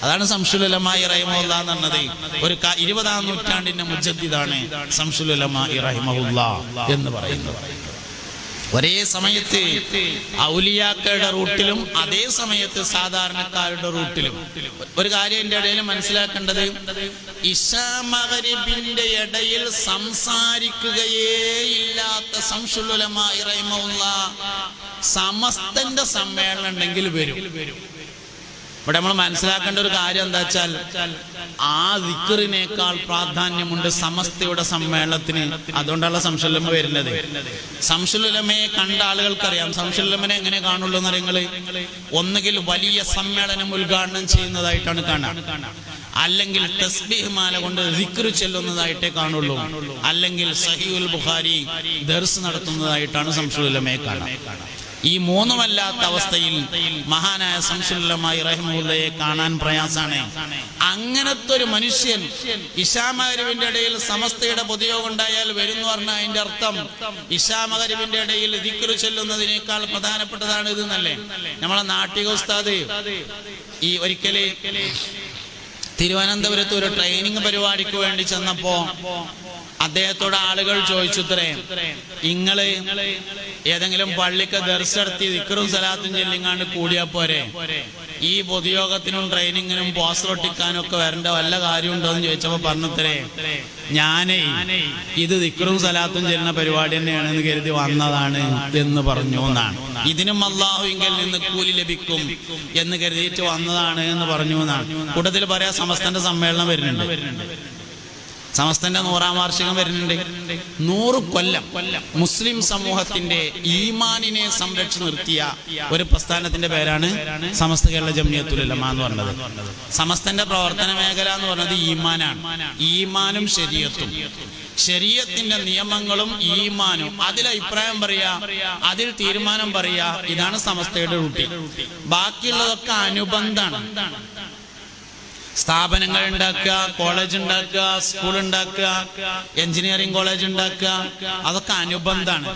Speaker 1: അതാണ് ശംസുൽ ഉലമാ റഹിമഹുല്ലാ എന്ന് പറഞ്ഞത്. ഒരു 20-ാം നൂറ്റാണ്ടിന്റെ മുജദ്ദിദാണ് ശംസുൽ ഉലമാ റഹിമഹുല്ലാ എന്ന് പറയുന്നത്. ഒരേ സമയത്ത് ഔലിയാക്കളുടെ റൂട്ടിലും അതേ സമയത്ത് സാധാരണക്കാരുടെ റൂട്ടിലും. ഒരു കാര്യം എൻ്റെ ഇടയിൽ മനസ്സിലാക്കേണ്ടത്, ഇശാ മഗ്‌രിബിന്റെ ഇടയിൽ സംസാരിക്കുകയേ ഇല്ലാത്ത ശംസുൽ ഉലമാ റഹിമഹുല്ലാ സമസ്തന്റെ സമ്മേളനം ഉണ്ടെങ്കിൽ വരും. ഇവിടെ നമ്മൾ മനസ്സിലാക്കേണ്ട ഒരു കാര്യം എന്താ വെച്ചാൽ, ആ ദിക്റിനേക്കാൾ പ്രാധാന്യമുണ്ട് സമസ്തയുടെ സമ്മേളനത്തിന്. അതുകൊണ്ടുള്ള ശംസുൽ ഉലമ വരുന്നത്. ശംസുൽ ഉലമയെ കണ്ട ആളുകൾക്കറിയാം ശംസുൽ ഉലമനെ എങ്ങനെ കാണുള്ളൂ എന്ന് നിങ്ങള്. ഒന്നുകിൽ വലിയ സമ്മേളനം ഉദ്ഘാടനം ചെയ്യുന്നതായിട്ടാണ് കാണാം, അല്ലെങ്കിൽ തസ്ബീഹ് മാല കൊണ്ട് ദിക്ർ ചെല്ലുന്നതായിട്ടേ കാണുള്ളൂ, അല്ലെങ്കിൽ സഹീഹുൽ ബുഖാരി ദർസ് നടത്തുന്നതായിട്ടാണ് ശംസുൽ ഉലമയെ കാണാം. ഈ മൂന്നുമല്ലാത്ത അവസ്ഥയിൽ മഹാനായ ശംസുൽ ഉലമാ റഹിമഹുല്ലയെ കാണാൻ പ്രയാസാണ്. അങ്ങനത്തെ ഒരു മനുഷ്യൻ ഇശാ മഗ്‌രിബിന്റെ ഇടയിൽ സമസ്തയുടെ പൊതുയോഗം ഉണ്ടായാൽ വരും പറഞ്ഞാൽ അതിന്റെ അർത്ഥം ഇശാ മഗ്‌രിബിന്റെ ഇടയിൽ ദിക്ർ ചൊല്ലുന്നതിനേക്കാൾ പ്രധാനപ്പെട്ടതാണ് ഇത് എന്നല്ലേ. നമ്മളെ നാട്ടിക ഉസ്താദ് ഈ ഒരിക്കല് തിരുവനന്തപുരത്ത് ഒരു ട്രെയിനിങ് പരിപാടിക്ക് വേണ്ടി ചെന്നപ്പോ അദ്ദേഹത്തോട് ആളുകൾ ചോദിച്ചുത്രേ, ഇങ്ങള് ഏതെങ്കിലും പള്ളിക്ക് ദർസ് നടത്തി ദിക്റും സലാത്തും ചൊല്ലിങ്ങാണ്ട് കൂടിയാ പോരെ, ഈ പൊതുയോഗത്തിനും ട്രെയിനിങ്ങിനും പോസ്റ്റർ ഒട്ടിക്കാനും ഒക്കെ വരേണ്ട വല്ല കാര്യമുണ്ടോ എന്ന് ചോദിച്ചപ്പോ പറഞ്ഞത്രേ, ഞാനേ ഇത് ദിക്റും സലാത്തും ചെല്ലുന്ന പരിപാടി തന്നെയാണെന്ന് കരുതി വന്നതാണ് എന്ന് പറഞ്ഞു എന്നാണ്. ഇതിനും അല്ലാഹുവിങ്കൽ നിന്ന് കൂലി ലഭിക്കും എന്ന് കരുതിയിട്ട് വന്നതാണ് എന്ന് പറഞ്ഞു എന്നാണ്. കൂട്ടത്തിൽ പറയാ സമസ്തന്റെ സമ്മേളനം വരുന്നുണ്ട്, സമസ്തന്റെ 100-ാം വാർഷികം വരുന്നുണ്ട്. 100 കൊല്ലം മുസ്ലിം സമൂഹത്തിന്റെ ഈമാനിനെ സംരക്ഷിച്ചു നിർത്തിയ ഒരു പ്രസ്ഥാനത്തിന്റെ പേരാണ് സമസ്ത കേരള ജംഇയ്യത്തുൽ ഉലമാ എന്ന് പറഞ്ഞത്. സമസ്തന്റെ പ്രവർത്തന മേഖല എന്ന് പറഞ്ഞത് ഈമാനാണ്. ഈമാനും ശരീഅത്തും, ശരീഅത്തിന്റെ നിയമങ്ങളും ഈമാനും, അതിൽ അഭിപ്രായം പറയാ, അതിൽ തീരുമാനം പറയാ, ഇതാണ് സമസ്തയുടെ ഡ്യൂട്ടി. ബാക്കിയുള്ളതൊക്കെ അനുബന്ധാണ്. സ്ഥാപനങ്ങൾ ഉണ്ടാക്കുക, കോളേജ് ഉണ്ടാക്കുക, സ്കൂൾ ഉണ്ടാക്കുക, എഞ്ചിനീയറിംഗ് കോളേജ് ഉണ്ടാക്കുക, അതൊക്കെ അനുബന്ധാണ്.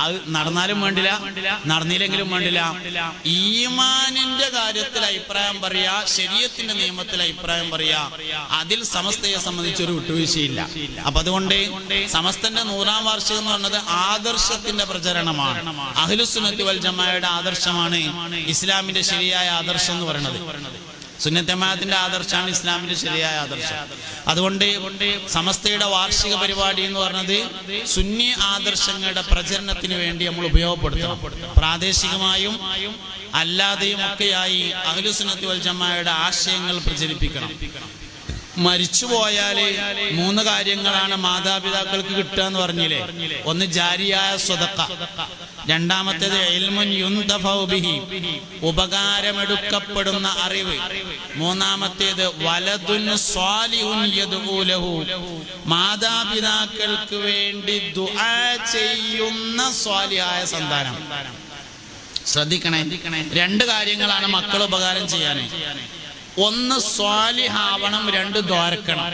Speaker 1: അത് നടന്നാലും വേണ്ടില്ല, നടന്നില്ലെങ്കിലും വേണ്ടില്ല. ഈമാനിന്റെ കാര്യത്തിൽ അഭിപ്രായം പറയാ, ശരീഅത്തിന്റെ നിയമത്തിൽ അഭിപ്രായം പറയാ, അതിൽ സമസ്തയെ സംബന്ധിച്ചൊരു വിട്ടുവീഴ്ചയില്ല. അപ്പൊ അതുകൊണ്ട് സമസ്തന്റെ 100-ാം വാർഷികം എന്ന് പറഞ്ഞത് ആദർശത്തിന്റെ പ്രചരണമാണ്. അഹ്ലുസുന്നത്തി വൽ ജമാഅയുടെ ആദർശമാണ് ഇസ്ലാമിന്റെ ശരിയായ ആദർശം എന്ന് പറയുന്നത്. സുന്നത്ത് ജമാഅത്തിന്റെ ആദർശമാണ് ഇസ്ലാമിന്റെ ശരിയായ ആദർശം. അതുകൊണ്ട് സമസ്തയുടെ വാർഷിക പരിപാടി എന്ന് പറഞ്ഞത് സുന്നി ആദർശങ്ങളുടെ പ്രചരണത്തിന് വേണ്ടി നമ്മൾ ഉപയോഗപ്പെടുത്തണം. പ്രാദേശികമായും അല്ലാതെയും ഒക്കെയായി അഹ്ലുസുന്നത്തി വൽ ജമാഅയുടെ ആശയങ്ങൾ പ്രചരിപ്പിക്കണം. മരിച്ചുപോയാല് 3 കാര്യങ്ങളാണ് മാതാപിതാക്കൾക്ക് കിട്ടുക എന്ന് പറഞ്ഞില്ലേ. ഒന്ന് ജാരിയായ സ്വതക്ക, രണ്ടാമത്തേത് ഇൽമുൻ യുന്തഫഉ ബിഹി, ഉപകാരമെടുക്കപ്പെടുന്ന അറിവ്, മൂന്നാമത്തേത് വലദുൻ സ്വാലിഹുൻ യദ്ഉ ലഹു, മാതാപിതാക്കൾക്ക് വേണ്ടി ദുആ ചെയ്യുന്ന സ്വാലിഹായ സന്താനം. ശ്രദ്ധിക്കണേ, 2 കാര്യങ്ങളാണ് മക്കൾ ഉപകാരം ചെയ്യാൻ. ഒന്ന് സ്വാലിഹാവണം, 2 ദ്വാരക്കണം.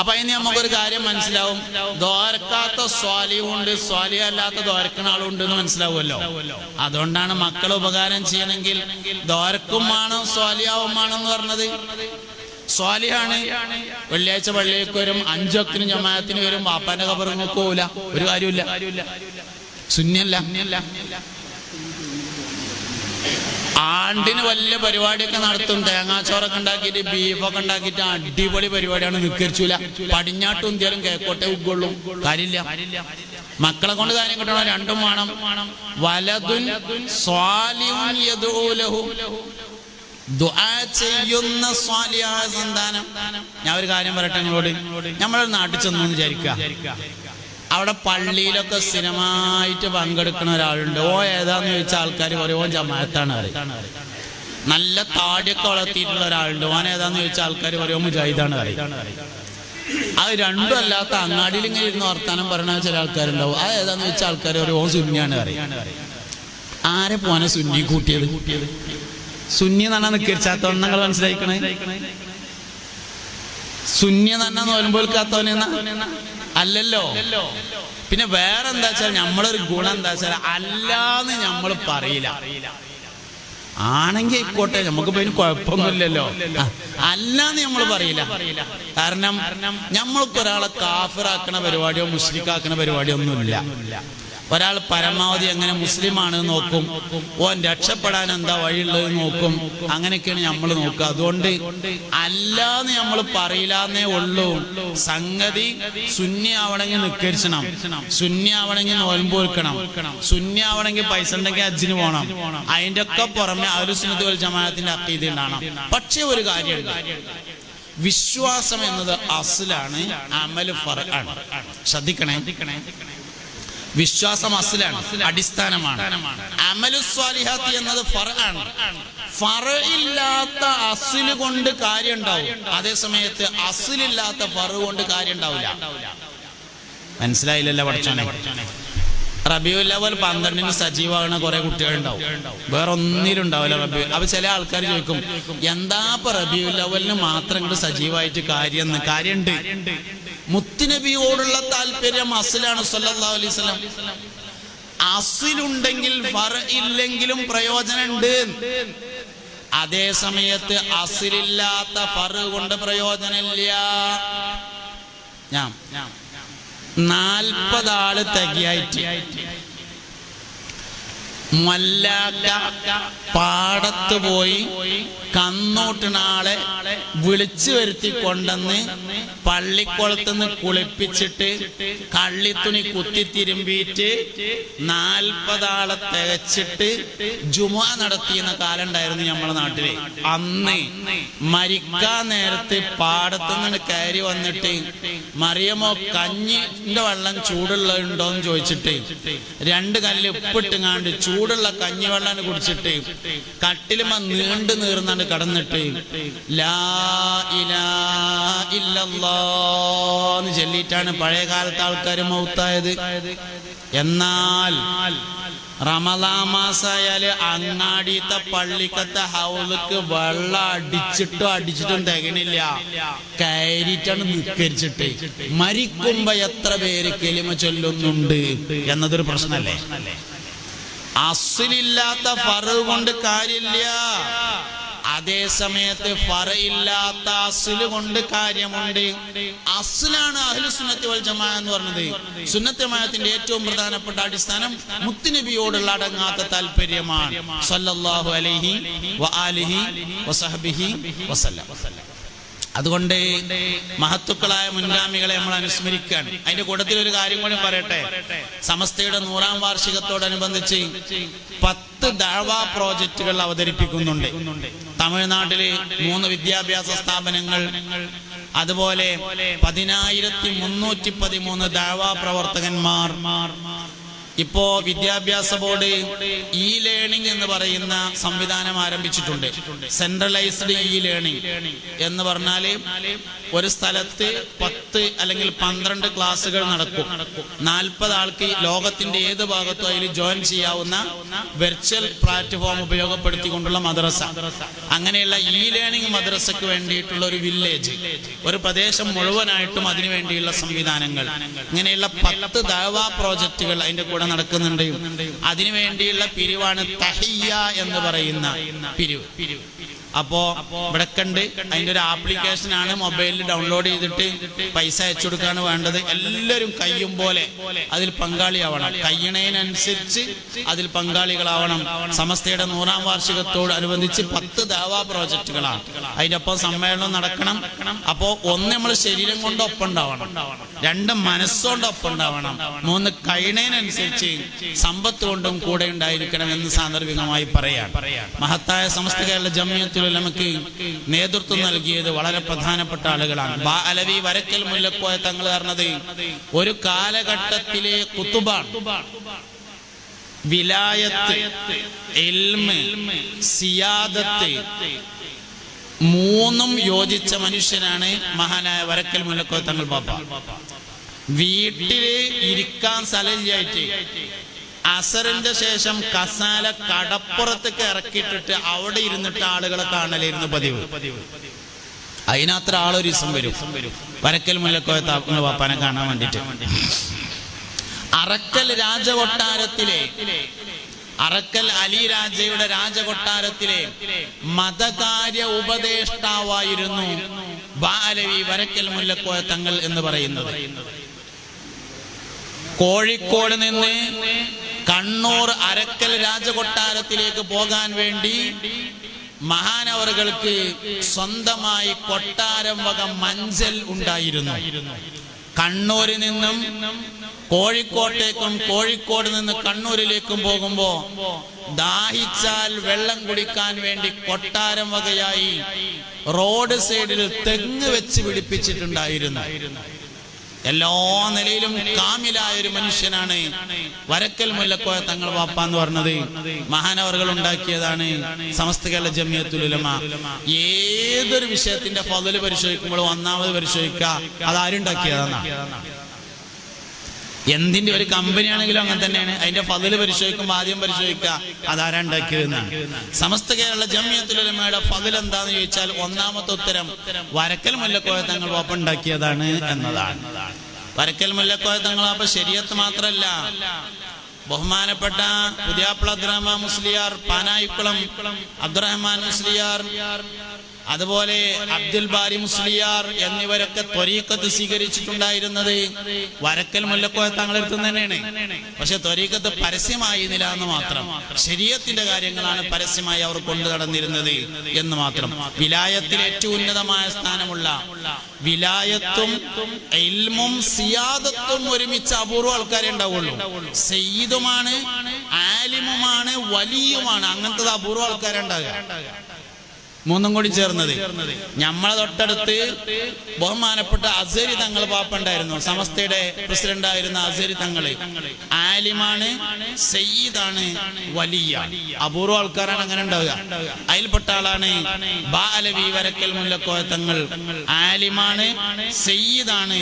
Speaker 1: അപ്പൊ അതിന് നമുക്കൊരു കാര്യം മനസ്സിലാവും, ദ്വാരക്കാത്ത സ്വാലിഹുണ്ട്, സ്വാലിഹ അല്ലാത്ത ദ്വാരക്കണ ആളുണ്ട് എന്ന് മനസ്സിലാവുമല്ലോ. അതുകൊണ്ടാണ് മക്കൾ ഉപകാരം ചെയ്യണമെങ്കിൽ ദ്വാരക്കും വേണം സ്വാലിഹാവും വേണം എന്ന് പറഞ്ഞത്. സ്വാലിഹാണ് വെള്ളിയാഴ്ച പള്ളിയിലേക്ക് വരും, 5 വക്തിന് ജമാഅത്തിന് വരും, വാപ്പാന്റെ ഖബറിലേക്ക് പോവില്ല, ഒരു കാര്യമില്ല, സുന്നിയല്ല. ആണ്ടിന് വലിയ പരിപാടിയൊക്കെ നടത്തും, തേങ്ങാച്ചോറൊക്കെ ഉണ്ടാക്കിയിട്ട് ബീഫൊക്കെ ഉണ്ടാക്കിയിട്ട് അടിപൊളി പരിപാടിയാണ്. നിക്കരിച്ചില്ല, പടിഞ്ഞാട്ടും ഇന്ത്യയിലും കേക്കോട്ടെ ഉഗ്ഗുള്ളൂ, കാര്യമില്ല. മക്കളെ കൊണ്ട് കാര്യം കിട്ടണം, 2ഉം വേണം. വലദുൻ സ്വാലിഹുൻ യദ്ഉ ലഹു, ദുആ ചെയ്യുന്ന സ്വാലിഹായ സന്താനം. ഞാൻ ഒരു കാര്യം പറയട്ടെ നിങ്ങളോട്. നമ്മളൊരു നാട്ടിൽ ചെന്നു വിചാരിക്കുക, അവിടെ പള്ളിയിലൊക്കെ സ്ഥിരമായിട്ട് പങ്കെടുക്കുന്ന ഒരാളുണ്ട്. ഓ ഏതാന്ന് ചോദിച്ചാൽ ആൾക്കാർ പറയും ഓ ജമാഅത്താണ് പറയും. നല്ല താടിയൊക്കെ വളർത്തിയിട്ടുള്ള ഒരാളുണ്ട്. ഓൻ ഏതാന്ന് ചോദിച്ചാൽ ആൾക്കാർ പറയും മുജാഹിദാണ് പറയും. അത് രണ്ടും അല്ലാത്ത അങ്ങാടിയിൽ ഇങ്ങനെ ഇരുന്ന് വർത്താനം പറയണ ചില ആൾക്കാരുണ്ടാവും. അത് ഏതാന്ന് ചോദിച്ചാൽ ആൾക്കാർ പറയും ഓ സുന്നിയാണ് പറയും. ആരെ പോനെ സുന്നി കൂട്ടിയത്? സുന്നി എന്ന് പറഞ്ഞാൽ നിക്കരിച്ചാത്തവൻ നിങ്ങൾ മനസ്സിലാക്കണേ. സുന്നി എന്ന് പറഞ്ഞാൽ നോലുമ്പോൽക്കാത്തവനെന്ന അല്ലല്ലോ. പിന്നെ വേറെന്താ വെച്ചാൽ നമ്മളൊരു ഗുണം എന്താ വെച്ചാൽ അല്ലാന്ന് നമ്മൾ പറയില്ല. ആണെങ്കിൽ ആയിക്കോട്ടെ, നമുക്ക് പിന്നെ കുഴപ്പമൊന്നുമില്ലല്ലോ. അല്ലാന്ന് നമ്മൾ പറയില്ല. കാരണം നമ്മൾക്ക് ഒരാളെ കാഫിറാക്കണ പരിപാടിയോ മുസ്ലിക്കാക്കണ പരിപാടിയോ ഒന്നുമില്ല. ഒരാൾ പരമാവധി എങ്ങനെ മുസ്ലിമാണ് നോക്കും, ഓൻ രക്ഷപ്പെടാൻ എന്താ വഴിയുള്ളത് നോക്കും. അങ്ങനെയൊക്കെയാണ് നമ്മൾ നോക്കുക. അതുകൊണ്ട് അല്ലാന്ന് നമ്മൾ പറയില്ലാന്നേ ഉള്ളൂ. സംഗതി സുന്നി ആവണമെങ്കിൽ നിക്കരിച്ചണം, സുന്നി ആവണമെങ്കിൽ നോൽമ്പ് വെക്കണം, സുന്നി ആവണമെങ്കിൽ പൈസ ഉണ്ടെങ്കിൽ ഹജ്ജിന് പോകണം. അതിന്റെ ഒക്കെ പുറമെ അഹ്ലുസ് സുന്നത്ത് വൽ ജമാഅത്തിന്റെ അഖീദ ഉണ്ടാവണം. പക്ഷെ ഒരു കാര്യമുണ്ട്, വിശ്വാസം എന്നത് അസ്ലാണ്, അമൽ ഫർആണ്. ശ്രദ്ധിക്കണേ, വിശ്വാസം അസ്ലാണ്, അടിസ്ഥാനമാണ്. അമലുസ് സ്വാലിഹാത്ത് എന്നത് ഫർആണ്. ഫർഇല്ലാത്ത അസ്ല് കൊണ്ട് കാര്യം ഉണ്ടാവും, അതേ സമയത്ത് അസ്ലില്ലാത്ത ഫർ കൊണ്ട് കാര്യം ഉണ്ടാവില്ല. മനസ്സിലായില്ലല്ലോ പഠിച്ചോനെ? റബീഉൽ അവ്വൽ 12-ന് സജീവമാകുന്ന കുറെ കുട്ടികളുണ്ടാവും, വേറെ ഒന്നിലും ഉണ്ടാവില്ല റബീഉൽ. അപ്പൊ ചില ആൾക്കാർ ചോദിക്കും എന്താ ഇപ്പൊ റബീഉൽ അവ്വലിന് മാത്രം ഇങ്ങോട്ട് സജീവമായിട്ട് കാര്യമുണ്ട്. മുത്തുനബിയോടുള്ള താല്പര്യം അസ്ലാണ് സല്ലല്ലാഹു അലൈഹി വസല്ലം. അസ്ലുണ്ടെങ്കിൽ ഫർ ഇല്ലെങ്കിലും പ്രയോജനമുണ്ട്. അതേ സമയത്ത് അസ്ലില്ലാത്ത ഫർ കൊണ്ട് പ്രയോജനമില്ല. ഞാൻ 40 ആള് തികയായിട്ട് മല്ലാക്ക പാടത്ത് പോയി കന്നോട്ടിനാളെ വിളിച്ചു വരുത്തി കൊണ്ടെന്ന് പള്ളിക്കുളത്തുനിന്ന് കുളിപ്പിച്ചിട്ട് കള്ളിത്തുണി കുത്തിത്തിരുമ്പിയിട്ട് 40 ആളെ തികച്ചിട്ട് ജുമുഅ നടത്തിയെന്ന കാലം ഉണ്ടായിരുന്നു നമ്മുടെ നാട്ടില്. അന്ന് മരിക്കാൻ നേരത്ത് പാടത്തുനിന്ന് കയറി വന്നിട്ട് മറിയമോ കഞ്ഞിന്റെ വെള്ളം ചൂടുള്ളതുണ്ടോന്ന് ചോദിച്ചിട്ട് 2 കല്ല് ഉപ്പിട്ടുങ്ങാണ്ട് ചൂടുള്ള കഞ്ഞിവെള്ളം കുടിച്ചിട്ട് കട്ടിലുമ നീണ്ടു നീർന്നാണ്ട് കടന്നിട്ട് ലാ ഇലാഹ ഇല്ലല്ലാഹ് ചൊല്ലിയിട്ടാണ് പഴയ കാലത്തെ ആൾക്കാർ മൗത്തായത്. എന്നാൽ റമദാൻ മാസായാല് അങ്ങാടിയത്തെ പള്ളിക്കത്തെ ഹൗലക്ക് വെള്ളം അടിച്ചിട്ടും തികണില്ല, കയറിയിട്ടാണ് നിക്കരിച്ചിട്ട്. മരിക്കുമ്പോ എത്ര പേര് കലിമ ചൊല്ലുന്നുണ്ട് എന്നതൊരു പ്രശ്നല്ലേ? അസ്ലില്ലാത്ത ഫറ് കൊണ്ട് കാര്യമില്ല, അതേ സമയത്ത് ഫറ് ഇല്ലാത്ത അസ്ല് കൊണ്ട് കാര്യമുണ്ട്. അസ്ലാണ് അഹ്ലുസ് സുന്നത്തി വൽ ജമാഅ എന്ന് പറഞ്ഞത്. സുന്നത്ത് ജമാഅത്തിന്റെ ഏറ്റവും പ്രധാനപ്പെട്ട അടിസ്ഥാനം മുത്തുനബിയോടുള്ള അടങ്ങാത്ത താല്പര്യമാണ്. സല്ലല്ലാഹു അലൈഹി വആലിഹി വസഹ്ബിഹി വസല്ലം. അതുകൊണ്ട് മഹത്തുക്കളായ മുൻഗാമികളെ നമ്മൾ അനുസ്മരിക്കാൻ. അതിന്റെ കൂട്ടത്തിൽ ഒരു കാര്യം കൂടി പറയട്ടെ. സമസ്തയുടെ 100ാം വാർഷികത്തോടനുബന്ധിച്ച് 10 ദഅവാ പ്രോജക്റ്റുകൾ അവതരിപ്പിക്കുന്നുണ്ട്. തമിഴ്നാട്ടിലെ 3 വിദ്യാഭ്യാസ സ്ഥാപനങ്ങൾ, അതുപോലെ 10,313 ദഅവാ പ്രവർത്തകന്മാർ. ഇപ്പോ വിദ്യാഭ്യാസ ബോർഡ് ഇ ലേണിംഗ് എന്ന് പറയുന്ന സംവിധാനം ആരംഭിച്ചിട്ടുണ്ട്. സെൻട്രലൈസ്ഡ് ഇ ലേണിംഗ് എന്ന് പറഞ്ഞാല് ഒരു സ്ഥലത്ത് 10 അല്ലെങ്കിൽ 12 ക്ലാസ്സുകൾ നടക്കും. 40 ആൾക്ക് ലോകത്തിന്റെ ഏത് ഭാഗത്തും അതിൽ ജോയിൻ ചെയ്യാവുന്ന വെർച്വൽ പ്ലാറ്റ്ഫോം ഉപയോഗപ്പെടുത്തിക്കൊണ്ടുള്ള മദ്രസ. അങ്ങനെയുള്ള ഇ ലേണിംഗ് മദ്രസക്ക് വേണ്ടിയിട്ടുള്ള ഒരു വില്ലേജ്, ഒരു പ്രദേശം മുഴുവനായിട്ടും അതിനു വേണ്ടിയുള്ള സംവിധാനങ്ങൾ, ഇങ്ങനെയുള്ള 10 ദഅവാ പ്രോജക്റ്റുകൾ അതിന്റെ കൂടെ നടക്കുന്നുണ്ട്. അതിനു വേണ്ടിയുള്ള പിരിവാണ് തഹിയ്യ എന്ന് പറയുന്ന പിരിവ്. അപ്പോ ഇവിടെ കണ്ട് അതിന്റെ ഒരു ആപ്ലിക്കേഷൻ ആണ്, മൊബൈലിൽ ഡൗൺലോഡ് ചെയ്തിട്ട് പൈസ അയച്ചു കൊടുക്കാണ് വേണ്ടത്. എല്ലാവരും കയ്യും പോലെ അതിൽ പങ്കാളിയാവണം, കയ്യണതിനനുസരിച്ച് അതിൽ പങ്കാളികളാവണം. സമസ്തയുടെ 100ാം വാർഷികത്തോട് അനുബന്ധിച്ച് 10 ദഅവാ പ്രോജക്റ്റുകളാണ്. അതിന്റെ ഒപ്പം സമ്മേളനം നടക്കണം. അപ്പോ 1 നമ്മൾ ശരീരം കൊണ്ട് ഒപ്പം ഉണ്ടാവണം, 2 മനസ്സുകൊണ്ട് ഒപ്പം ഉണ്ടാവണം, 3 കഴിയണതിനനുസരിച്ച് അതിനനുസരിച്ച് സമ്പത്ത് കൊണ്ടും കൂടെ ഉണ്ടായിരിക്കണം എന്ന് സാന്ദർഭികമായി പറയാം. മഹത്തായ സമസ്ത കേരള ജംഇയ്യത്തുൽ ഉലമക്ക് നേതൃത്വം നൽകിയത് വളരെ പ്രധാനപ്പെട്ട ആളുകളാണ്. അലവി വരക്കൽ മുല്ലക്കോയ തങ്ങൾ പറഞ്ഞത് ഒരു കാലഘട്ടത്തിലെ കുത്തുബാണ്. വിലായത്ത്, ഇൽമ്, സിയാദത്ത് മൂന്നും യോജിച്ച മനുഷ്യനാണ് മഹാനായ വരക്കൽ മുല്ലക്കോയ തങ്ങൾ ബാപ്പ. വീട്ടില് ഇരിക്കാൻ സ്ഥലമില്ലായിട്ട് അസറിന്റെ ശേഷം കസാല കടപ്പുറത്തേക്ക് ഇറക്കിയിട്ടിട്ട് അവിടെ ഇരുന്നിട്ട് ആളുകളെ കാണലായിരുന്നു പതിവ്. അതിനത്ര ആളൊരു ദിവസം വരും വരക്കൽ മുല്ലക്കോയ തങ്ങൾ ബാപ്പാനെ കാണാൻ വേണ്ടിട്ട്. അറക്കൽ രാജകൊട്ടാരത്തിലെ, അറക്കൽ അലി രാജയുടെ രാജകൊട്ടാരത്തിലെ മതകാര്യ ഉപദേഷ്ടാവായിരുന്നു ബാലവി വരക്കൽ മുല്ലക്കോയ തങ്ങൾ എന്ന് പറയുന്നത്. കോഴിക്കോട് നിന്ന് കണ്ണൂർ അരക്കൽ രാജകൊട്ടാരത്തിലേക്ക് പോകാൻ വേണ്ടി മഹാനവറുകൾക്ക് സ്വന്തമായി കൊട്ടാരം വക മഞ്ചൽ ഉണ്ടായിരുന്നു. കണ്ണൂരിൽ നിന്നും കോഴിക്കോട്ടേക്കും കോഴിക്കോട് നിന്ന് കണ്ണൂരിലേക്കും പോകുമ്പോ ദാഹിച്ചാൽ വെള്ളം കുടിക്കാൻ വേണ്ടി കൊട്ടാരം വകയായി റോഡ് സൈഡിൽ തെങ്ങ് വെച്ച് പിടിപ്പിച്ചിട്ടുണ്ടായിരുന്നു. എല്ലാ നിലയിലും കാമിലായ ഒരു മനുഷ്യനാണ് വരക്കൽ മുല്ലക്കോയ തങ്ങൾ ബാപ്പ എന്ന് പറഞ്ഞത്. മഹാനവറുകൾ ഉണ്ടാക്കിയതാണ് സമസ്ത കേരള ജംഇയ്യത്തുൽ ഉലമ. ഏതൊരു വിഷയത്തിന്റെ ഫള് പരിശോധിക്കുമ്പോൾ ഒന്നാമത് പരിശോധിക്കുക അതാരുണ്ടാക്കിയതാണ്. എന്തിന്റെ ഒരു കമ്പനി ആണെങ്കിലും അങ്ങനെ തന്നെയാണ്. അതിന്റെ ഫള് പരിശോധിക്കുമ്പോൾ ആദ്യം പരിശോധിക്കുക അതാരാ ഉണ്ടാക്കിയതെന്നാണ്. സമസ്ത കേരള ജംഇയ്യത്തുൽ ഉലമയുടെ ഫള് എന്താന്ന് ചോദിച്ചാൽ ഒന്നാമത്തെ ഉത്തരം വരക്കൽ മുല്ലക്കോയ തങ്ങൾ ബാപ്പ ഉണ്ടാക്കിയതാണ് എന്നതാണ്. വരക്കൽ മുല്ലക്കോയ തങ്ങൾ ബാപ്പ ശരീഅത്ത് മാത്രമല്ല, ബഹുമാനപ്പെട്ട പുതിയാപ്ല അബ്ദുറഹ്മാൻ മുസ്ലിയാർ, പാനായിക്കുളം അബ്ദുറഹ്മാൻ മുസ്ലിയാർ, അതുപോലെ അബ്ദുൽ ബാരി മുസ്ലിയാർ എന്നിവരൊക്കെ ത്വരീഖത്ത് സ്വീകരിച്ചിട്ടുണ്ടായിരുന്നത് വരക്കൽ മുല്ലക്കോയ തങ്ങളെടുത്ത് തന്നെയാണ്. പക്ഷെ ത്വരീഖത്ത് പരസ്യമായിരുന്നില്ല എന്ന് മാത്രം. ശരീഅത്തിന്റെ കാര്യങ്ങളാണ് പരസ്യമായി അവർ കൊണ്ടു നടന്നിരുന്നത് എന്ന് മാത്രം. വിലായത്തിൽ ഏറ്റവും ഉന്നതമായ സ്ഥാനമുള്ള വിലായത്തും ഇൽമും സിയാദത്തും ഒരുമിച്ച് അപൂർവ ആൾക്കാരെ ഉണ്ടാവുള്ളൂ. സയ്യിദുമാണ്, ആലിമുമാണ്, വലിയുമാണ്, അങ്ങനത്തെ അപൂർവ ആൾക്കാരെ ഉണ്ടാകുക. മൂന്നും കൂടി ചേർന്നത്. നമ്മളെ തൊട്ടടുത്ത് ബഹുമാനപ്പെട്ട അസ്ഹരി തങ്ങൾ പാപ്പ ഉണ്ടായിരുന്നു. സമസ്തയുടെ പ്രസിഡന്റ് ആയിരുന്ന അസ്ഹരി തങ്ങള് ആലിമാണ്, സയ്യിദാണ്, വലിയ അപൂർവ ആൾക്കാരാണ് അങ്ങനെ ഉണ്ടാവുക. അതിൽപ്പെട്ട ആളാണ് ബാലവി വരക്കൽ മുല്ലക്കോയ തങ്ങൾ. ആലിമാണ്, സയ്യിദാണ്,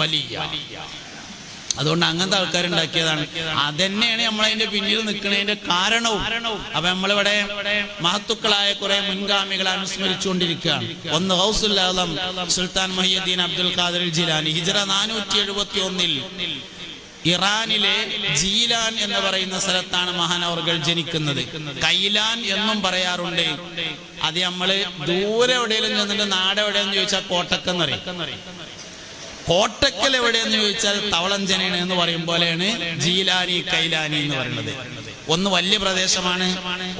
Speaker 1: വലിയ. അതുകൊണ്ട് അങ്ങനത്തെ ആൾക്കാരുണ്ടാക്കിയതാണ്. അതന്നെയാണ് നമ്മളതിന്റെ പിന്നിൽ നിൽക്കുന്നതിന്റെ കാരണവും. അപ്പൊ നമ്മളിവിടെ മഹത്തുക്കളായ കുറെ മുൻഗാമികളെ അനുസ്മരിച്ചുകൊണ്ടിരിക്കുകയാണ്. ഒന്ന് ഗൗസുൽ ആലം സുൽത്താൻ മുഹിയുദ്ദീൻ അബ്ദുൽ ഖാദിർ ജിലാനി. ഹിജ്റ 471 ഇറാനിലെ ജീലാൻ എന്ന് പറയുന്ന സ്ഥലത്താണ് മഹാനവറുകൾ ജനിക്കുന്നത്. കൈലാൻ എന്നും പറയാറുണ്ട്. അത് നമ്മള് ദൂരെ എവിടെയെങ്കിലും ചെന്നിട്ട് നാടെവിടെയെന്ന് ചോദിച്ചാൽ കോട്ടക്കെന്നറിയും. കോട്ടക്കൽ എവിടെയെന്ന് ചോദിച്ചാൽ തവളഞ്ചനയാണ് എന്ന് പറയും പോലെയാണ് ജീലാനി, കൈലാനി എന്ന് പറയുന്നത്. ഒന്ന് വലിയ പ്രദേശമാണ്,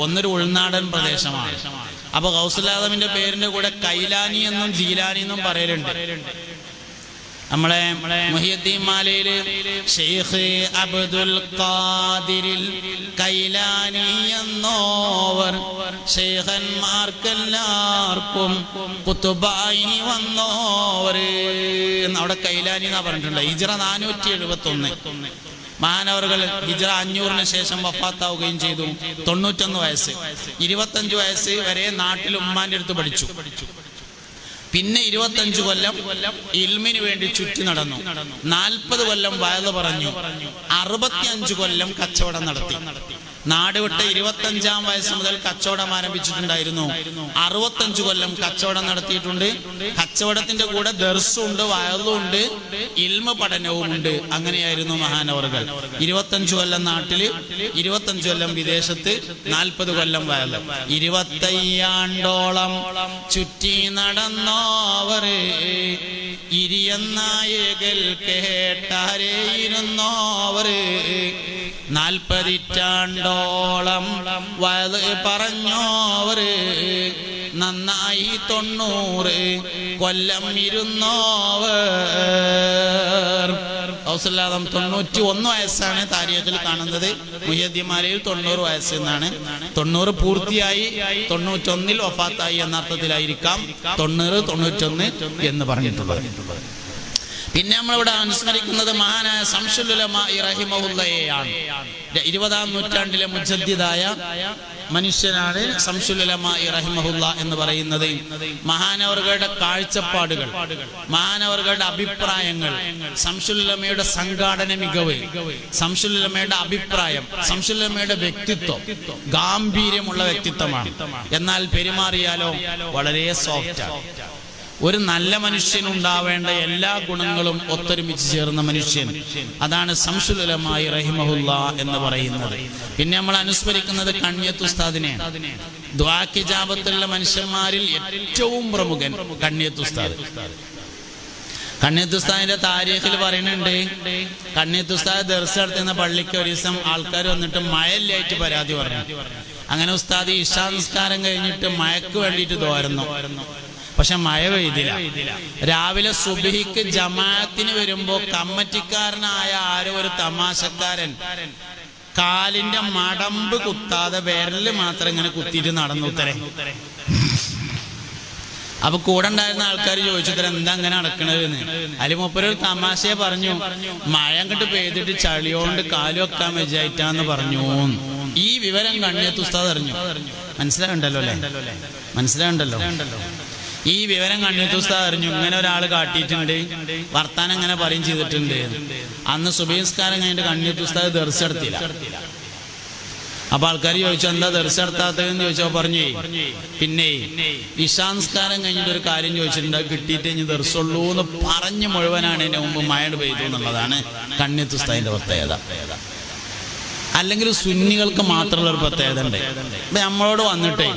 Speaker 1: ഒന്നൊരു ഉൾനാടൻ പ്രദേശമാണ്. അപ്പൊ ഗൗസുൽ ആദമിന്റെ പേരിന്റെ കൂടെ കൈലാനി എന്നും ജീലാനി എന്നും പറയലുണ്ട്. നമ്മളെ മുഹിയുദ്ദീൻ മാലയില് ഷെയ്ഖ് അബ്ദുൽ ഖാദിരിൽ കൈലാനി എന്നോവർ ഷെയ്ഖന്മാർക്കെല്ലാവർക്കും കുത്തുബായി വന്നോവർ എന്ന് അവിടെ കൈലാനി എന്നാ പറഞ്ഞിട്ടുണ്ട്. ഹിജ്റ 471 മഹാനവറുകൾ ഹിജ്റ 500 ശേഷം വഫാത്താവുകയും ചെയ്തു. 91 വയസ്സ്. 25 വയസ്സ് വരെ നാട്ടിൽ ഉമ്മാന്റെ അടുത്ത് പഠിച്ചു. പിന്നെ 25 കൊല്ലം ഇൽമിന് വേണ്ടി ചുറ്റി നടന്നു. 40 കൊല്ലം വയല് പറഞ്ഞു. 65 കൊല്ലം കച്ചവടം നടത്തി. നാട് വിട്ട് 25-ാം വയസ്സ് മുതൽ കച്ചവടം ആരംഭിച്ചിട്ടുണ്ടായിരുന്നു. 65 കൊല്ലം കച്ചവടം നടത്തിയിട്ടുണ്ട്. കച്ചവടത്തിന്റെ കൂടെ ദർസും ഉണ്ട്, വയലും ഉണ്ട്, ഇൽമ പഠനവും ഉണ്ട്. അങ്ങനെയായിരുന്നു മഹാനവറുകൾ. 25 കൊല്ലം നാട്ടില്, 25 കൊല്ലം വിദേശത്ത്, 40 കൊല്ലം വയല്. 25 ആണ്ടോളം ചുറ്റി നടന്നോവര് ഇരിയന്നായകൽ കേട്ടാരേയിരുന്നോവര് 40 ഇറ്റാണ്ടോളം വയത് പറഞ്ഞോവര് നന്നായി 90 കൊല്ലം ഇരുന്നോവർ. ഗൗസുൽ-ആദം 91 വയസ്സാണ് താരീഖിൽ കാണുന്നത്. മുഹ്യിദ്ദീൻമാലയിൽ 90 വയസ്സ് എന്നാണ്. 90 പൂർത്തിയായി 91 വഫാത്തായി എന്ന അർത്ഥത്തിലായിരിക്കാം 90 91 എന്ന് പറഞ്ഞിട്ടുള്ളത്. പിന്നെ നമ്മളിവിടെ അനുസ്മരിക്കുന്നത് മഹാനായ ശംസുൽ ഉലമാ റഹിമഹുല്ലയെയാണ്. 20-ാം നൂറ്റാണ്ടിലെ മുജദ്ദിദായ മനുഷ്യനാണ് ശംസുൽ ഉലമാ റഹിമഹുല്ല എന്ന് പറയുന്നത്. മഹാനവറുകളുടെ കാഴ്ചപ്പാടുകൾ, മഹാനവറുകളുടെ അഭിപ്രായങ്ങൾ, ശംസുൽ ഉലമയുടെ സംഘാടന മികവ്, ശംസുൽ ഉലമയുടെ അഭിപ്രായം, ശംസുൽ ഉലമയുടെ വ്യക്തിത്വം ഗാംഭീര്യമുള്ള വ്യക്തിത്വമാണ്. എന്നാൽ പെരുമാറിയാലോ വളരെ സോഫ്റ്റാണ്. ഒരു നല്ല മനുഷ്യനുണ്ടാവേണ്ട എല്ലാ ഗുണങ്ങളും ഒത്തൊരുമിച്ച് ചേർന്ന മനുഷ്യൻ, അതാണ് ശംസുൽ ഉലമാ റഹിമഹുല്ല എന്ന് പറയുന്നത്. പിന്നെ നമ്മൾ അനുസ്മരിക്കുന്നത് കണ്യത്ത് ഉസ്താദിനെ. ദുആക്ക് ഇജാബത്തുള്ള മനുഷ്യന്മാരിൽ ഏറ്റവും പ്രമുഖൻ കണ്യത്ത് ഉസ്താദ്. കണ്യത്ത് ഉസ്താദിന്റെ താരീഖിൽ പറയുന്നുണ്ട്, കണ്യത്ത് ഉസ്താദ് ദർസ് നടത്തുന്ന പള്ളിക്ക് ഒരു ദിവസം ആൾക്കാർ വന്നിട്ട് മഴയില്ലായിട്ട് പരാതി പറഞ്ഞു. അങ്ങനെ ഉസ്താദ് ഇശാ നിസ്കാരം കഴിഞ്ഞിട്ട് മഴക്ക് വേണ്ടിയിട്ട് തോരുന്നു. പക്ഷെ മഴ പെയ്തില്ല. രാവിലെ സുബ്ഹിക്ക് ജമാഅത്തിന് വരുമ്പോ കമ്മറ്റിക്കാരനായ ആരോ ഒരു തമാശക്കാരൻ കാലിന്റെ മടമ്പ് കുത്താതെ വിരല് മാത്രം ഇങ്ങനെ കുത്തിയിട്ട് നടന്നു ഉത്തരേ. അപ്പൊ കൂടെ ഉണ്ടായിരുന്ന ആൾക്കാർ ചോദിച്ചത്ര എന്താ അങ്ങനെ നടക്കണതെന്ന്. അതിൽ മൂപ്പര് ഒരു തമാശയെ പറഞ്ഞു, മഴ അങ്ങോട്ട് പെയ്തിട്ട് ചളിയോണ്ട് കാല് വെക്കാൻ വെച്ചായിട്ടാന്ന് പറഞ്ഞു. ഈ വിവരം കണ്യത്ത് ഉസ്താദ് അറിഞ്ഞു. മനസ്സിലാകണ്ടല്ലോ അല്ലേ? മനസ്സിലാകണ്ടല്ലോ. ഈ വിവരം കണ്യത്ത് ഉസ്താദ് അറിഞ്ഞു. ഇങ്ങനെ ഒരാൾ കാട്ടിയിട്ടുണ്ട്, വർത്താനം ഇങ്ങനെ പറയും ചെയ്തിട്ടുണ്ട്. അന്ന് സുബഹി നിസ്കാരം കഴിഞ്ഞിട്ട് കണ്യത്ത് ഉസ്താദ് ദർസ് നടത്തിയില്ല. അപ്പൊ ആൾക്കാർ ചോദിച്ചു എന്താ ദർസ് നടത്താത്തതെന്ന് ചോദിച്ചപ്പോ പറഞ്ഞു, പിന്നെ ഇശാ നിസ്കാരം കഴിഞ്ഞിട്ട് ഒരു കാര്യം ചോദിച്ചിട്ടുണ്ട്, അത് കിട്ടിയിട്ട് ഇനി ദർസുള്ളൂ എന്ന് പറഞ്ഞു മുഴുവനാണ് ഇതിന്റെ മുമ്പ് മഴ പെയ്തു എന്നുള്ളതാണ് കണ്യത്ത് ഉസ്താദിന്റെ പ്രത്യേകത. അല്ലെങ്കിൽ സുന്നികൾക്ക് മാത്രമുള്ള ഒരു പ്രത്യേകത ഉണ്ട്. അപ്പൊ നമ്മളോട് വന്നിട്ടേ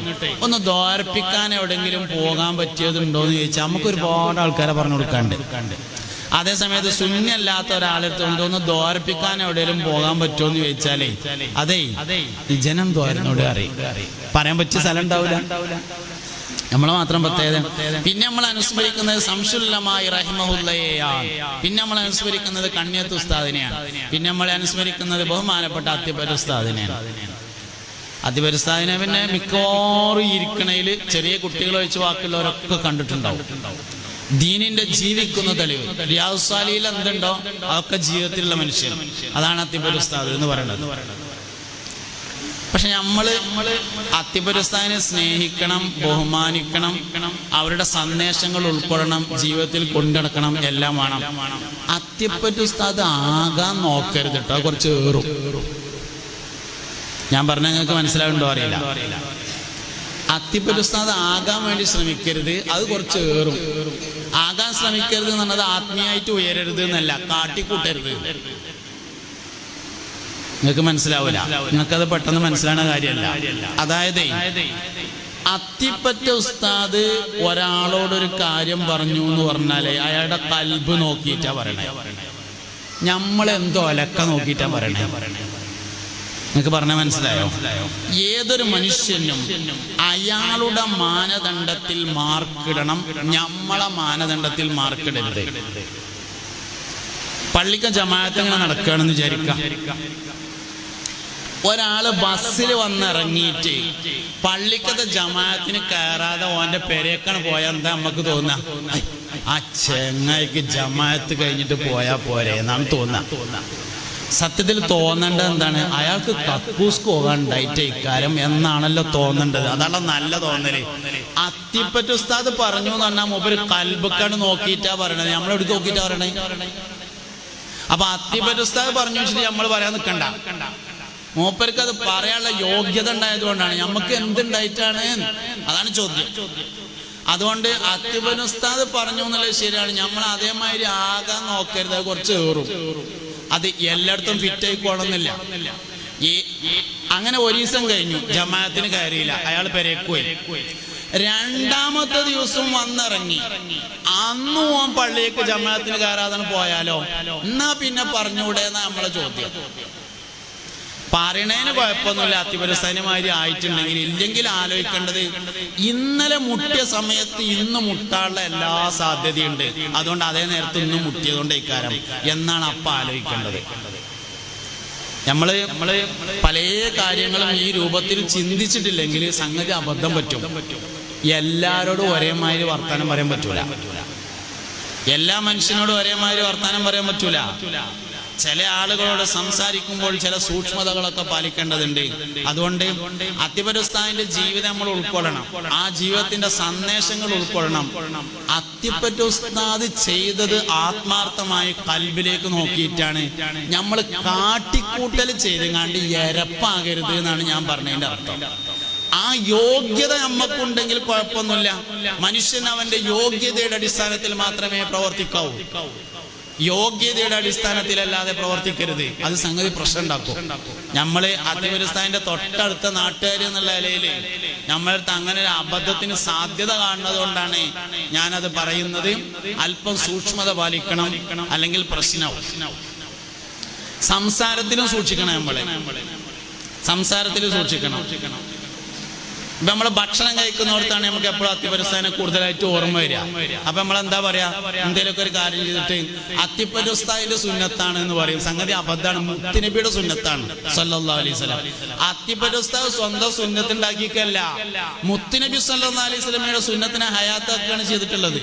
Speaker 1: ഒന്ന് ദ്വാരപ്പിക്കാൻ എവിടെയെങ്കിലും പോകാൻ പറ്റിയതുണ്ടോ എന്ന് ചോദിച്ചാൽ നമുക്ക് ഒരുപാട് ആൾക്കാരെ പറഞ്ഞു കൊടുക്കാണ്ട്. അതേസമയത്ത് സുന്നി അല്ലാത്ത ഒരാളെടുത്തോണ്ട് ഒന്ന് ദ്വാരപ്പിക്കാൻ എവിടെയെങ്കിലും പോകാൻ പറ്റുമോ എന്ന് ചോദിച്ചാലേ അതേ ഈ ജനം ദ്വാരനോട് അറിയും. പറയാൻ പറ്റിയ സ്ഥലം ഉണ്ടാവില്ല. നമ്മളെ മാത്രം പ്രത്യേകത. പിന്നെ നമ്മൾ അനുസ്മരിക്കുന്നത് ശംസുൽ ഉലമാ റഹിമഹുല്ലയെയാണ്. പിന്നെ നമ്മൾ അനുസ്മരിക്കുന്നത് കണ്യത്ത് ഉസ്താദിനെയാണ്. പിന്നെ നമ്മൾ അനുസ്മരിക്കുന്നത് ബഹുമാനപ്പെട്ട അത്തിബർ ഉസ്താദിനെയാണ്. അത്തിബർ ഉസ്താദിനെ പിന്നെ മിക്കവാറും ഇരിക്കണയിൽ ചെറിയ കുട്ടികൾ ഒഴിച്ച് ബാക്കിയുള്ളവരൊക്കെ കണ്ടിട്ടുണ്ടാവും. ദീനിന്റെ ജീവിക്കുന്ന തെളിവ്. റിയാദുസ് സാലിഹിൽ എന്തുണ്ടോ അതൊക്കെ ജീവിതത്തിലുള്ള മനുഷ്യൻ. അതാണ് അത്തിബർ ഉസ്താദ് എന്ന് പറയുന്നത്. പക്ഷെ നമ്മള് അത്തിബർ ഉസ്താദിനെ സ്നേഹിക്കണം, ബഹുമാനിക്കണം, അവരുടെ സന്ദേശങ്ങൾ ഉൾക്കൊള്ളണം, ജീവിതത്തിൽ കൊണ്ടുനടക്കണം, എല്ലാം വേണം. അത്തിബർ ഉസ്താദ് ആകാൻ നോക്കരുത് കേട്ടോ. കുറച്ച് ഏറും. ഞാൻ പറഞ്ഞ നിങ്ങൾക്ക് മനസ്സിലാവുണ്ടോ അറിയില്ല. അത്തിബർ ഉസ്താദ് ആകാൻ വേണ്ടി ശ്രമിക്കരുത്, അത് കുറച്ച് ഏറും. ആകാൻ ശ്രമിക്കരുത് എന്നുള്ളത് ആത്മീയമായിട്ട് ഉയരരുത് എന്നല്ല, കാട്ടിക്കൂട്ടരുത്. നിങ്ങൾക്ക് മനസ്സിലാവില്ല. നിങ്ങൾക്കത് പെട്ടെന്ന് മനസ്സിലാവുന്ന കാര്യമല്ല. അതായത് അത്തിപ്പറ്റ ഉസ്താദ് ഒരാളോടൊരു കാര്യം പറഞ്ഞു എന്ന് പറഞ്ഞാലേ അയാളുടെ കൽബ് നോക്കിയിട്ടാ പറയണേ. നമ്മളെന്തോ ഒലക്ക നോക്കിയിട്ടാ പറയണേ. നിങ്ങൾക്ക് പറഞ്ഞാൽ മനസ്സിലായോ? ഏതൊരു മനുഷ്യനും അയാളുടെ മാനദണ്ഡത്തിൽ മാർക്കിടണം, നമ്മളെ മാനദണ്ഡത്തിൽ മാർക്കിടരുത്. പള്ളിക്ക് ജമാഅത്ത് ഇങ്ങനെ നടക്കുകയാണെന്ന് വിചാരിക്കാം. ഒരാള് ബസ്സിൽ വന്നിറങ്ങിയിട്ട് പള്ളിക്കത്തെ ജമാഅത്തിന് കയറാതെ ഓന്റെ പെരേക്കാണ് പോയാൽ എന്താ നമുക്ക് തോന്നാ? ആ ചെങ്ങായിക്ക് ജമാഅത്ത് കഴിഞ്ഞിട്ട് പോയാ പോരെ എന്നാണ് തോന്നുക. സത്യത്തിൽ തോന്നേണ്ടത് എന്താണ്? അയാൾക്ക് കക്കൂസ് പോകാണ്ടായിട്ട് ഇക്കാര്യം എന്നാണല്ലോ തോന്നേണ്ടത്. അതാണ് നല്ല തോന്നല്. അത്തിപ്പറ്റ ഉസ്താദ് പറഞ്ഞു എന്ന് പറഞ്ഞാൽ മൂപ്പര് കൽബക്കാണ് നോക്കിയിട്ടാ പറയണത്. നമ്മളെവിടെ നോക്കിയിട്ടാ പറയണേ? അപ്പൊ അത്തിപ്പറ്റ ഉസ്താദ് പറഞ്ഞു വെച്ചിട്ട് നമ്മൾ പറയാൻ നിൽക്കണ്ട. മൂപ്പർക്ക് അത് പറയാനുള്ള യോഗ്യത ഉണ്ടായതുകൊണ്ടാണ്. നമുക്ക് എന്തുണ്ടായിട്ടാണ്? അതാണ് ചോദ്യം. അതുകൊണ്ട് അത്തിബർ ഉസ്താദ് പറഞ്ഞു എന്നുള്ളത് ശരിയാണ്. നമ്മൾ അതേമാതിരി ആകാൻ നോക്കരുത്, കുറച്ച് ഏറും. അത് എല്ലായിടത്തും ഫിറ്റ് ആയിക്കോണമെന്നില്ല. അങ്ങനെ ഒരു ദിവസം കഴിഞ്ഞു, ജമാഅത്തിന് കയറിയില്ല, അയാൾ പെരേക്ക് പോയി. രണ്ടാമത്തെ ദിവസം വന്നിറങ്ങി, അന്നും ഓൻ പള്ളിയേക്ക് ജമാഅത്തിന് കയറാതെ പോയാലോ? എന്നാ പിന്നെ പറഞ്ഞുകൂടെ എന്നാ നമ്മളെ ചോദ്യം. പറയണേന് കുഴപ്പമൊന്നുമില്ല, അത്തിപുരസ്ഥാനമാതിരി ആയിട്ടുണ്ടെങ്കിൽ. ഇല്ലെങ്കിൽ ആലോചിക്കേണ്ടത് ഇന്നലെ മുട്ടിയ സമയത്ത് ഇന്ന് മുട്ടാനുള്ള എല്ലാ സാധ്യതയുണ്ട്, അതുകൊണ്ട് അതേ നേരത്തെ ഇന്നും മുട്ടിയതുകൊണ്ട് ഇക്കാരം എന്നാണ് അപ്പം ആലോചിക്കേണ്ടത്. നമ്മള് പല കാര്യങ്ങളും ഈ രൂപത്തിൽ ചിന്തിച്ചിട്ടില്ലെങ്കിൽ സംഗതി അബദ്ധം പറ്റും. എല്ലാവരോടും ഒരേമാതിരി വർത്താനം പറയാൻ പറ്റൂല, എല്ലാ മനുഷ്യനോടും ഒരേമാതിരി വർത്താനം പറയാൻ പറ്റൂല. ചില ആളുകളോട് സംസാരിക്കുമ്പോൾ ചില സൂക്ഷ്മതകളൊക്കെ പാലിക്കേണ്ടതുണ്ട്. അതുകൊണ്ട് അത്തിപ്പറ്റ ജീവിതം നമ്മൾ ഉൾക്കൊള്ളണം, ആ ജീവിതത്തിന്റെ സന്ദേശങ്ങൾ ഉൾക്കൊള്ളണം. അത്തിപ്പറ്റ ഉസ്താദ് ചെയ്തത് ആത്മാർത്ഥമായി കൽബിലേക്ക് നോക്കിയിട്ടാണ്. നമ്മൾ കാട്ടിക്കൂട്ടൽ ചെയ്തെങ്ങാണ്ട് എരപ്പാകരുത് എന്നാണ് ഞാൻ പറഞ്ഞതിന്റെ അർത്ഥം. ആ യോഗ്യത നമ്മക്കുണ്ടെങ്കിൽ കുഴപ്പമൊന്നുമില്ല. മനുഷ്യൻ അവന്റെ യോഗ്യതയുടെ അടിസ്ഥാനത്തിൽ മാത്രമേ പ്രവർത്തിക്കാവൂ. യോഗ്യതയുടെ അടിസ്ഥാനത്തിലല്ലാതെ പ്രവർത്തിക്കരുത്, അത് സംഗതി പ്രശ്നം ഉണ്ടാക്കും. നമ്മള് അത്തിപുരസ്ഥാനിന്റെ തൊട്ടടുത്ത നാട്ടുകാർ എന്നുള്ള നിലയിൽ നമ്മളടുത്ത് അങ്ങനെ ഒരു അബദ്ധത്തിന് സാധ്യത കാണുന്നത് കൊണ്ടാണ് ഞാനത് പറയുന്നത്. അല്പം സൂക്ഷ്മത പാലിക്കണം, അല്ലെങ്കിൽ പ്രശ്നവും. സംസാരത്തിലും സൂക്ഷിക്കണം, സംസാരത്തിലും സൂക്ഷിക്കണം. ഇപ്പൊ നമ്മള് ഭക്ഷണം കഴിക്കുന്നിടത്താണ് നമുക്ക് എപ്പോഴും അത്തിപുരസ്ഥാനെ കൂടുതലായിട്ട് ഓർമ്മ വരിക. അപ്പൊ നമ്മളെന്താ പറയാ, എന്തെങ്കിലുമൊക്കെ ഒരു കാര്യം ചെയ്തിട്ട് അത്തിപുരസ്ഥാനിന്റെ സുന്നത്താണ് എന്ന് പറയും. സംഗതി അബദ്ധാണ്, മുത്തുനബിയുടെ സുന്നത്താണ് സല്ലല്ലാഹു അലൈഹി വസല്ലം. അത്തിപുരസ്ഥാൻ സ്വന്തം സുന്നത്ത് ഉണ്ടാക്കിക്കല്ല, മുത്തുനബി സല്ലല്ലാഹു അലൈഹി വസല്ലമയുടെ സുന്നത്തിനെ ഹയാത്താക്കുകയാണ് ചെയ്തിട്ടുള്ളത്.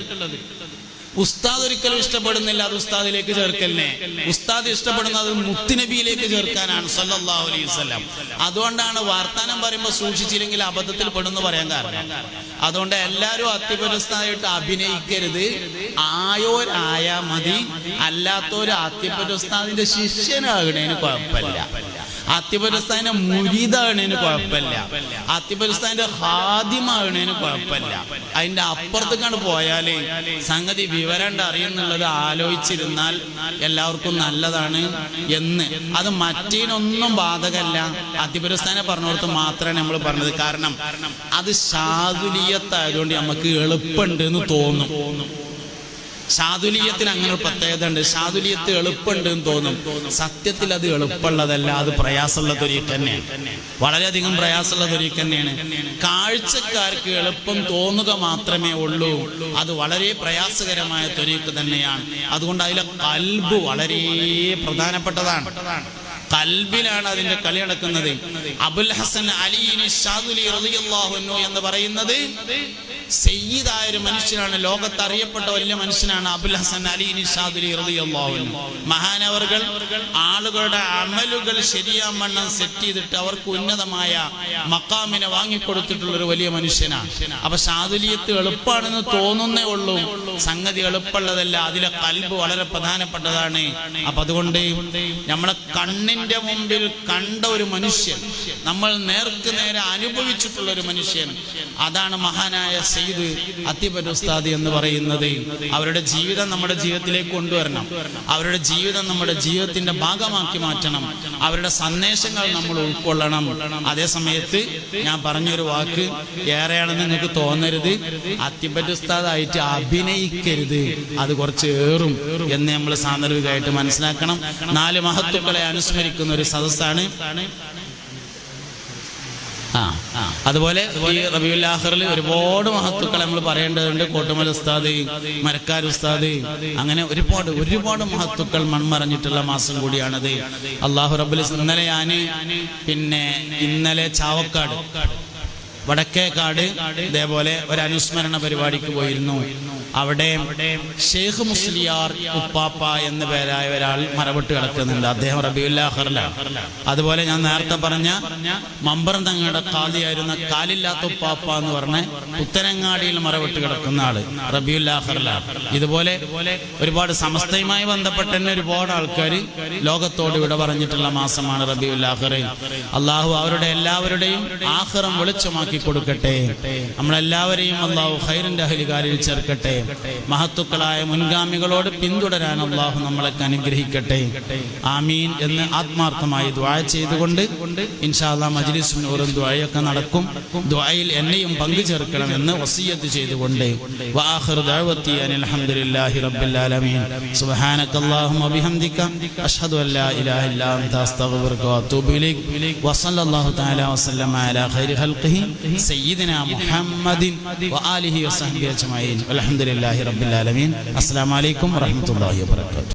Speaker 1: ഉസ്താദ് ഒരിക്കലും ഇഷ്ടപ്പെടുന്നില്ല അത് ഉസ്താദിലേക്ക് ചേർക്കലിനെ. ഉസ്താദ് ഇഷ്ടപ്പെടുന്നത് മുത്തുനബിയിലേക്ക് ചേർക്കാനാണ് സല്ലല്ലാഹു അലൈഹി വസല്ലം. അതുകൊണ്ടാണ് വർത്താനം പറയുമ്പോൾ സൂക്ഷിച്ചില്ലെങ്കിൽ അബദ്ധത്തിൽ പെടുന്നു പറയാൻ കാരണം. അതുകൊണ്ട് എല്ലാവരും അത്തിപുരസ്ഥാനായിട്ട് അഭിനയിക്കരുത്. ആയോരായാ മതി, അല്ലാത്തവര് അത്തിപുരസ്ഥാനിന്റെ ശിഷ്യനാകണേന് കുഴപ്പമില്ല, അത്തിപുരസ്ഥാന്റെ മുരീദാകണേന് കുഴപ്പമില്ല, അത്തിപുരസ്ഥാന്റെ ഹാദിമാകണേന് കുഴപ്പമില്ല. അതിന്റെ അപ്പുറത്തേക്കാണ് പോയാല് സംഗതി വിവരണ്ട് അറിയുന്നുള്ളത് ആലോചിച്ചിരുന്നാൽ എല്ലാവർക്കും നല്ലതാണ് എന്ന്. അത് മറ്റേനൊന്നും ബാധകമല്ല, അത്തിപുരസ്ഥാനെ പറഞ്ഞോടത്ത് മാത്രമേ നമ്മൾ പറഞ്ഞത്. കാരണം അത് ശാദുലിയത്തായതുകൊണ്ട് നമുക്ക് എളുപ്പമുണ്ട് എന്ന് തോന്നും. ശാദുലിയത്തിന് അങ്ങനെ ഒരു പ്രത്യേകത ഉണ്ട്. ശാദുലിയത്ത് എളുപ്പമുണ്ട് എന്ന് തോന്നും, സത്യത്തിൽ അത് എളുപ്പമുള്ളതല്ല, അത് പ്രയാസമുള്ള തൊരീഖ് തന്നെയാണ്, വളരെയധികം പ്രയാസമുള്ള തൊരീഖ് തന്നെയാണ്. കാഴ്ചക്കാർക്ക് എളുപ്പം തോന്നുക മാത്രമേ ഉള്ളൂ, അത് വളരെ പ്രയാസകരമായ തൊരീഖ് തന്നെയാണ്. അതുകൊണ്ട് അതിലെ ഖൽബ് വളരെ പ്രധാനപ്പെട്ടതാണ്. കൽബിലാണ് അതിന്റെ കളി നടക്കുന്നത്. അബുൽ ഹസൻ അലി ശാദുലി റളിയല്ലാഹു അൻഹു എന്ന് പറയുന്നത് സയ്യിദായ ഒരു മനുഷ്യനാണ്, ലോകത്ത് അറിയപ്പെട്ട വലിയ മനുഷ്യനാണ് അബുൽ ഹസൻ അലി ശാദുലി റളിയല്ലാഹു അൻഹു. മഹാനവർകൾ ആളുകളുടെ അമലുകൾ ശരിയാവണ്ണം സെറ്റ് ചെയ്തിട്ട് അവർക്ക് ഉന്നതമായ മഖാമിനെ വാങ്ങിക്കൊടുത്തിട്ടുള്ള ഒരു വലിയ മനുഷ്യനാണ്. അപ്പൊ ശാദുലിയത്ത് എളുപ്പമാണെന്ന് തോന്നുന്നേ ഉള്ളൂ, സംഗതി എളുപ്പമുള്ളതല്ല. അതിലെ കൽബ് വളരെ പ്രധാനപ്പെട്ടതാണ്. അപ്പൊ അതുകൊണ്ട് നമ്മളെ കണ്ണിന്റെ മുമ്പിൽ കണ്ട ഒരു മനുഷ്യൻ, നമ്മൾ നേർക്ക് നേരെ അനുഭവിച്ചിട്ടുള്ള ഒരു മനുഷ്യൻ, അതാണ് മഹാനായ സയ്യിദ് അത്തിപറ്റ ഉസ്താദ് എന്ന് പറയുന്നത്. അവരുടെ ജീവിതം നമ്മുടെ ജീവിതത്തിലേക്ക് കൊണ്ടുവരണം, അവരുടെ ജീവിതം നമ്മുടെ ജീവിതത്തിന്റെ ഭാഗമാക്കി മാറ്റണം, അവരുടെ സന്ദേശങ്ങൾ നമ്മൾ ഉൾക്കൊള്ളണം. അതേ സമയത്ത് ഞാൻ പറഞ്ഞൊരു വാക്ക് ഏറെയാണെന്ന് നിങ്ങൾക്ക് തോന്നരുത്, അത്തിപറ്റ ഉസ്താദായിട്ട് അഭിനയിക്കരുത്, അത് കുറച്ച് ഏറും എന്ന് നമ്മൾ സാന്ദർഭികമായിട്ട് മനസ്സിലാക്കണം. 4 മഹത്തുക്കളെ അനുസ്മരിക്കുന്ന ഒരു സദസ്സാണ്. അതുപോലെ ഈ റബീഉൽ ആഖിറിൽ ഒരുപാട് മഹത്തുക്കൾ നമ്മൾ പറയേണ്ടതുണ്ട്. കോട്ടുമൽ ഉസ്താദ്, മരക്കാർ ഉസ്താദ്, അങ്ങനെ ഒരുപാട് മഹത്തുക്കൾ മൺമറഞ്ഞിട്ടുള്ള മാസം കൂടിയാണത്. അല്ലാഹു റബ്ബുൽ ഇന്നലെ ചാവക്കാട് വടക്കേക്കാട് ഇതേപോലെ ഒരു അനുസ്മരണ പരിപാടിക്ക് പോയിരുന്നു. അവിടെ ഷെയ്ഖ് മുസ്ലിയാർ ഉപ്പാപ്പ എന്ന പേരായ ഒരാൾ മറവിട്ട് കിടക്കുന്നുണ്ട്. അദ്ദേഹം റബീഉൽ ആഖിറിലാണ്. അതുപോലെ ഞാൻ നേരത്തെ പറഞ്ഞ മമ്പറം തങ്ങളുടെ ഖാദിയായിരുന്ന കാലില്ലാത്ത ഉപ്പാപ്പ എന്ന് പറഞ്ഞ പുത്തനങ്ങാടിയിൽ മറവിട്ട് കിടക്കുന്ന ആള് റബീഉൽ ആഖിറിലാണ്. ഇതുപോലെ ഒരുപാട് സമസ്തയുമായി ബന്ധപ്പെട്ട് തന്നെ ഒരുപാട് ആൾക്കാർ ലോകത്തോട് വിട പറഞ്ഞിട്ടുള്ള മാസമാണ് റബീഉൽ ആഖിർ. അള്ളാഹു അവരുടെ എല്ലാവരുടെയും ആഖിറം വെളിച്ചമാക്കി മോക്ഷമാക്കി കൊടുക്കട്ടെ. നമ്മളെല്ലാവരെയും അള്ളാഹു ഖൈറിന്റെ അഹ്ലുകാരിൽ ചേർക്കട്ടെ. മഹത്തുക്കളായ മുൻഗാമികളോട് പിന്തുടരാൻ അള്ളാഹു നമ്മളെ അനുഗ്രഹിക്കട്ടെ. ആമീൻ എന്ന് ആത്മാർത്ഥമായി ദുആ ചെയ്തുകൊണ്ട് ഇൻഷാ അല്ലാഹ് മജ്ലിസും നൂറും ദുആയൊക്കെ നടക്കും. ദുആയിൽ എന്നെയും പങ്കു ചേർക്കണമെന്ന് വസിയത്ത് ചെയ്തുകൊണ്ട് വആഖിറു ദഅവതി അനിൽ ഹംദുലില്ലാഹി റബ്ബിൽ ആലമീൻ. സുബ്ഹാനകല്ലാഹുമ്മ ബിഹംദിക അഷ്ഹദു അൻ ലാ ഇലാഹ ഇല്ലാ അൻത അസ്തഗ്ഫിറുക വഅതൂബു ഇലൈക്. വസല്ലല്ലാഹു തആല വസല്ലമ അലാ ഖൈരി ഖൽഖിഹി സയ്യിദിനാ മുഹമ്മദിൻ വആലിഹി വസഹ്ബിഹി അജ്മഈൻ. വൽഹംദുലില്ലാഹി റബ്ബിൽ ആലമീൻ. അസ്സലാമു അലൈക്കും വറഹ്മത്തുള്ളാഹി വബറകാതുഹു.